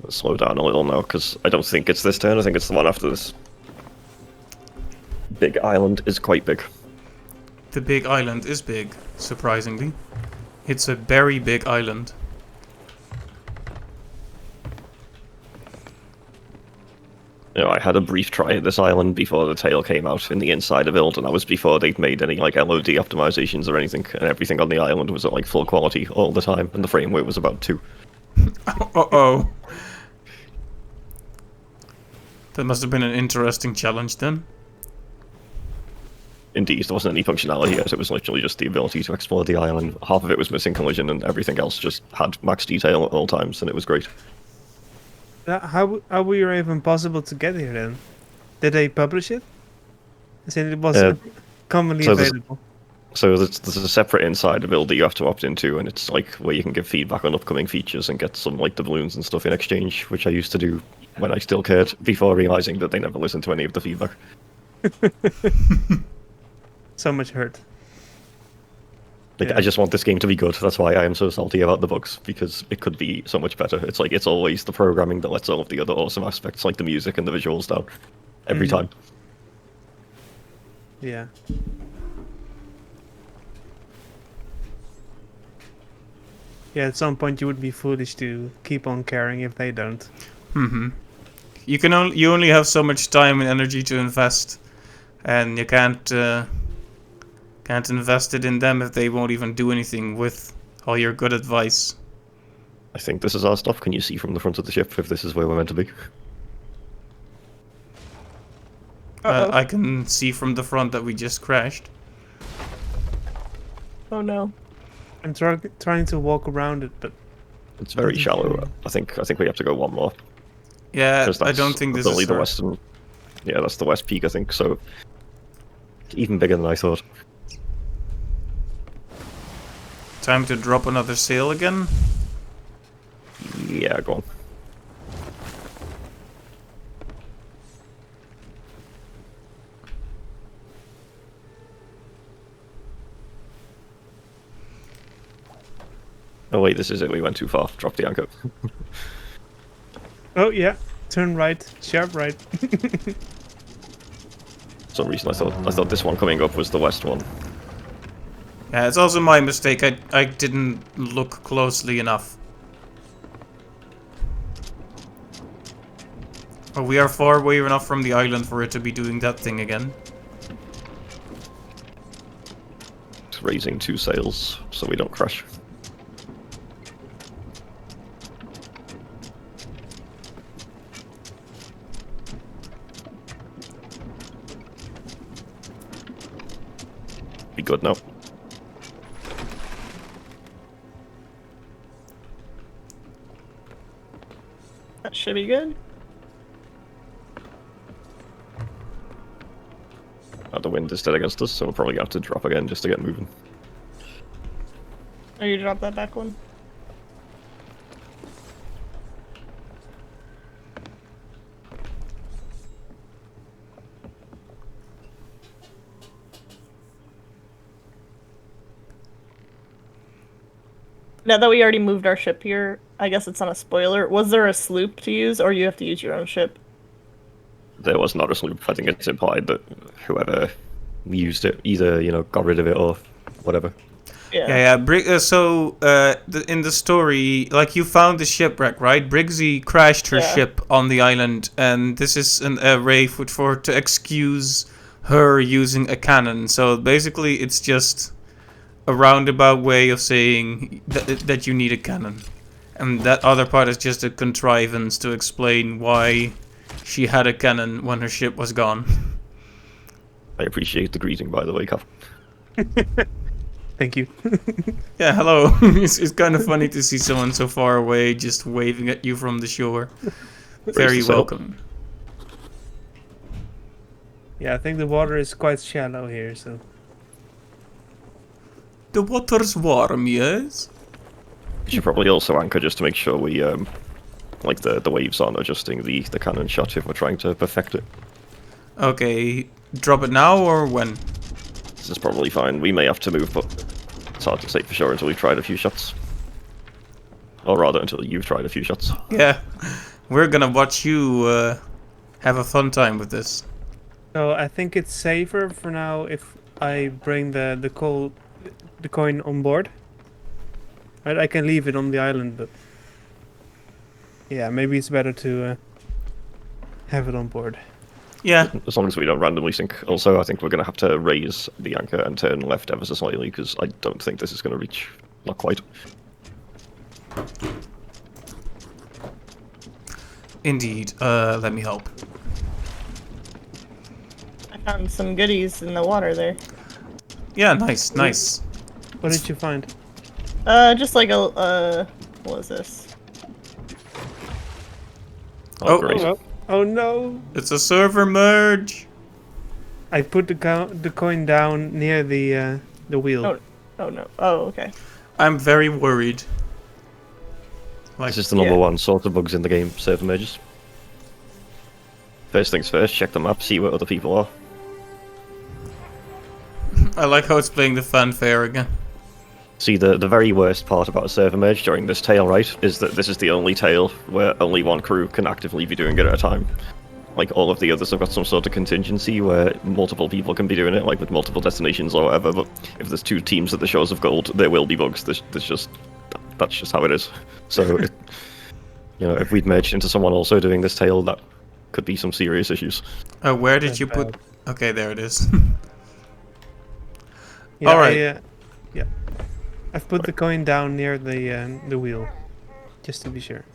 slow down a little now, because I don't think it's this turn, I think it's the one after this. Big island is quite big. The big island is big, surprisingly. It's a very big island. You know, I had a brief try at this island before the tail came out in the inside of Ild, and that was before they'd made any like LOD optimizations or anything, and everything on the island was at like full quality all the time, and the frame rate was about 2. Uh-oh. That must have been an interesting challenge then. Indeed, there wasn't any functionality yet, it was literally just the ability to explore the island. Half of it was missing collision, and everything else just had max detail at all times, and it was great. How were you even possible to get here then? Did they publish it? As in it was commonly so there's- available. So there's a separate inside build that you have to opt into, and it's like where you can give feedback on upcoming features and get some like doubloons and stuff in exchange, which I used to do when I still cared, before realizing that they never listened to any of the feedback. So much hurt. Like, Yeah. I just want this game to be good. That's why I am so salty about the bugs, because it could be so much better. It's like it's always the programming that lets all of the other awesome aspects, like the music and the visuals, down every Mhm. time. Yeah. Yeah, at some point you would be foolish to keep on caring if they don't. Mm-hmm. You only have so much time and energy to invest, and you can't invest it in them if they won't even do anything with all your good advice. I think this is our stuff. Can you see from the front of the ship if this is where we're meant to be? Uh-oh. I can see from the front that we just crashed. Oh no. I'm trying to walk around it, but It's very Doesn't shallow. show. I think we have to go one more. Yeah, 'Cause I don't think this only is the her. western. Yeah, that's the west peak, I think. So even bigger than I thought. Time to drop another sail again. Yeah, go on. Oh wait, this is it. We went too far. Drop the anchor. oh yeah, turn right, sharp right. For some reason, I thought this one coming up was the west one. Yeah, it's also my mistake. I didn't look closely enough. Oh, we are far away enough from the island for it to be doing that thing again. It's raising 2 sails so we don't crash. be good now. That should be good. The wind is dead against us, so we'll probably have to drop again just to get moving. Oh, you dropped that back one? Now that we already moved our ship here, I guess it's not a spoiler. Was there a sloop to use, or you have to use your own ship? There was not a sloop. I think it's implied that whoever used it either, got rid of it or whatever. Yeah. In the story, like, you found the shipwreck, right? Briggsy crashed her ship on the island, and this is a way to excuse her using a cannon. So basically, it's just a roundabout way of saying that you need a cannon, and that other part is just a contrivance to explain why she had a cannon when her ship was gone. I appreciate the greeting, by the way, Cap. Thank you. Yeah, hello. It's kind of funny to see someone so far away just waving at you from the shore. Very welcome. Yeah, I think the water is quite shallow here, so... The water's warm, yes? We should probably also anchor just to make sure we, like, the waves aren't adjusting the cannon shot if we're trying to perfect it. Okay, drop it now or when? This is probably fine. We may have to move, but it's hard to say for sure until we've tried a few shots. Or rather, until you've tried a few shots. Yeah, we're gonna watch you have a fun time with this. So I think it's safer for now if I bring the coin on board. Right, I can leave it on the island, but yeah, maybe it's better to have it on board. Yeah. As long as we don't randomly sink. Also, I think we're going to have to raise the anchor and turn left ever so slightly, because I don't think this is going to reach. Not quite. Indeed. Let me help. I found some goodies in the water there. Yeah, nice. What did you find? Just like a, what is this? Oh. Great. Oh no! It's a server merge! I put the coin down near the wheel. Oh no. Oh, okay. I'm very worried. Like, This is the number one sort of bugs in the game, server merges. First things first, check the map, see where other people are. I like how it's playing the fanfare again. See, the very worst part about a server merge during this tale, right, is that this is the only tale where only one crew can actively be doing it at a time. Like, all of the others have got some sort of contingency where multiple people can be doing it, like with multiple destinations or whatever, but if there's two teams at the Shores of Gold, there will be bugs. That's just how it is. So, if we'd merged into someone also doing this tale, that could be some serious issues. Where did That's you put... bad. Okay, there it is. Yeah, Alright. I've put the coin down near the wheel, just to be sure.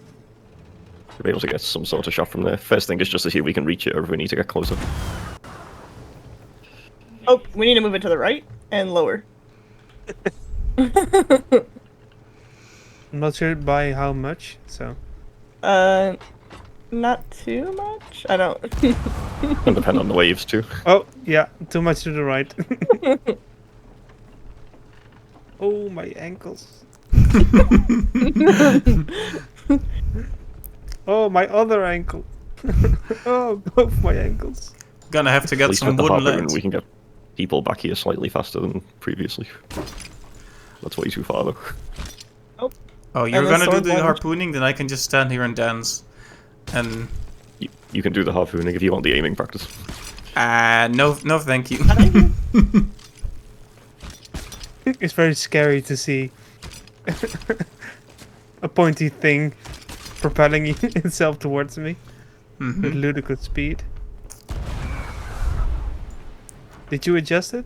To be able to get some sort of shot from there. First thing is just to see if we can reach it or if we need to get closer. Oh, we need to move it to the right and lower. I'm not sure by how much, so... Not too much? I don't... And depend on the waves too. Oh, yeah, too much to the right. Oh, my ankles. Oh, my other ankle. Oh, both my ankles. Gonna have to At get least some with the wooden harpoon, legs. we can get people back here slightly faster than previously. That's way too far though. Oh, you're the gonna do sword the plunge. harpooning? Then I can just stand here and dance. And... You can do the harpooning if you want the aiming practice. no thank you. It's very scary to see a pointy thing propelling itself towards me with ludicrous speed. Did you adjust it?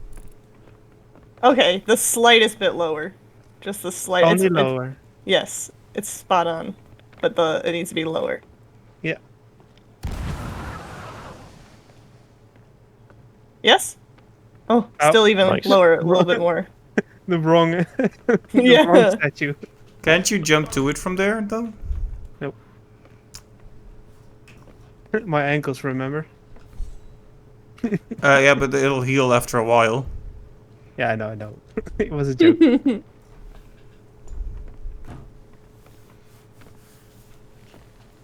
Okay, the slightest bit lower. Just the slightest. Only lower. Yes, it's spot on, but it needs to be lower. Yeah. Yes? Oh, Oh, still even nice. lower, a little bit more. The wrong, the Yeah. wrong statue. Can't you jump to it from there, though? Nope. My ankles, remember? Yeah, but it'll heal after a while. Yeah, I know. It was a joke.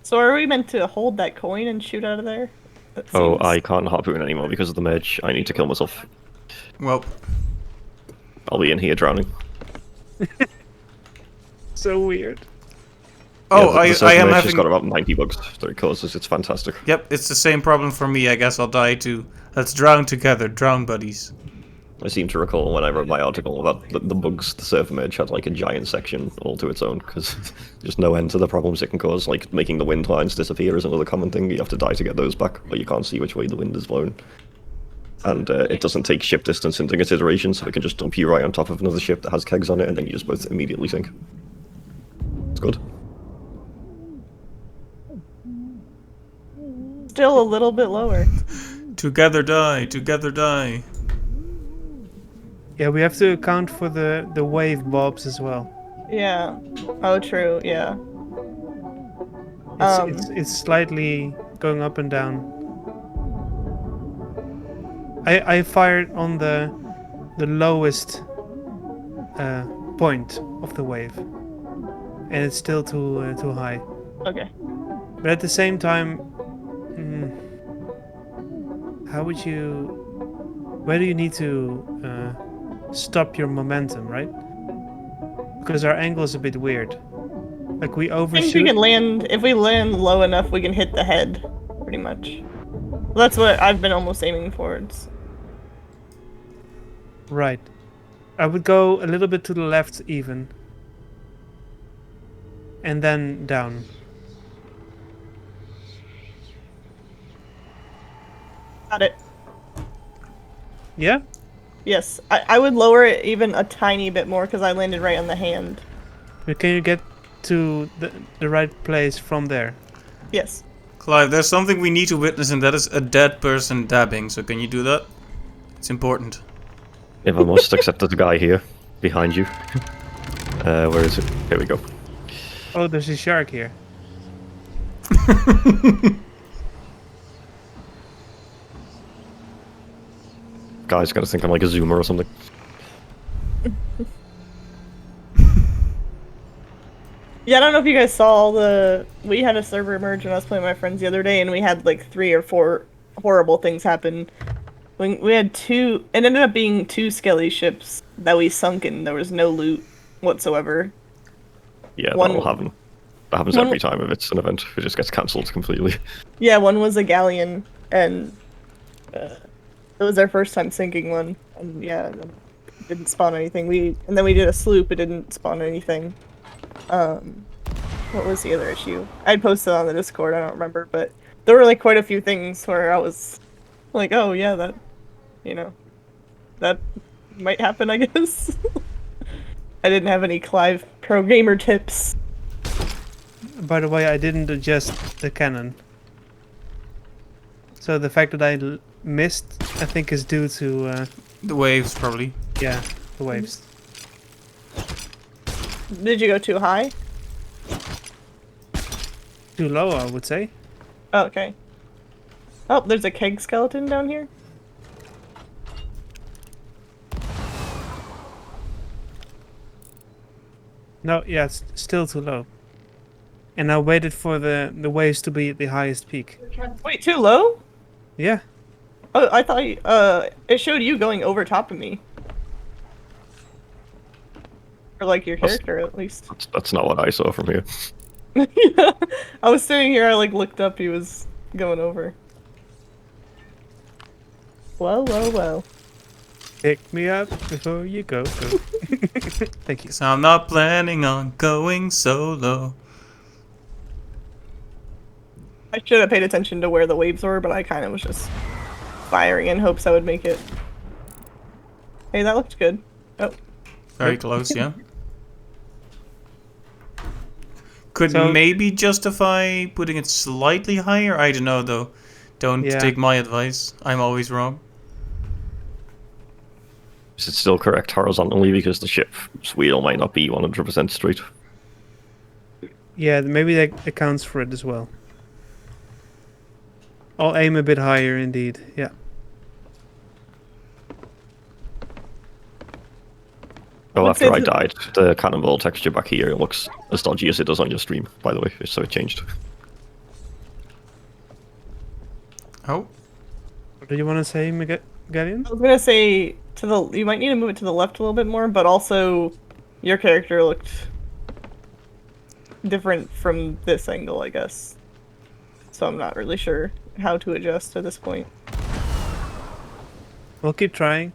So are we meant to hold that coin and shoot out of there? That Oh, seems- I can't harpoon anymore because of the mage. I need to kill myself. Well, I'll be in here drowning. So weird. oh, Yeah, the I am mage has having. got about 90 bugs that it causes. It's fantastic. Yep, it's the same problem for me. I guess I'll die too. Let's drown together, drown buddies. I seem to recall when I wrote my article about the bugs, the server mage had like a giant section all to its own, because there's no end to the problems it can cause. Like making the wind lines disappear is another common thing. You have to die to get those back, but you can't see which way the wind is blowing. And it doesn't take ship distance into consideration, so it can just dump you right on top of another ship that has kegs on it, and then you just both immediately sink. It's good. Still a little bit lower. Together die, together die. Yeah, we have to account for the wave bobs as well. Yeah. Oh, true. Yeah. It's slightly going up and down. I fired on the lowest point of the wave, and it's still too high. Okay. But at the same time, how would you? Where do you need to stop your momentum, right? Because our angle is a bit weird. Like we I think we overshoot. can land, if we land low enough, we can hit the head, pretty much. Well, that's what I've been almost aiming towards. Right. I would go a little bit to the left even. And then down. Got it. Yeah? Yes. I would lower it even a tiny bit more because I landed right on the hand. But can you get to the right place from there? Yes. Clive, there's something we need to witness, and that is a dead person dabbing. So can you do that? It's important. If I must, except there's a guy here, behind you. Where is it? Here we go. Oh, there's a shark here. Guy's gonna think I'm like a zoomer or something. Yeah, I don't know if you guys saw all the... We had a server merge when I was playing with my friends the other day, and we had like 3 or 4 horrible things happen. We had 2... It ended up being 2 skelly ships that we sunk and there was no loot whatsoever. Yeah, One- that'll happen. That happens one- every time if it's an event. It just gets cancelled completely. Yeah, one was a galleon, and it was our first time sinking one, and yeah, it didn't spawn anything. And then we did a sloop, it didn't spawn anything. What was the other issue? I'd posted on the Discord, I don't remember, but there were like quite a few things where I was like, oh yeah, that, you know, that might happen, I guess. I didn't have any Clive pro gamer tips. By the way, I didn't adjust the cannon. So the fact that I missed, I think, is due to, The waves, probably. yeah, the waves. Did you go too high? Too low, I would say. Oh, okay. Oh, there's a keg skeleton down here. No, yeah, it's still too low. And I waited for the waves to be at the highest peak. Wait, too low? Yeah. Oh, I thought it showed you going over top of me. Or like your That's- character, at least. That's not what I saw from here. Yeah. I was sitting here, I like looked up, he was going over. Well, well, well. Pick me up before you go. Thank you. So I'm not planning on going solo. I should have paid attention to where the waves were, but I kind of was just firing in hopes I would make it. Hey, that looked good. Oh, Very close, yeah. Could So- maybe justify putting it slightly higher. I don't know though. Don't Yeah. take my advice. I'm always wrong. Is it still correct horizontally because the ship's wheel might not be 100% straight? Yeah, maybe that accounts for it as well. I'll aim a bit higher indeed, yeah. Oh, would after say I that- died, the cannonball texture back here looks as dodgy as it does on your stream, by the way, so it changed. Oh, What do you want to say, Galleon? I was gonna say you might need to move it to the left a little bit more, but also your character looked different from this angle, I guess. So I'm not really sure how to adjust at this point. We'll keep trying.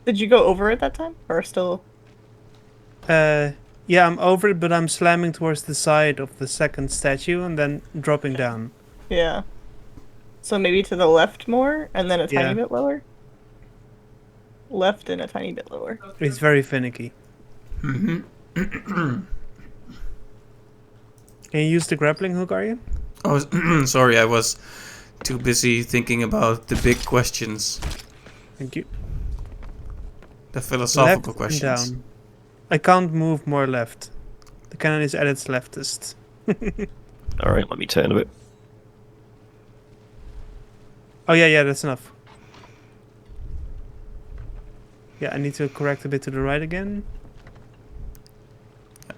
Did you go over it that time, or still? Yeah, I'm over it, but I'm slamming towards the side of the second statue and then dropping down. Yeah. So maybe to the left more, and then a Yeah. tiny bit lower. Left and a tiny bit lower. It's very finicky. mm-hmm. Can you use the grappling hook, Aryan? Oh, sorry, I was too busy thinking about the big questions, Thank you. the philosophical Left questions. and down. I can't move more left. The cannon is at its leftist. Alright, let me turn a bit. Oh yeah, that's enough. Yeah, I need to correct a bit to the right again.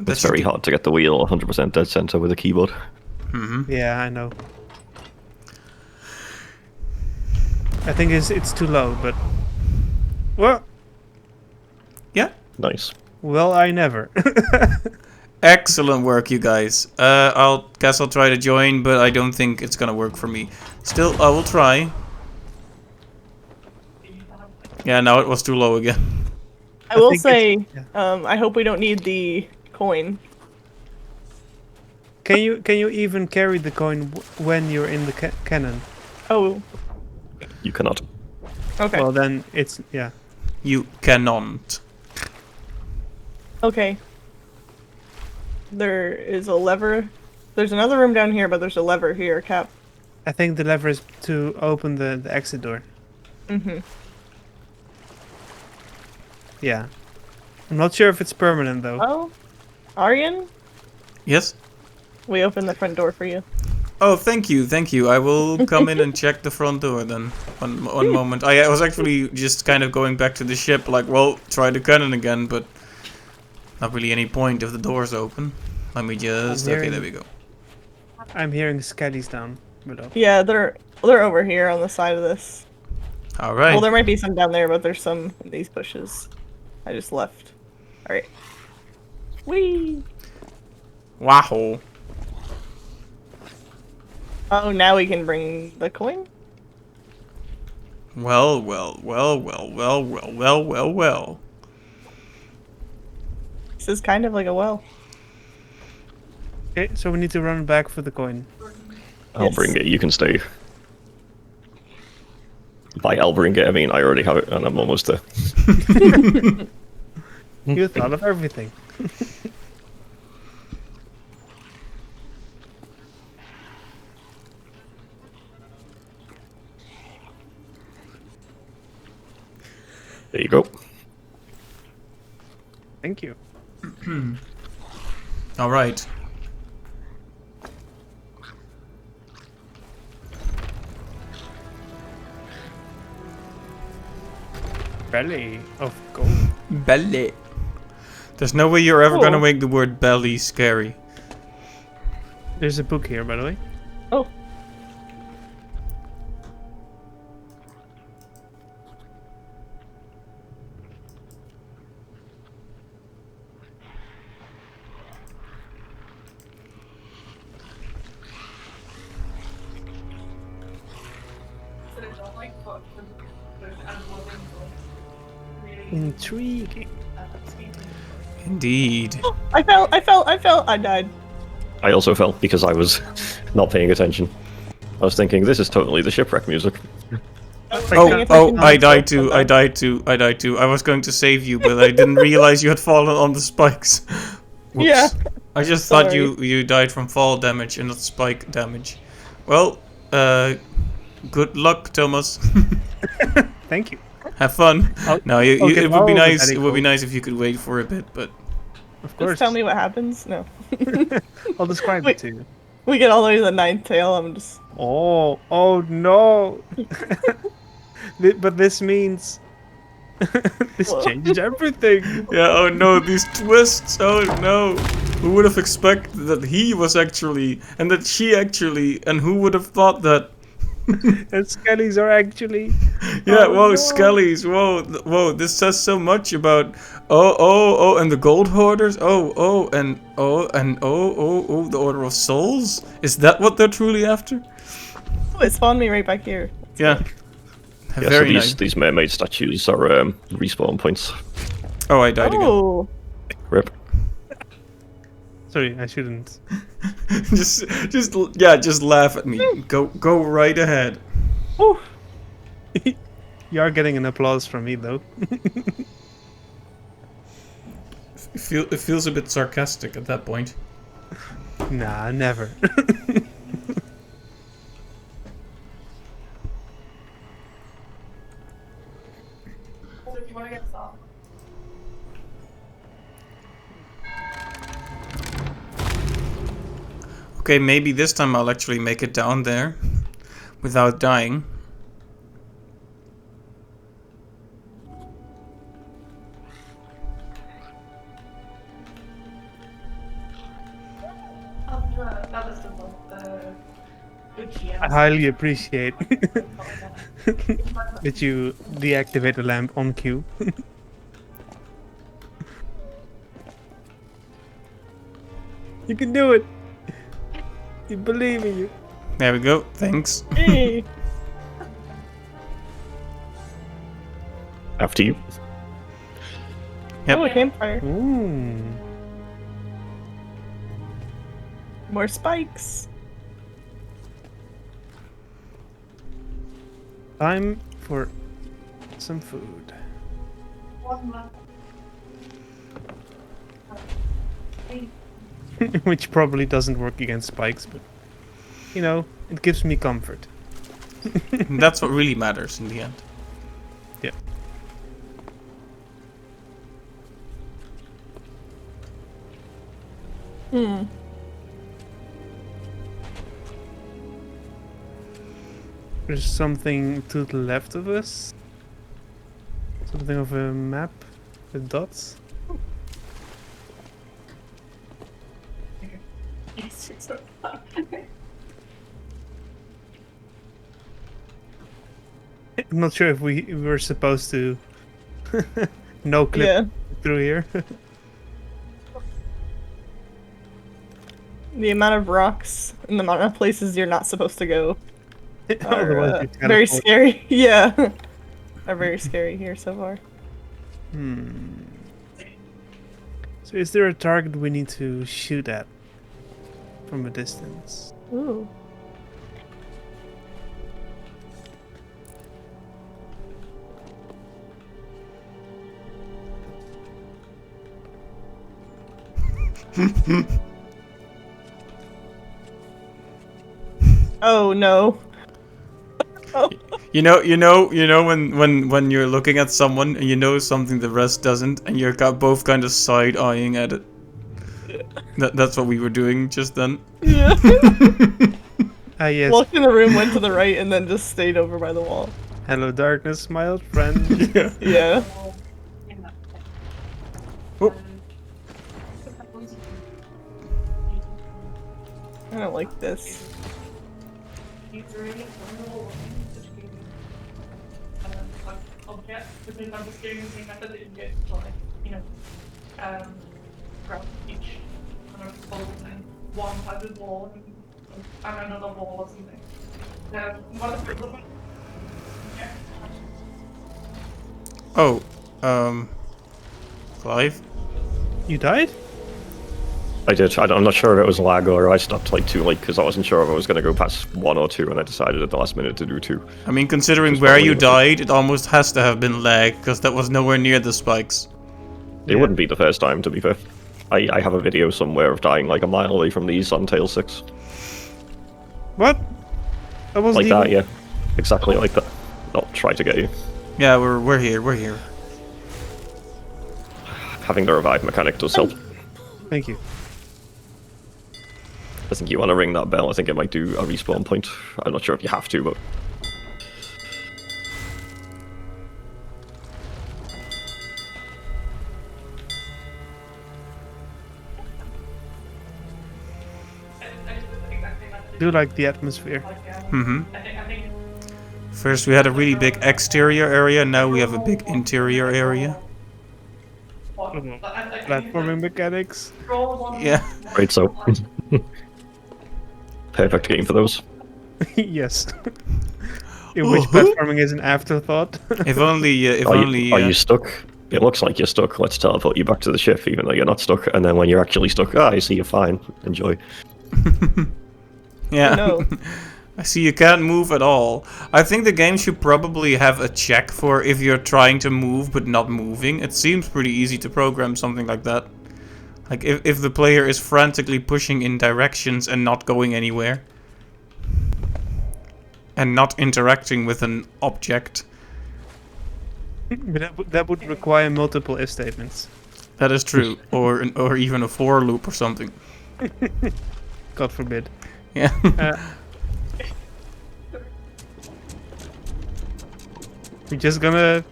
It's very hard to get the wheel 100% dead center with a keyboard. Mm-hmm. Yeah, I know. I think it's too low, but... Well, Yeah. Nice. well, I never. Excellent work, you guys. I'll try to join, but I don't think it's gonna work for me. Still, I will try. Yeah, now it was too low again. I will think say, it's- I hope we don't need the coin. Can you even carry the coin when you're in the cannon? Oh, You cannot. okay. Well, then it's yeah. You cannot. Okay. There is a lever. There's another room down here, but there's a lever here, Cap. I think the lever is to open the exit door. Mm-hmm. Yeah. I'm not sure if it's permanent though. Oh, Aryan, Yes? we opened the front door for you. Oh, thank you, thank you. I will come in and check the front door then. One moment. I was actually just kind of going back to the ship, like, well, try the cannon again, but not really any point if the door's open. Let me just... I'm Okay, hearing- there we go. I'm hearing skellies down below. Yeah, they're over here on the side of this. Alright. Well, there might be some down there, but there's some in these bushes. I just left. All right. Whee! Wow. Oh, now we can bring the coin. Well, well, well, well, well, well, well, well, well. This is kind of like a well. Okay, so we need to run back for the coin. I'll Yes. bring it, you can stay. By I'll bring it, I mean I already have it and I'm almost there. You thought of everything. There you go. Thank you. Alright. Belly of gold. Belly. There's no way you're ever Cool. gonna make the word belly scary. There's a book here, by the way. Oh, Intriguing. Indeed. I fell, I died. I also fell because I was not paying attention. I was thinking this is totally the shipwreck music. Oh, I died too. I died too. I was going to save you, but I didn't realize you had fallen on the spikes. Whoops. Yeah. I just thought Sorry. you died from fall damage and not spike damage. Well, Good luck, Thomas. Thank you. Have fun. No, it would be nice. It would be medical. nice if you could wait for a bit, but Of course. Just tell me what happens. No. I'll describe it to you. We get all the way to the 9th tail. I'm just. Oh no! But this means this Whoa. changes everything. yeah. Oh no, these twists. Oh no. Who would have expected that he was actually, and that she actually, and who would have thought that? And skellies are actually. Yeah, Oh, whoa, no. Skellies, whoa, this says so much about, oh, and the Gold Hoarders, oh, the Order of Souls? Is that what they're truly after? Oh, it spawned me right back here. Yeah. Yeah, Very so nice. these mermaid statues are respawn points. Oh, I died Oh. Rip. Sorry, I shouldn't. again. just laugh at me. Go right ahead. Oh. You are getting an applause from me though. It feels a bit sarcastic at that point. Nah, never. Okay, maybe this time I'll actually make it down there without dying. I highly appreciate that you deactivate the lamp on cue. You can do it. You believe in you. There we go. Thanks. Hey. After you. Yep. Oh, a campfire. Ooh. More spikes. Time for some food. Which probably doesn't work against spikes, but you know, it gives me comfort. That's what really matters in the end. Yeah. Hmm. There's something to the left of us. Something of a map with dots. I'm not sure if we were supposed to no clip Yeah. through here. The amount of rocks and the amount of places you're not supposed to go are Otherwise you very teleport. scary. Yeah. Are very scary here so far. So is there a target we need to shoot at from a distance? Ooh. Oh no. Oh. You know when you're looking at someone and you know something the rest doesn't, and you're both kind of side-eyeing at it. That's what we were doing just then. Yeah. Ah yes. Walked in the room, went to the right, and then just stayed over by the wall. Hello darkness, my old friend. Yeah. Yeah. Oh. I don't like this. Grab each kind of fold in one side of the wall and another wall or something. One of the yeah. Oh, Clive? You died? I did. I'm not sure if it was lag or I stopped like too late because I wasn't sure if I was going to go past 1 or 2 and I decided at the last minute to do 2. I mean, considering Just where probably you the- died, it almost has to have been lag, because that was nowhere near the spikes. It wouldn't be the first time, to be fair. I have a video somewhere of dying like a mile away from these on Tail 6. What? I wasn't Like even... that, yeah. Exactly like that. Not try to get you. Yeah, we're here. We're here. Having the revive mechanic does help. Thank you. I think you want to ring that bell. I think it might do a respawn point. I'm not sure if you have to, but... Do like the atmosphere. Mm-hmm. First we had a really big exterior area, now we have a big interior area. Platforming mechanics. Yeah. Right, so... Perfect game for those. Yes. In which platforming is an afterthought. If only, Are you stuck? It looks like you're stuck. Let's teleport you back to the ship, even though you're not stuck. And then when you're actually stuck, I see you're fine. Enjoy. Yeah. No. I see you can't move at all. I think the game should probably have a check for if you're trying to move but not moving. It seems pretty easy to program something like that. Like if the player is frantically pushing in directions and not going anywhere. And not interacting with an object. But that would require multiple if statements. That is true. or even a for loop or something. God forbid. Yeah. We're just gonna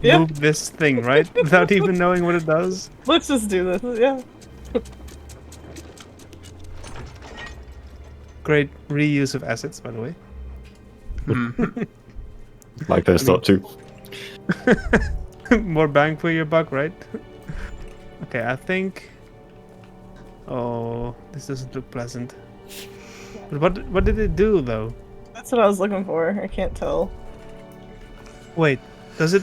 Yeah. move this thing, right? Without even knowing what it does. Let's just do this. Yeah. Great reuse of assets, by the way. My first thought too. More bang for your buck, right? Okay, I think... Oh, this doesn't look pleasant. But what did it do, though? That's what I was looking for. I can't tell. Wait, does it...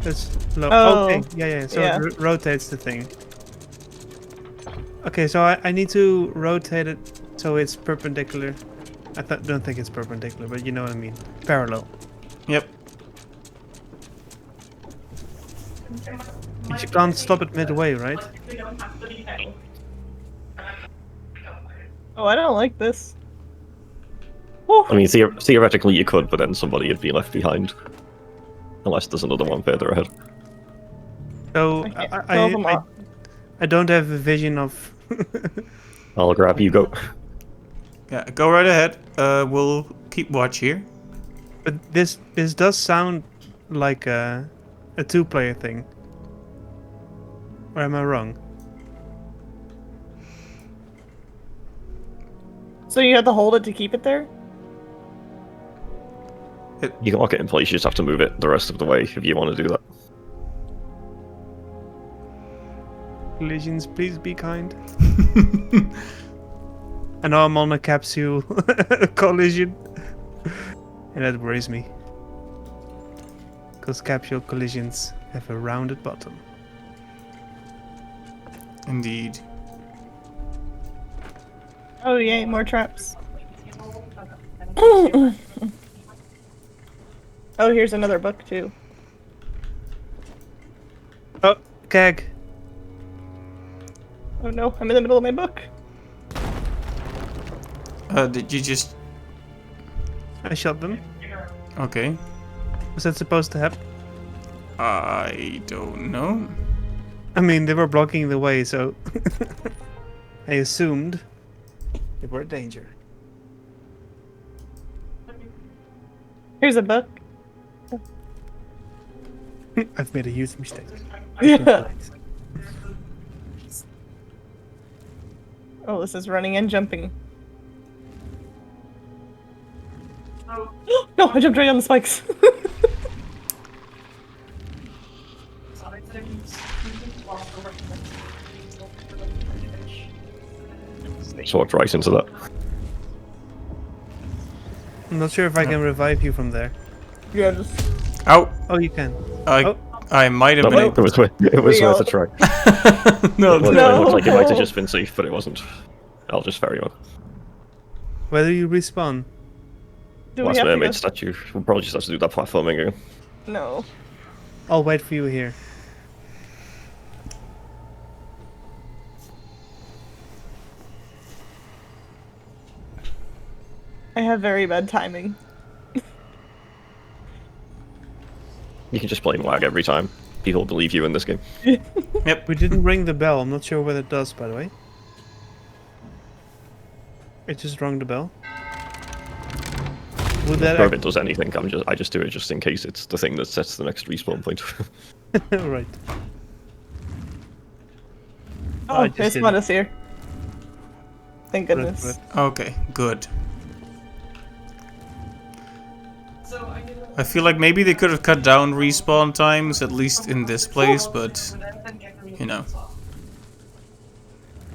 It's low. Oh, Okay, yeah, so yeah. it rotates the thing. Okay, so I need to rotate it so it's perpendicular. I don't think it's perpendicular, but you know what I mean. Parallel. Yep. But you can't stop it midway, right? Oh, I don't like this. I mean, theoretically you could, but then somebody would be left behind. Unless there's another one further ahead. So I can't tell them off. I don't have a vision of... I'll grab you, go. Yeah, go right ahead. We'll keep watch here. But this does sound like a two-player thing. Or am I wrong? So you have to hold it to keep it there? You can lock it in place, you just have to move it the rest of the way if you want to do that. Collisions, please be kind. I know I'm on a capsule collision. And that worries me. Because capsule collisions have a rounded bottom. Indeed. Oh yay, more traps. Oh, here's another book too. Oh, Keg. Oh no, I'm in the middle of my book. Did you just... I shot them. Okay. Was that supposed to happen? I don't know. I mean, they were blocking the way, so... I assumed they were a danger. Here's a book. I've made a huge mistake. Yeah. Oh, this is running and jumping. No, I jumped right on the spikes. Just walked right into that. I'm not sure if I can revive you from there. Yeah, just... Ow! Oh, you can. I Oh. I might have No, been it able was worth a try. No, It looked No. like it might have just been safe, but it wasn't. I'll just ferry on. Where do you respawn? Do we Last have to mermaid go? statue. We'll probably just have to do that platforming again. No. I'll wait for you here. I have very bad timing. You can just blame lag every time. People believe you in this game. We didn't ring the bell. I'm not sure what it does, by the way. It just rang the bell. Would that Or if it does anything, I just do it just in case it's the thing that sets the next respawn point. right. Oh, I just there's didn't. Modus here. Thank goodness. Good. Okay, good. So I did I feel like maybe they could have cut down respawn times, at least in this place, but, you know.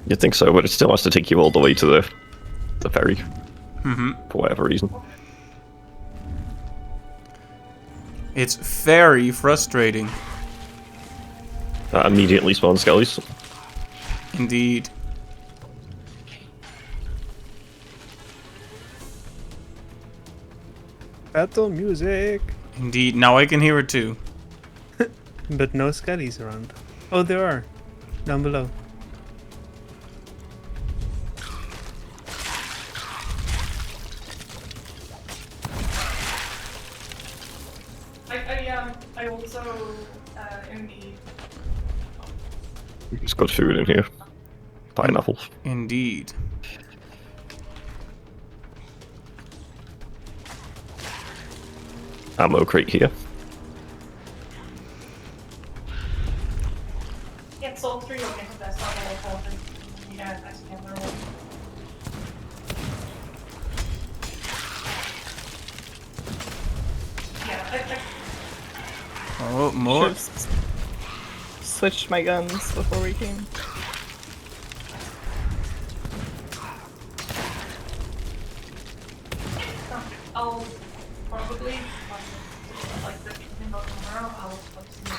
You'd think so, but it still has to take you all the way to the ferry. Mm-hmm. For whatever reason. It's very frustrating. Immediately spawn skellies. Indeed. Battle music. Indeed, now I can hear it too. But no skellies around. Oh, there are. Down below. I also in the It's got food in here. Pineapples. Indeed. Ammo crate here. yeah, so 3 will get the best on the whole thing. Yeah, I can't remember. Yeah, Oh, more? Should've switched my guns before we came. I'll probably like the about tomorrow. I'll put some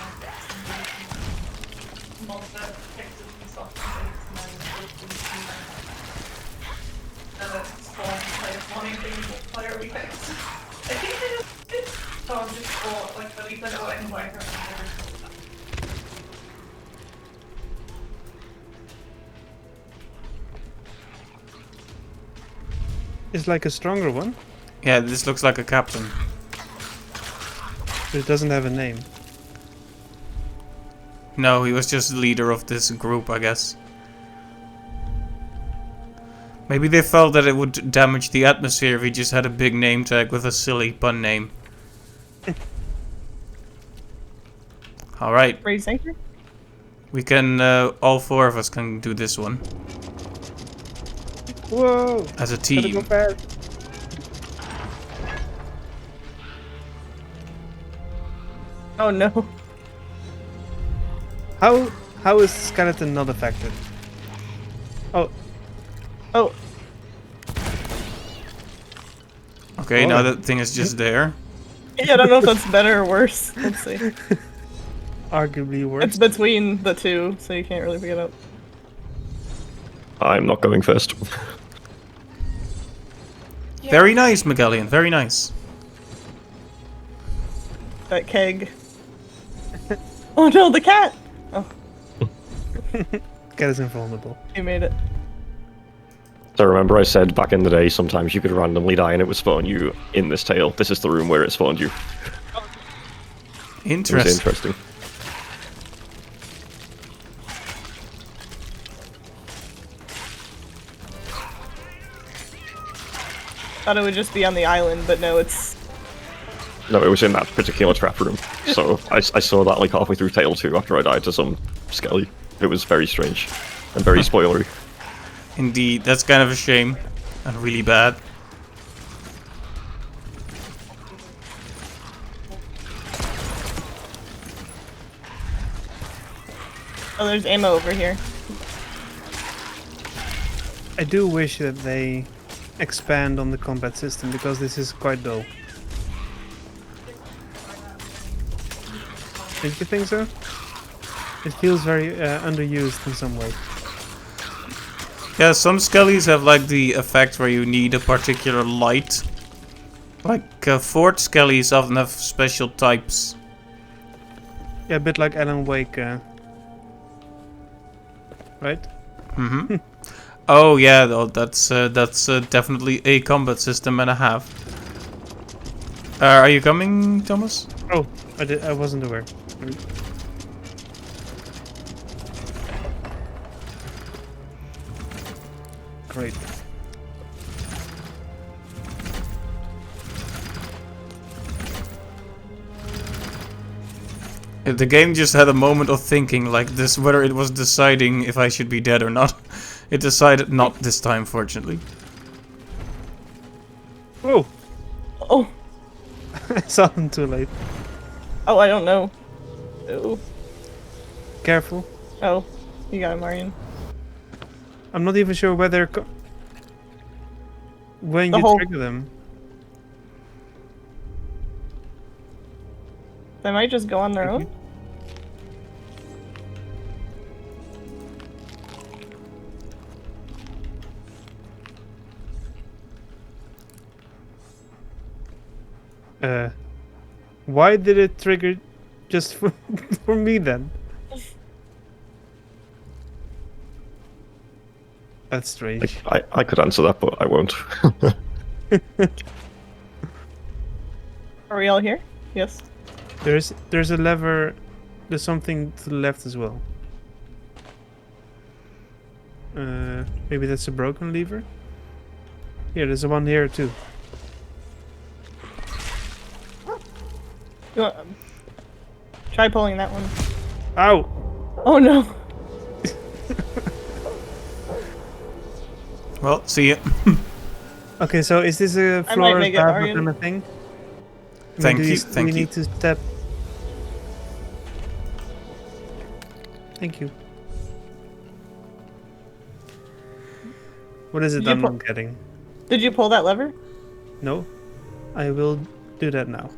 monster fixes and stuff and then spawn player money being player we fixed. I think they just did. So I'm just like at least I know what anybody from It's like a stronger one, Yeah, this looks like a captain. but it doesn't have a name. No, he was just the leader of this group, I guess. Maybe they felt that it would damage the atmosphere if he just had a big name tag with a silly pun name. Alright, Raise anchor? we can, all 4 of us can do this one Whoa! as a Gotta go team. fast. Oh no. How is skeleton not affected? Oh, Oh, Okay, Oh. now that thing is just there. yeah, I don't know if that's better or worse. Let's see. arguably worse. It's between the two, so you can't really pick it up. I'm not going first. Very nice, Magellan, very nice. That keg. Oh no, the cat! Oh, Cat is invulnerable. he made it. So remember I said back in the day sometimes you could randomly die and it would spawn you in this tail. This is the room where it spawned you. It was Interesting. interesting. Thought it would just be on the island, but no, it's... No, it was in that particular trap room. So I saw that like halfway through Tale 2 after I died to some skelly. It was very strange and very spoilery. Indeed, that's kind of a shame. And really bad. Oh, there's ammo over here. I do wish that they expand on the combat system because this is quite dull. Don't you think so? It feels very underused in some way. Yeah, some skellies have like the effect where you need a particular light. Like fort skellies often have special types. Yeah, a bit like Alan Wake, right? Mm-hmm. Oh yeah, though that's definitely a combat system and a half. Are you coming, Thomas? Oh, I wasn't aware. Great. The game just had a moment of thinking like this, whether it was deciding if I should be dead or not. It decided not this time, fortunately. Whoa! Oh, I saw him too late. oh, I don't know. Oh, Careful. oh, you got it, Marion. I'm not even sure whether when The you whole- trigger them. They might just go on their own. Why did it trigger just for, for me then? That's strange. I could answer that, but I won't. Are we all here? Yes. There's a lever. There's something to the left as well. Maybe that's a broken lever. Here, there's a one here too. You want, try pulling that one. Ow! Oh no. Well, see ya. Okay, so is this a I might floor make it, lava Arian. kind of thing? Thank Do you, do thank we you. need to step. Thank you. What is it Did you I'm pu- not getting? Did you pull that lever? No? I will do that now.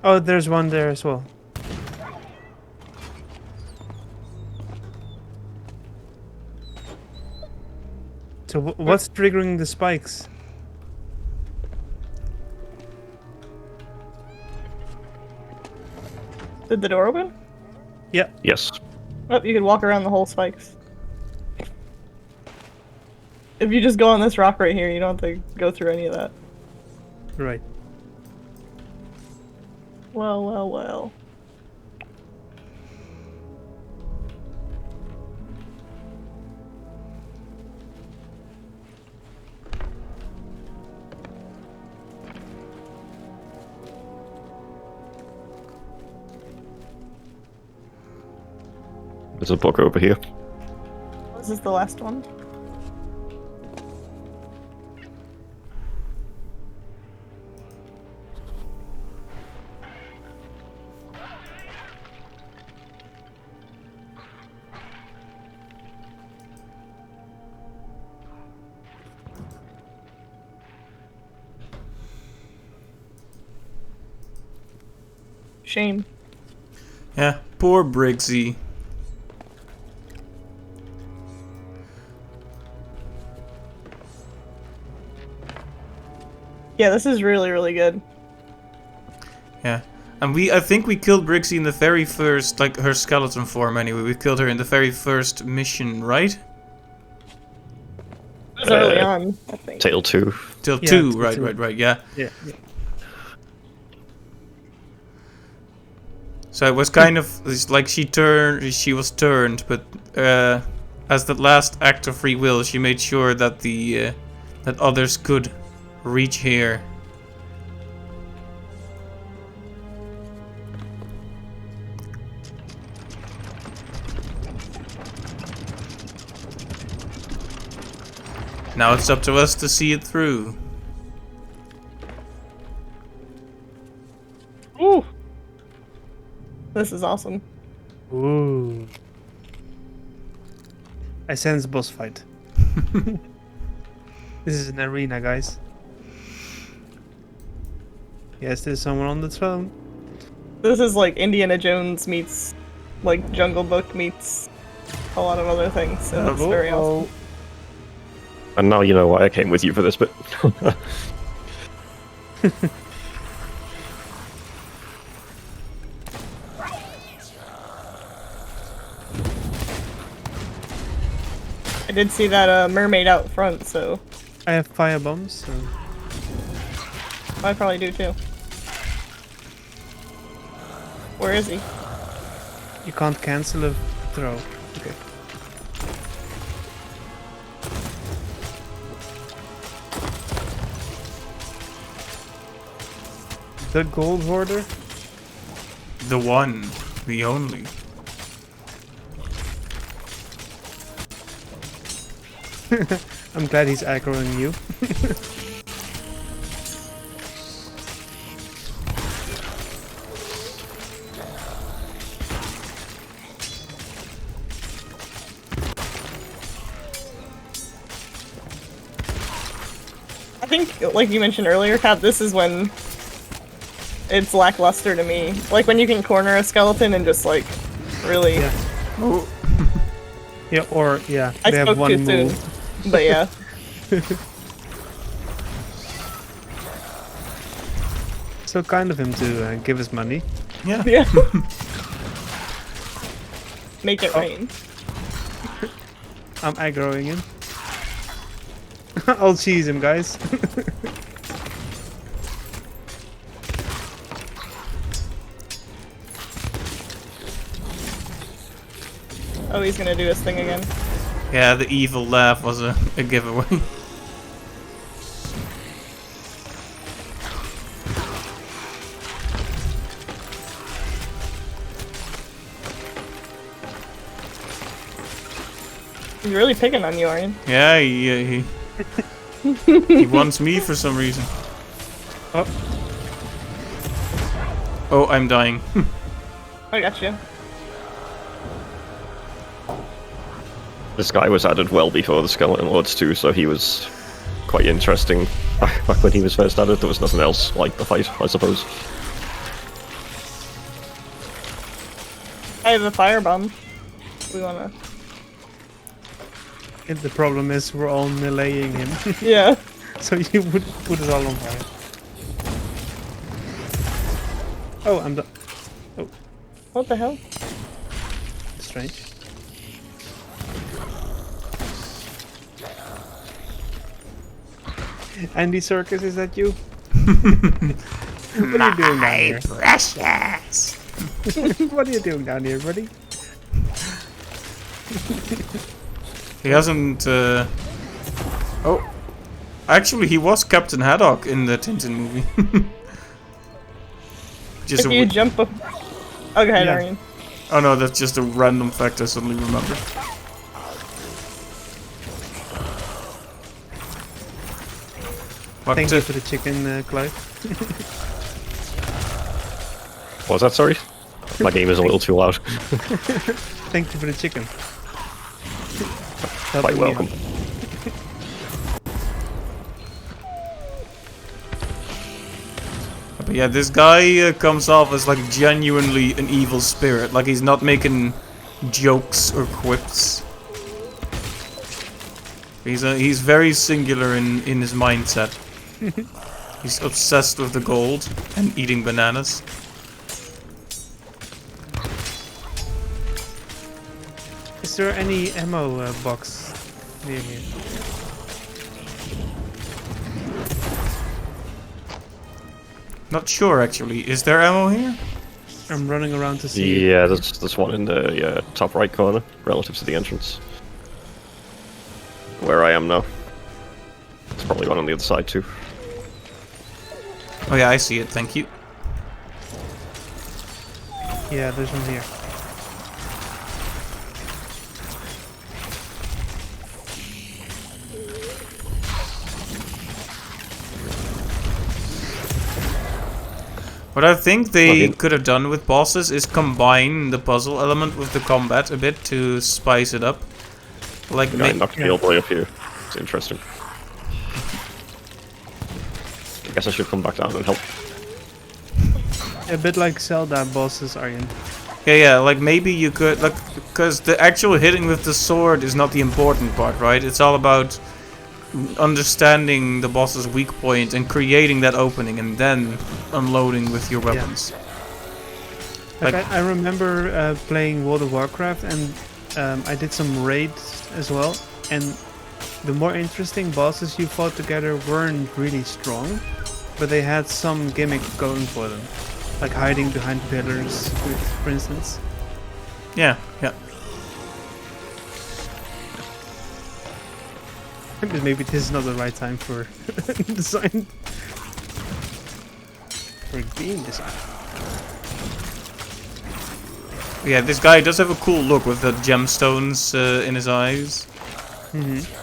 Oh, there's one there as well. So what's triggering the spikes? Did the door open? Yeah. Yes. Oh, you could walk around the whole spikes. If you just go on this rock right here, you don't have to go through any of that. Right. Well, well, well. There's a book over here. This is the last one. Shame. Yeah, poor Briggsy. Yeah, this is really, really good. Yeah. And I think we killed Briggsy in the very first, like, her skeleton form anyway. We killed her in the very first mission, right? It was early on, I think. Tale 2. Till Yeah, 2, till right, two. right, yeah. Yeah. So it was kind of it's like she was turned, but as the last act of free will, she made sure that that others could reach here. Now it's up to us to see it through. Ooh! This is awesome. Ooh. I sense boss fight. This is an arena, guys. Yes, there's someone on the throne. This is like Indiana Jones meets, like, Jungle Book meets a lot of other things, so it's very awesome. And now you know why I came with you for this bit. I did see that mermaid out front, so I have fire bombs, so I probably do too. Where is he? you can't cancel a throw. Okay. The Gold Hoarder? The one, the only. I'm glad he's aggroing you. I think, like you mentioned earlier, Kat, this is when it's lackluster to me. Like when you can corner a skeleton and just like really. Yeah. Oh, Yeah, or yeah, I they have spoke one too move. soon, but yeah. So kind of him to give us money. yeah. Yeah. Make it rain. I'm aggroing him. I'll cheese him, guys. Oh, he's gonna do his thing again. Yeah, the evil laugh was a giveaway. He's really picking on you, Aryan. Yeah, he he wants me for some reason. Oh, Oh, I'm dying. I got you. This guy was added well before the Skeleton Lords too, so he was quite interesting. Back when he was first added, there was nothing else like the fight, I suppose. I have a firebomb. We wanna. and the problem is we're all meleeing him. Yeah. So you would put us all on fire. Oh, I'm done. What the hell? Strange. Andy Circus, is that you? What are you doing down here? Precious. What are you doing down here, buddy? He hasn't. Oh, actually, he was Captain Haddock in the Tintin movie. Just If a you w- jump up. Oh, go ahead, Yeah. Aryan. Oh no, that's just a random fact I suddenly remembered. But, Thank you for the chicken, Clive. What was that, sorry? My game is a little too loud. Thank you for the chicken. Quite Helping me welcome. out. But yeah, this guy comes off as like genuinely an evil spirit. Like he's not making jokes or quips. He's very singular in his mindset. He's obsessed with the gold and eating bananas. Is there any ammo box near here? Not sure actually. Is there ammo here? I'm running around to see. Yeah, there's one in the top right corner, relative to the entrance. Where I am now. There's probably one on the other side too. Oh yeah, I see it. Thank you. Yeah, there's one here. What I think they Okay. could have done with bosses is combine the puzzle element with the combat a bit to spice it up. Like The guy ma- knocked me all the way up here. It's interesting. I guess I should come back down and help. A bit like Zelda bosses, Aryan. yeah, like maybe you could, like, because the actual hitting with the sword is not the important part, right? It's all about understanding the boss's weak point and creating that opening and then unloading with your weapons. Like, Like- I remember playing World of Warcraft, and I did some raids as well. and the more interesting bosses you fought together weren't really strong, but they had some gimmick going for them, like hiding behind pillars, for instance. Yeah, yeah. But maybe this is not the right time for design. For game design. Yeah, this guy does have a cool look with the gemstones in his eyes. Mm-hmm.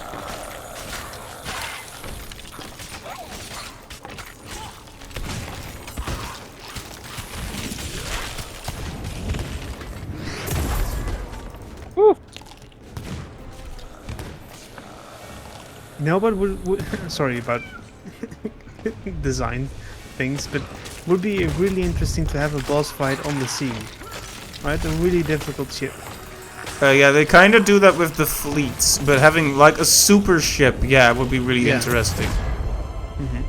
No, but sorry about design things, but would be really interesting to have a boss fight on the sea, right? A really difficult ship. Yeah, they kind of do that with the fleets, but having like a super ship, yeah, would be really interesting. Mm-hmm.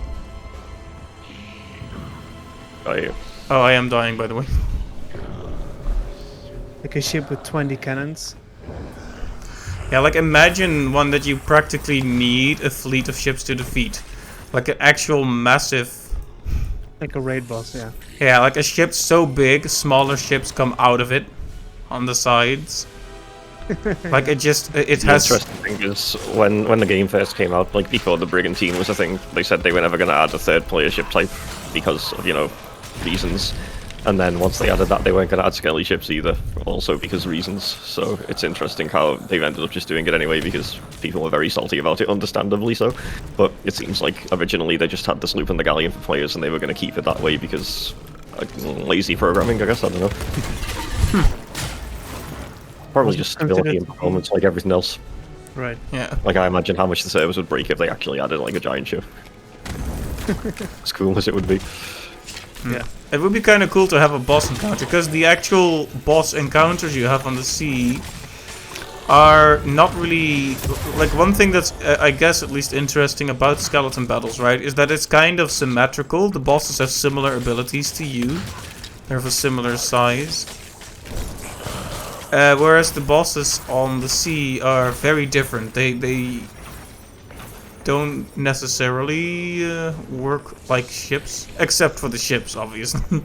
Oh, I am dying, by the way. Like a ship with 20 cannons. Yeah, like imagine one that you practically need a fleet of ships to defeat. Like an actual massive... Like a raid boss, yeah. Yeah, like a ship so big, smaller ships come out of it on the sides. Like it just, it The has... interesting thing is, when the game first came out, like before the Brigantine was a thing, they said they were never going to add a third player ship type because of, you know, reasons. And then once they added that, they weren't going to add skelly ships either, also because reasons. So it's interesting how they've ended up just doing it anyway because people were very salty about it, understandably so. But it seems like originally they just had the sloop and the galleon for players and they were going to keep it that way because lazy programming, I guess, I don't know. Probably just stability and performance like everything else. Right. Yeah. Like I imagine how much the servers would break if they actually added like a giant ship. As cool as it would be. Yeah. It would be kind of cool to have a boss encounter, because the actual boss encounters you have on the sea are not really... Like, one thing that's, I guess, at least interesting about skeleton battles, right, is that it's kind of symmetrical. The bosses have similar abilities to you. They're of a similar size. Whereas the bosses on the sea are very different. They don't necessarily work like ships, except for the ships, obviously.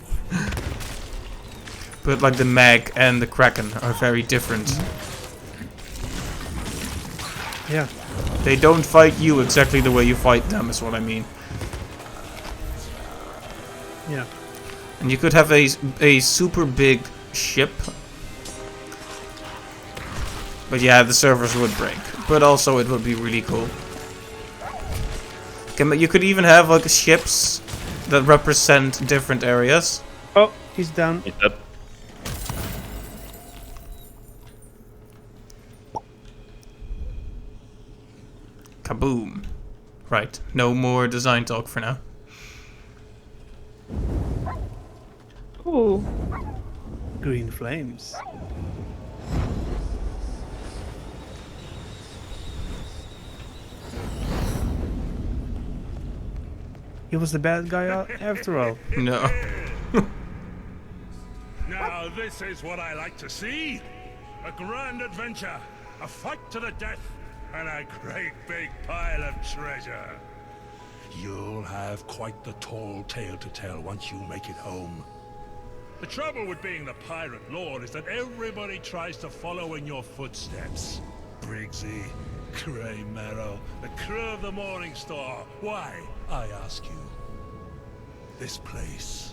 But like the Mag and the Kraken are very different. Yeah. They don't fight you exactly the way you fight them, is what I mean. Yeah. And you could have a super big ship. But yeah, the servers would break. But also it would be really cool. You could even have like ships that represent different areas. Oh, he's down. He's dead. Kaboom. Right, no more design talk for now. Ooh. Green flames. He was the bad guy after all. No. Now this is what I like to see. A grand adventure, a fight to the death, and a great big pile of treasure. You'll have quite the tall tale to tell once you make it home. The trouble with being the pirate lord is that everybody tries to follow in your footsteps. Briggsy, Grey Marrow, the crew of the Morning Star. Why, I ask you? This place,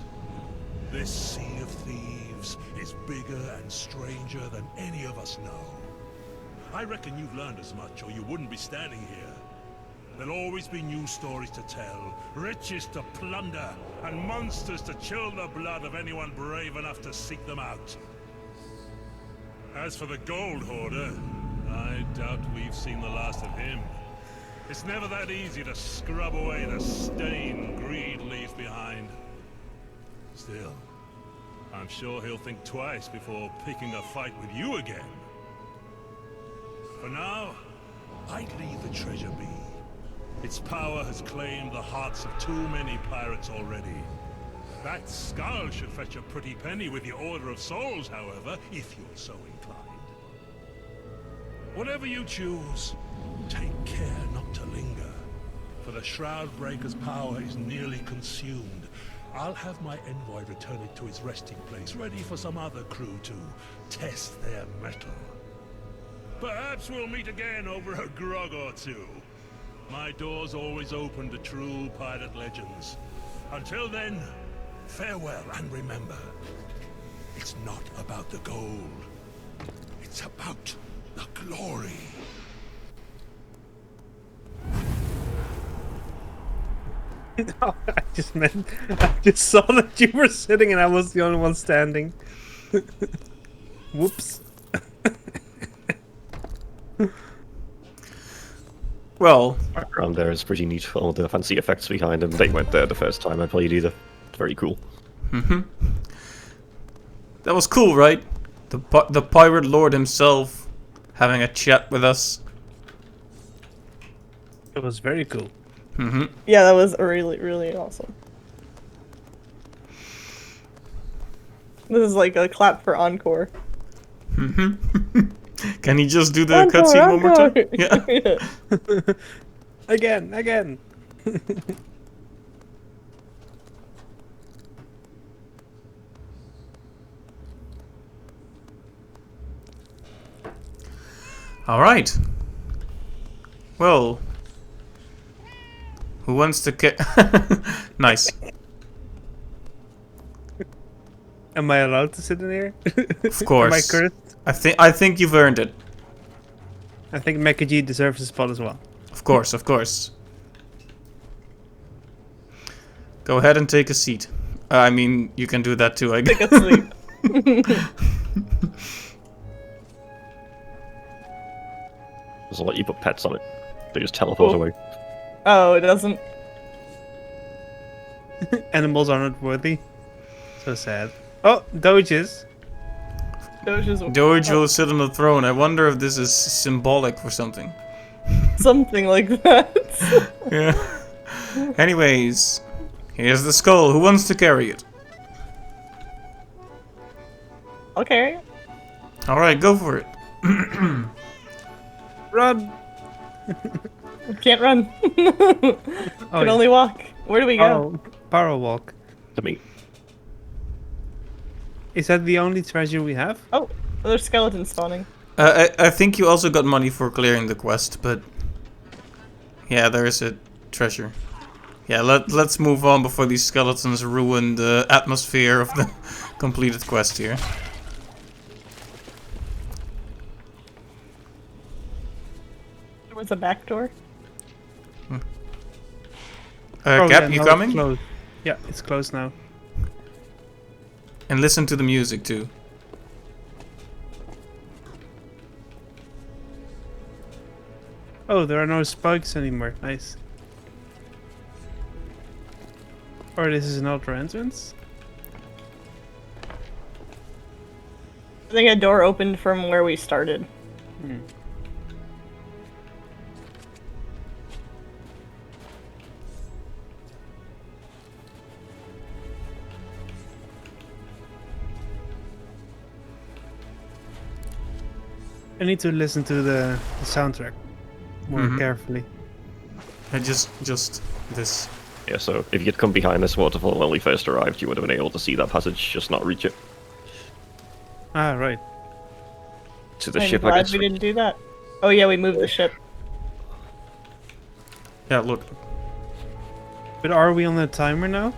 this sea of thieves, is bigger and stranger than any of us know. I reckon you've learned as much, or you wouldn't be standing here. There'll always be new stories to tell, riches to plunder, and monsters to chill the blood of anyone brave enough to seek them out. As for the Gold Hoarder, I doubt we've seen the last of him. It's never that easy to scrub away the stain greed leaves behind. Still, I'm sure he'll think twice before picking a fight with you again. For now, I'd leave the treasure be. Its power has claimed the hearts of too many pirates already. That skull should fetch a pretty penny with the Order of Souls, however, if you're so inclined. Whatever you choose, take care not to linger, for the Shroud Breaker's power is nearly consumed. I'll have my envoy return it to its resting place, ready for some other crew to test their mettle. Perhaps we'll meet again over a grog or two. My door's always open to true pirate legends. Until then, farewell, and remember, it's not about the gold. It's about the glory. No, I just saw that you were sitting and I was the only one standing. Whoops. Well, Background there is pretty neat. All the fancy effects behind them. They weren't there the first time I played either. Very cool. that was cool, right? The pirate lord himself having a chat with us. It was very cool. Yeah, that was really, really awesome. This is like a clap for encore. Can he just do the Encore, cutscene one more time? encore. Yeah. Again. All right. Well, who wants to get? Nice. Am I allowed to sit in here? Of course. Am I cursed? I think you've earned it. I think Mecha G deserves a spot as well. Of course, of course. Go ahead and take a seat. I mean, you can do that too, I guess. Take a sleep. Doesn't let you put pets on it. They just teleport away. Oh, it doesn't. Animals are not worthy. So sad. Oh, Doges. Doge will sit on the throne. I wonder if this is symbolic for something. Something like that. Yeah. Anyways, here's the skull. Who wants to carry it? I'll carry it. Alright, go for it. Run! Can't run. Can only walk. Where do we go? Power walk. To me. Is that the only treasure we have? Oh, there's skeletons spawning. I think you also got money for clearing the quest, but yeah, there is a treasure. Yeah, let's move on before these skeletons ruin the atmosphere of the completed quest here. There was a back door. Cap, you no, coming? It's closed. Yeah, it's closed now. And listen to the music too. Oh, there are no spikes anymore. Nice. Or this is another entrance? I think a door opened from where we started. I need to listen to the soundtrack more carefully. Just this. Yeah, so if you'd come behind this waterfall when we first arrived, you would have been able to see that passage, just not reach it. Ah, right. To the I'm ship, I glad guess. we didn't do that. Oh yeah, we moved the ship. Yeah, look. But are we on the timer now?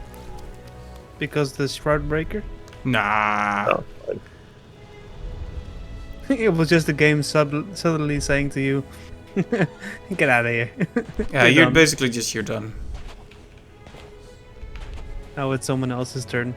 Because the Shroud Breaker? Nah. Oh, fine. It was just the game subtly saying to you, get out of here. Yeah, you're basically just you're done. Now it's someone else's turn.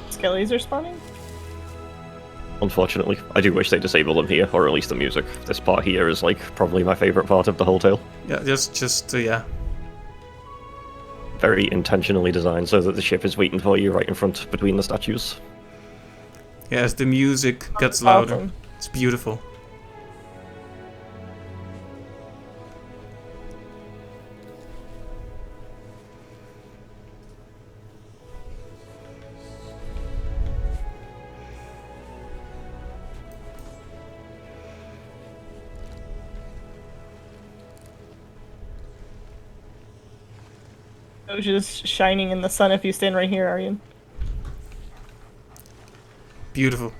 Skellies are spawning? Unfortunately, I do wish they disabled them here, or at least the music. This part here is like probably my favorite part of the whole tale. Yeah, just yeah. very intentionally designed so that the ship is waiting for you right in front between the statues. Yeah, as the music gets That's louder. awesome. It's beautiful. It was just shining in the sun if you stand right here, Aryan. Beautiful.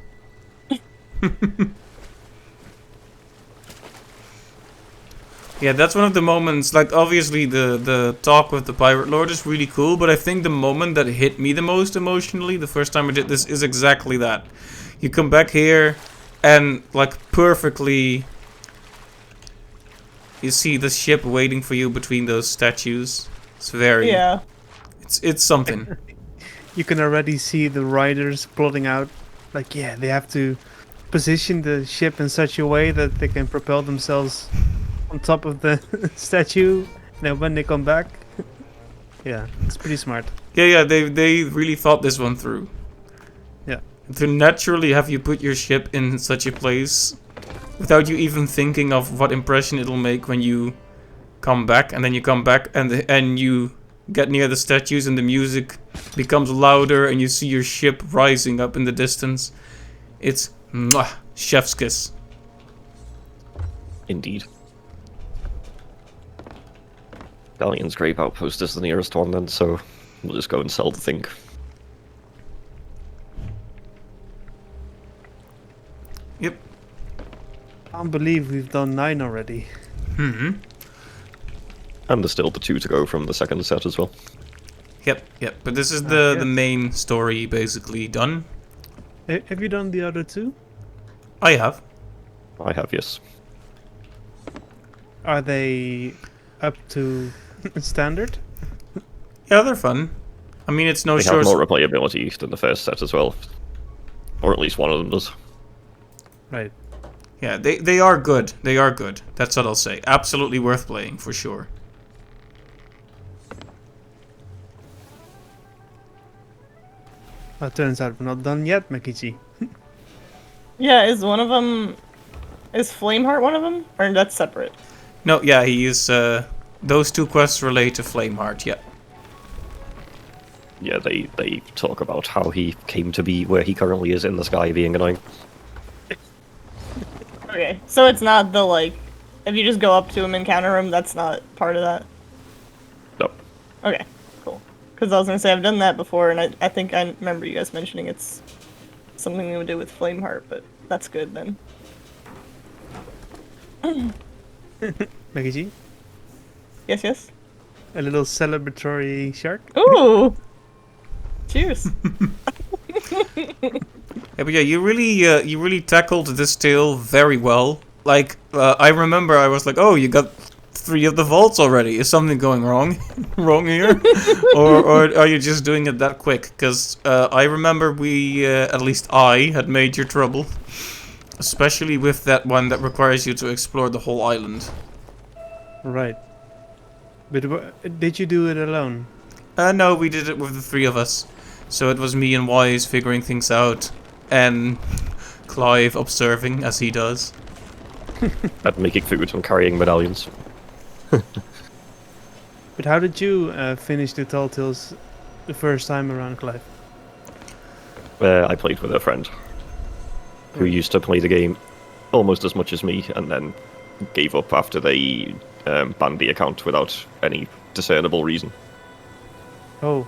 Yeah, that's one of the moments, like, obviously the talk with the Pirate Lord is really cool, but I think the moment that hit me the most emotionally, the first time I did this, is exactly that. You come back here, and, like, perfectly, you see the ship waiting for you between those statues. It's very... Yeah. It's something. You can already see the riders plotting out, like, yeah, they have to position the ship in such a way that they can propel themselves on top of the statue. Now, when they come back, yeah, it's pretty smart. Yeah, they really thought this one through. Yeah. To naturally have you put your ship in such a place without you even thinking of what impression it'll make when you come back, and then you come back and you get near the statues and the music becomes louder and you see your ship rising up in the distance. It's mwah, chef's kiss. Indeed. Galleon's Grape Outpost is the nearest one then, so we'll just go and sell the thing. Yep. Can't believe we've done 9 already. Mm-hmm. And there's still the 2 to go from the second set as well. Yep. But this is the yes. main story basically done. Have you done the other 2? I have. I have, yes. Are they up to standard? Yeah, they're fun. I mean, it's no They short... have more replayability than the first set as well. Or at least one of them does. Right. Yeah, they are good. They are good. That's what I'll say. Absolutely worth playing, for sure. Well, it turns out we're not done yet, Makichi. Yeah, is one of them... Is Flameheart one of them? Or that's separate? No, yeah, he is... those 2 quests relate to Flameheart, yeah. Yeah, they talk about how he came to be where he currently is in the sky being annoying. Okay, so it's not the, like... If you just go up to him and counter him, that's not part of that? No. Okay, cool. Because I was gonna say, I've done that before, and I think I remember you guys mentioning it's something we would do with Flameheart, but that's good then. Makichi? Yes? A little celebratory shark? Ooh! Cheers! Yeah, but yeah, you really tackled this tale very well. Like, I remember I was like, oh, you got 3 of the vaults already. Is something going wrong here? or are you just doing it that quick? Because I remember we, at least I, had major trouble. Especially with that one that requires you to explore the whole island. Right. But did you do it alone? No, we did it with the 3 of us. So it was me and Wise figuring things out, and Clive observing, as he does. And making food and carrying medallions. But how did you finish the Tall Tales the first time around, Clive? Where I played with a friend who used to play the game almost as much as me, and then gave up after they banned the account without any discernible reason. Oh,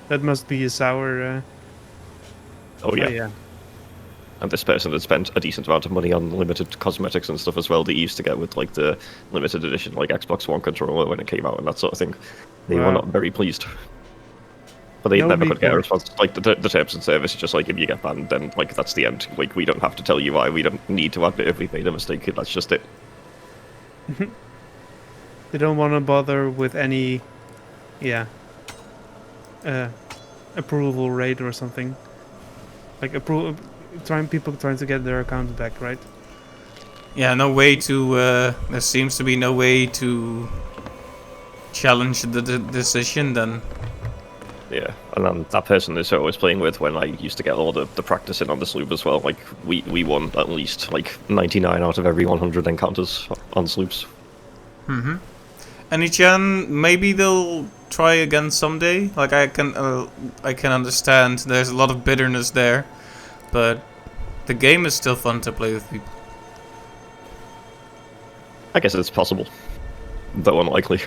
that must be a sour... Oh yeah. Oh, yeah. And this person had spent a decent amount of money on limited cosmetics and stuff as well that you used to get with like the limited edition like Xbox One controller when it came out and that sort of thing. They were Wow. not very pleased. But they No never could get a recourse. response. Like the terms and service is just like if you get banned, then like that's the end. Like we don't have to tell you why. We don't need to admit if we've made a mistake. That's just it. They don't want to bother with any... Yeah. Approval rate or something. Like people trying to get their accounts back, right? Yeah, no way to... there seems to be no way to challenge the decision, then Yeah, and then that person is who I was playing with when I used to get all the practice in on the sloop as well. Like, we won at least, like, 99 out of every 100 encounters on sloops. any chance maybe they'll try again someday. Like I can understand there's a lot of bitterness there, but the game is still fun to play with people. I guess it's possible, though unlikely.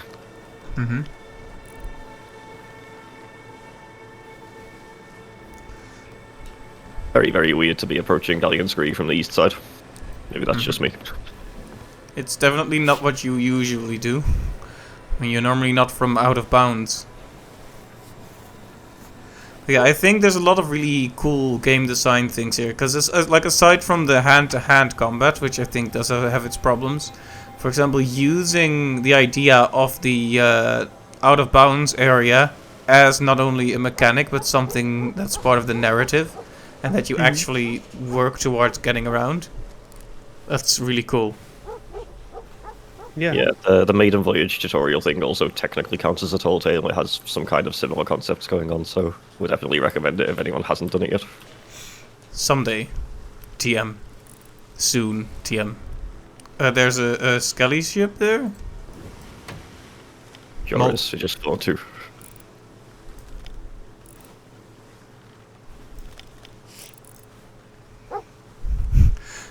Very, very weird to be approaching Galleon's Gree from the east side. Maybe that's just me. It's definitely not what you usually do. I mean, you're normally not from out of bounds. But yeah, I think there's a lot of really cool game design things here, because like aside from the hand-to-hand combat, which I think does have its problems, for example, using the idea of the out of bounds area as not only a mechanic but something that's part of the narrative, and that you actually work towards getting around. That's really cool. Yeah. Yeah, the Maiden Voyage tutorial thing also technically counts as a tall tale. It has some kind of similar concepts going on, so would definitely recommend it if anyone hasn't done it yet. Someday. TM. Soon. TM. There's a Skelly ship there? Sure is, it just flew too.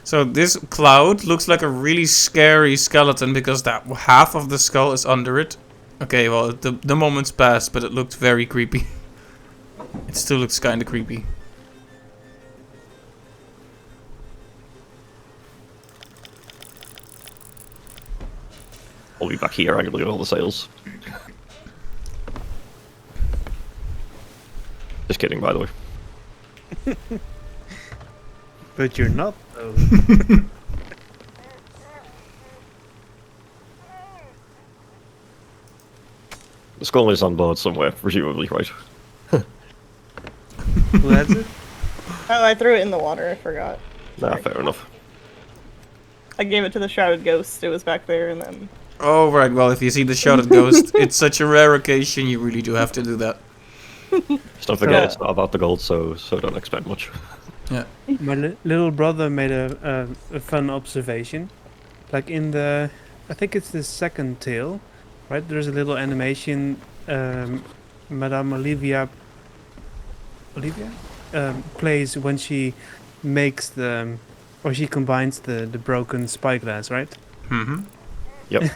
So this cloud looks like a really scary skeleton because that half of the skull is under it. Okay, well, the moment's passed, but it looked very creepy. It still looks kind of creepy. I'll be back here angling at all the sails. Just kidding, by the way. But you're not, though. The skull is on board somewhere, presumably, right? Who has it? Oh, I threw it in the water. I forgot. Nah, fair enough. I gave it to the Shrouded Ghost. It was back there, and then... Oh, right. Well, if you see the Shrouded Ghost, it's such a rare occasion, you really do have to do that. Just don't forget, it's not about the gold, so don't expect much. Yeah. My little brother made a fun observation. Like in the... I think it's the second tale, right? There's a little animation Madame Olivia plays when she makes the... Or she combines the broken spyglass, right? Mm-hmm. Yep.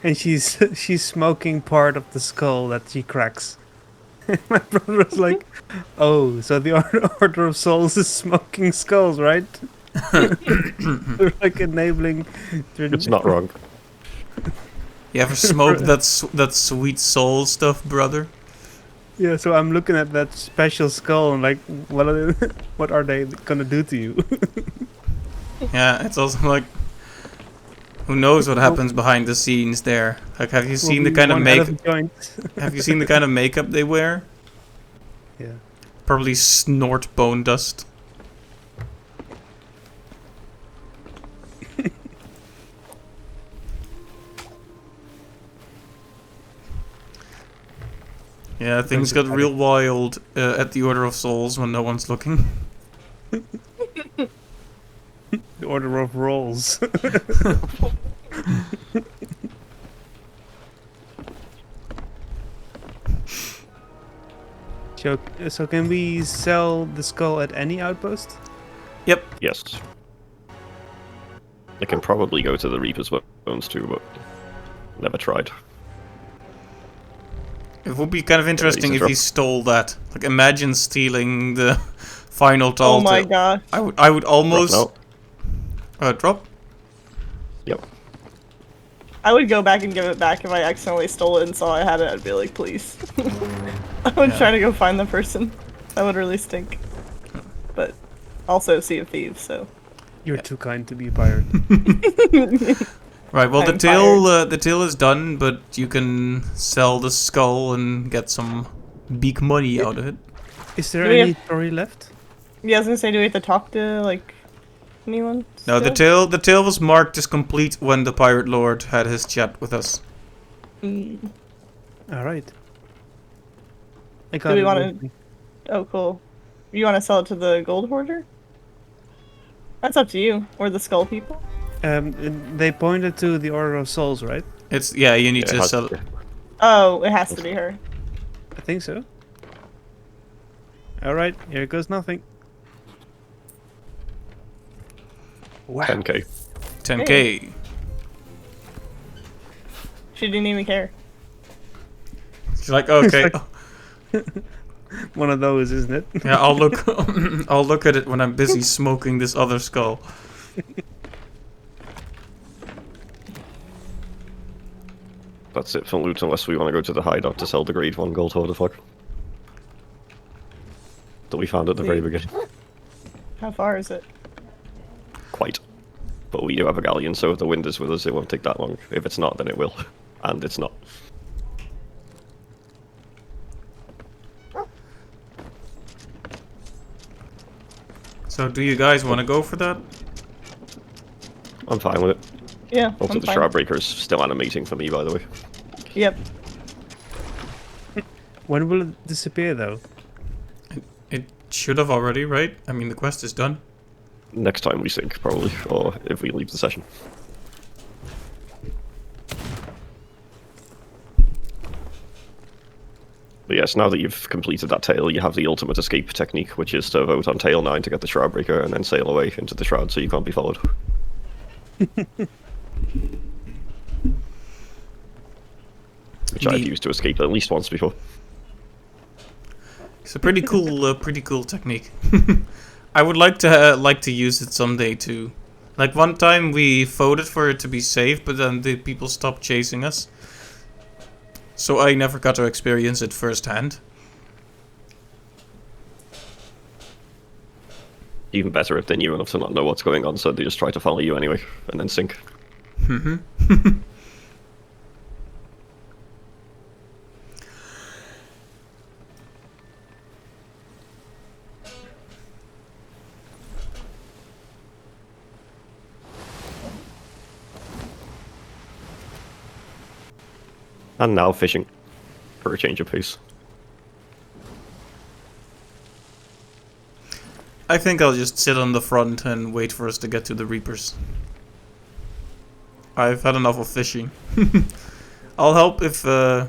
And she's smoking part of the skull that she cracks. My brother was like, "Oh, so the Order of Souls is smoking skulls, right?" They're like enabling. It's not wrong. You ever smoked that sweet soul stuff, brother? Yeah, so I'm looking at that special skull and like, what are they gonna do to you? Yeah, it's also like, who knows what happens behind the scenes there? Like, have you seen the kind of Have you seen the kind of makeup they wear? Yeah. Probably snort bone dust. Yeah, things got real wild at the Order of Souls when no one's looking. The Order of Rolls. So can we sell the skull at any outpost? Yep. Yes. I can probably go to the Reaper's Bones too, but never tried. It would be kind of interesting if drop. he stole that. Like, imagine stealing the final tall Oh my tale. gosh. I would almost... Drop drop? Yep. I would go back and give it back if I accidentally stole it and saw I had it. I'd be like, please. I would try to go find the person. That would really stink. But also Sea of Thieves, so... You're too kind to be a pirate. Right, well, I'm the tail is done, but you can sell the skull and get some big money out of it. Is there Do we any have- story left? Yeah, I was gonna say, do we have to talk to, like, anyone? No, still? the tail was marked as complete when the Pirate Lord had his chat with us. Mm. All right. I Do got we it want with to? me. Oh, cool. You want to sell it to the Gold Hoarder? That's up to you. Or the Skull people. They pointed to the Order of Souls, right? It's yeah. You need Yeah, it to has, sell. Oh, it has to be her. I think so. All right, here goes nothing. Wow. 10k. 10k. She didn't even care. She's like, okay, One of those, isn't it? yeah, I'll look. I'll look at it when I'm busy smoking this other skull. That's it for loot, unless we want to go to the hideout to sell the grade 1 Gold Hoarder flag. That we found at the very beginning. How far is it? Quite. But we do have a galleon, so if the wind is with us, it won't take that long. If it's not, then it will. And it's not. So, do you guys want to go for that? I'm fine with it. Yeah, Also, I'm the fine. Shroud Breaker is still animating for me, by the way. Yep. When will it disappear, though? It should have already, right? I mean, the quest is done. Next time we sync, probably, or if we leave the session. But yes, now that you've completed that tail, you have the ultimate escape technique, which is to vote on tail 9 to get the Shroud Breaker and then sail away into the Shroud so you can't be followed. Which I've used to escape at least once before. It's a pretty cool technique. I would like to use it someday too. Like one time we voted for it to be safe, but then the people stopped chasing us. So I never got to experience it firsthand. Even better if they knew enough to not know what's going on, so they just try to follow you anyway, and then sink. And now fishing, for a change of pace. I think I'll just sit on the front and wait for us to get to the Reapers. I've had enough of fishing. I'll help if the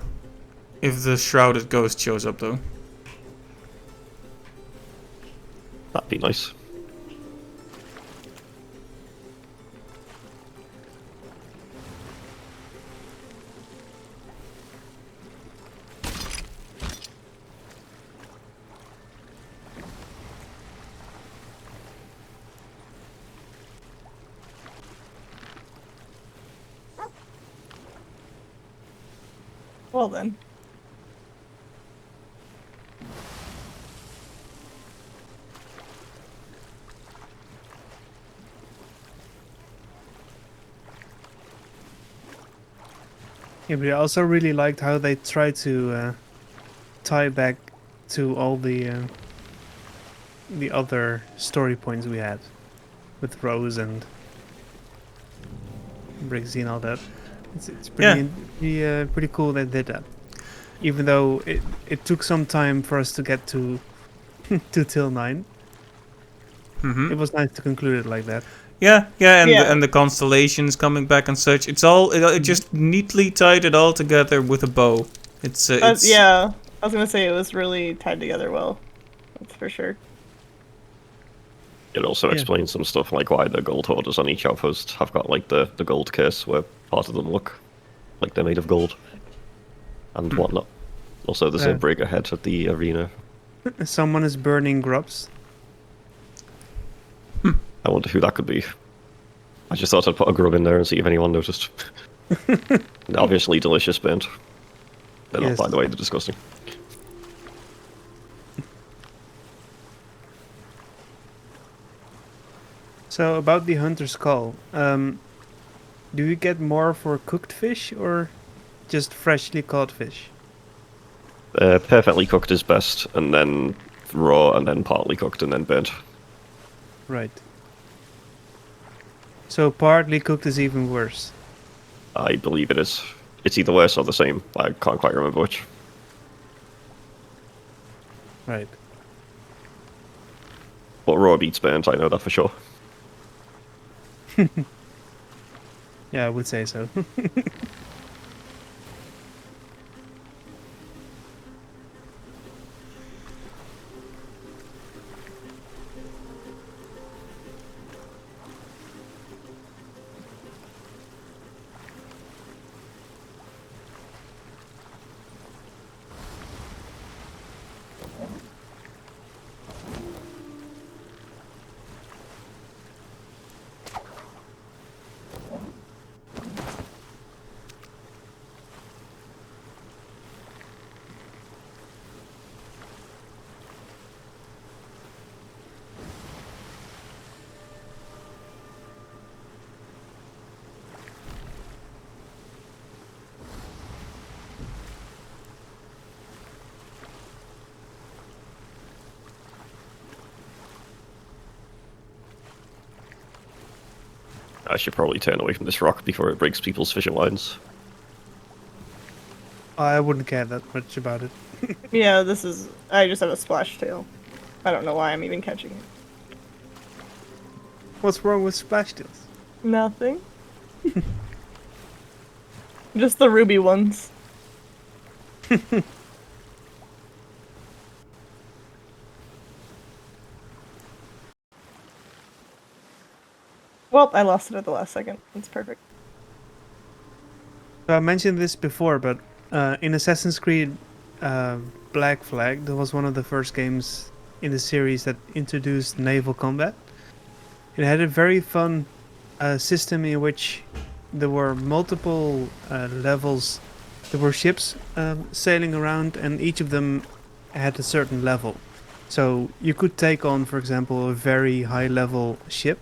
shrouded ghost shows up though. That'd be nice. Well then. Yeah, but I also really liked how they tried to tie back to all the other story points we had with Rose and Brixie and all that. It's pretty cool they did that. Even though it took some time for us to get to to till 9, it was nice to conclude it like that. Yeah, and Yeah. the constellations coming back and such. It's all it just neatly tied it all together with a bow. It's Yeah, I was gonna say it was really tied together well. That's for sure. It also Yeah. explains some stuff like why the gold hoarders on each outpost have got like the gold case where part of them look like they're made of gold and whatnot. Also, there's a breaker head at the arena. Someone is burning grubs. I wonder who that could be. I just thought I'd put a grub in there and see if anyone noticed. Obviously delicious burnt. They're Yes. not, by the way, they're disgusting. So about the hunter's call, do you get more for cooked fish or just freshly caught fish? Perfectly cooked is best, and then raw, and then partly cooked, and then burnt. Right. So partly cooked is even worse. I believe it is. it's either worse or the same. I can't quite remember which. Right. But raw beats burnt, I know that for sure. Yeah, I would say so. I should probably turn away from this rock before it breaks people's fishing lines. I wouldn't care that much about it. Yeah, this is. I just have a splash tail. I don't know why I'm even catching it. What's wrong with splash tails? Nothing. Just the ruby ones. Well, I lost it at the last second. That's perfect. So I mentioned this before, but in Assassin's Creed Black Flag, that was one of the first games in the series that introduced naval combat. It had a very fun system in which there were multiple levels. There were ships sailing around, and each of them had a certain level. So you could take on, for example, a very high level ship,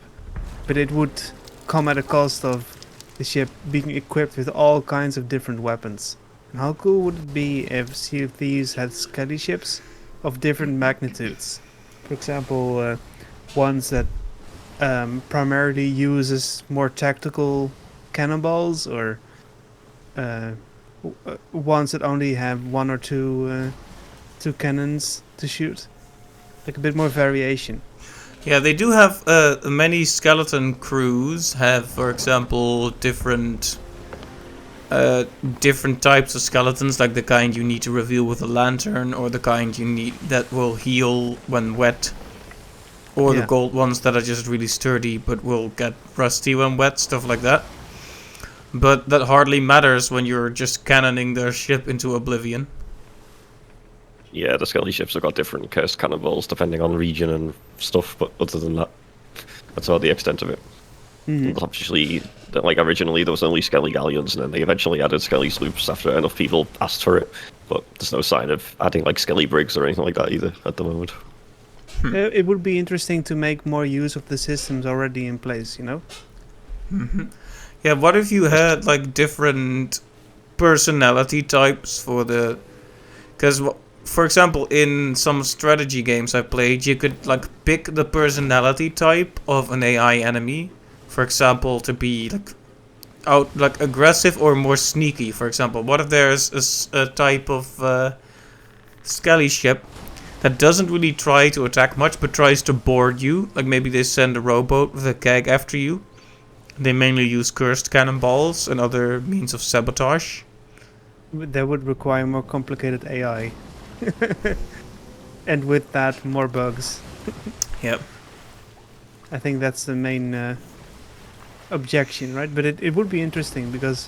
but it would come at a cost of the ship being equipped with all kinds of different weapons. And how cool would it be if Sea of Thieves had skelly ships of different magnitudes? For example, ones that primarily uses more tactical cannonballs, or ones that only have one or two cannons to shoot. Like a bit more variation. Yeah, they do have many skeleton crews have, for example, different types of skeletons, like the kind you need to reveal with a lantern, or the kind you need that will heal when wet, or the gold ones that are just really sturdy but will get rusty when wet, stuff like that. But that hardly matters when you're just cannoning their ship into oblivion. Yeah, the skelly ships have got different cursed cannonballs depending on region and stuff, but other than that, that's all the extent of it. Obviously, like originally there was only skelly galleons, and then they eventually added skelly sloops after enough people asked for it, but there's no sign of adding like skelly brigs or anything like that either at the moment. It would be interesting to make more use of the systems already in place, you know? Yeah, what if you had like different personality types for the... Because, for example, in some strategy games I played, you could like pick the personality type of an AI enemy. For example, to be like aggressive or more sneaky. For example, what if there's a type of skelly ship that doesn't really try to attack much, but tries to board you? Like maybe they send a rowboat with a keg after you. They mainly use cursed cannonballs and other means of sabotage. That would require more complicated AI. And with that, more bugs. Yep. I think that's the main objection, right? But it would be interesting because,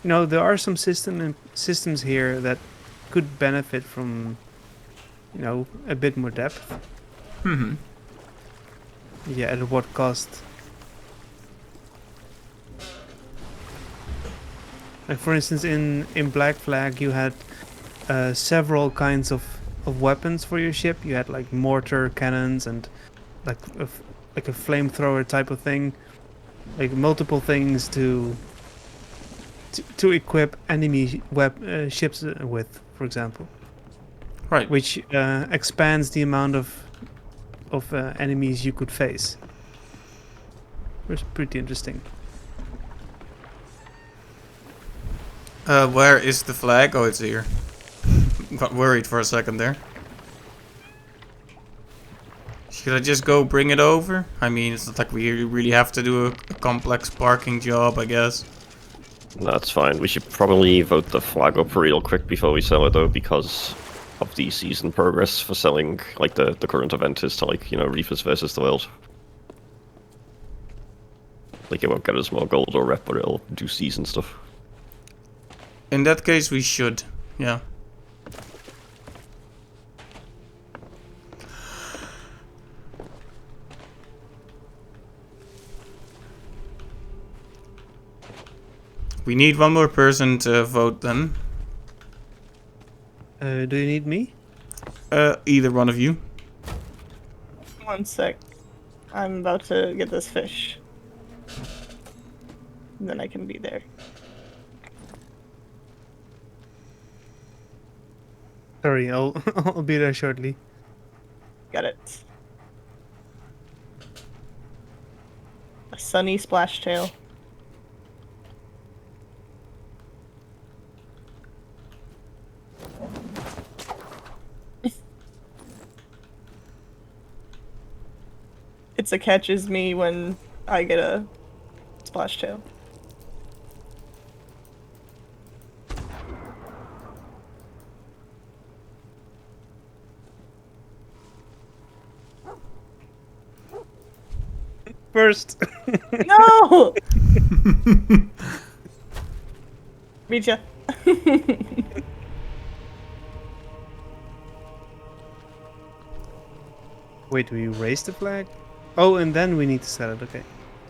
you know, there are some systems here that could benefit from, you know, a bit more depth. Yeah, at what cost? Like for instance, in Black Flag, you had several kinds of weapons for your ship. You had like mortar cannons and like a flamethrower type of thing, like multiple things to equip enemy ships with, for example. Right. Which expands the amount of enemies you could face. It's pretty interesting. Where is the flag? Oh, it's here. Got worried for a second there. Should I just go bring it over? I mean, it's not like we really have to do a complex parking job, I guess. That's fine. We should probably vote the flag up real quick before we sell it, though, because of the season progress for selling, like, the current event is to, like, you know, Reapers versus the World. Like, it won't get us more gold or rep, but it'll do season stuff. In that case, we should. Yeah. We need one more person to vote then. Do you need me? Either one of you. 1 sec. I'm about to get this fish. And then I can be there. Sorry, I'll I'll be there shortly. Got it. A sunny splash tail. It's a catches me when I get a splash tail. First. No! Meet ya. Wait, we raise the flag? Oh, and then we need to sell it, okay.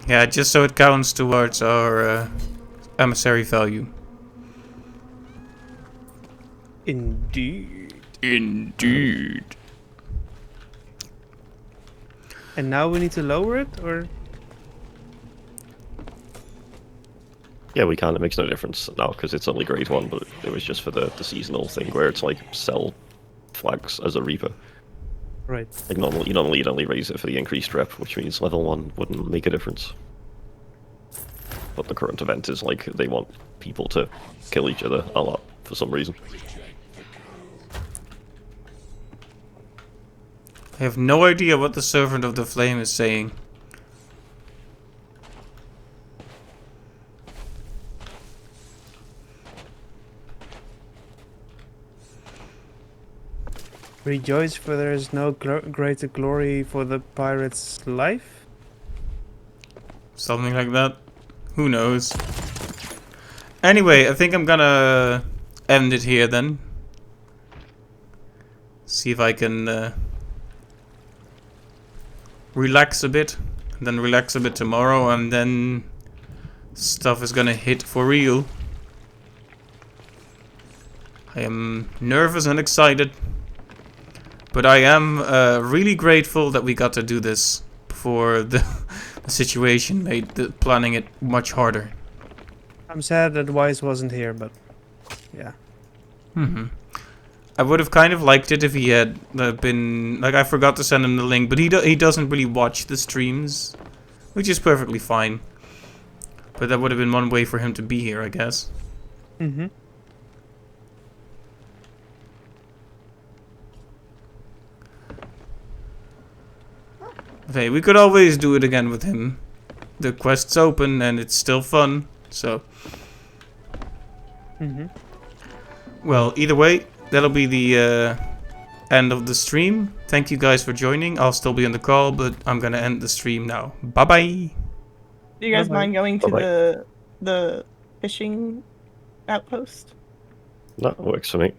Yeah, just so it counts towards our emissary value. Indeed. Indeed. And now we need to lower it, or? Yeah, we can. It makes no difference now, because it's only grade 1, but it was just for the seasonal thing, where it's like, sell flags as a Reaper. Right. Like, normally you'd only raise it for the increased rep, which means level 1 wouldn't make a difference. But the current event is like, they want people to kill each other a lot, for some reason. I have no idea what the Servant of the Flame is saying. Rejoice, for there is no greater glory for the pirate's life? Something like that. Who knows? Anyway, I think I'm gonna end it here then. See if I can relax a bit. And then relax a bit tomorrow, and then stuff is gonna hit for real. I am nervous and excited. But I am really grateful that we got to do this before the situation made the planning it much harder. I'm sad that Wise wasn't here, but yeah. I would have kind of liked it if he had been... Like, I forgot to send him the link, but he doesn't really watch the streams, which is perfectly fine. But that would have been one way for him to be here, I guess. Mm-hmm. Hey, we could always do it again with him. The quest's open and it's still fun, so... Mm-hmm. Well, either way, that'll be the end of the stream. Thank you guys for joining. I'll still be on the call, but I'm gonna end the stream now. Bye-bye! Do you guys Bye-bye. mind going to Bye-bye. the fishing outpost? That works for me.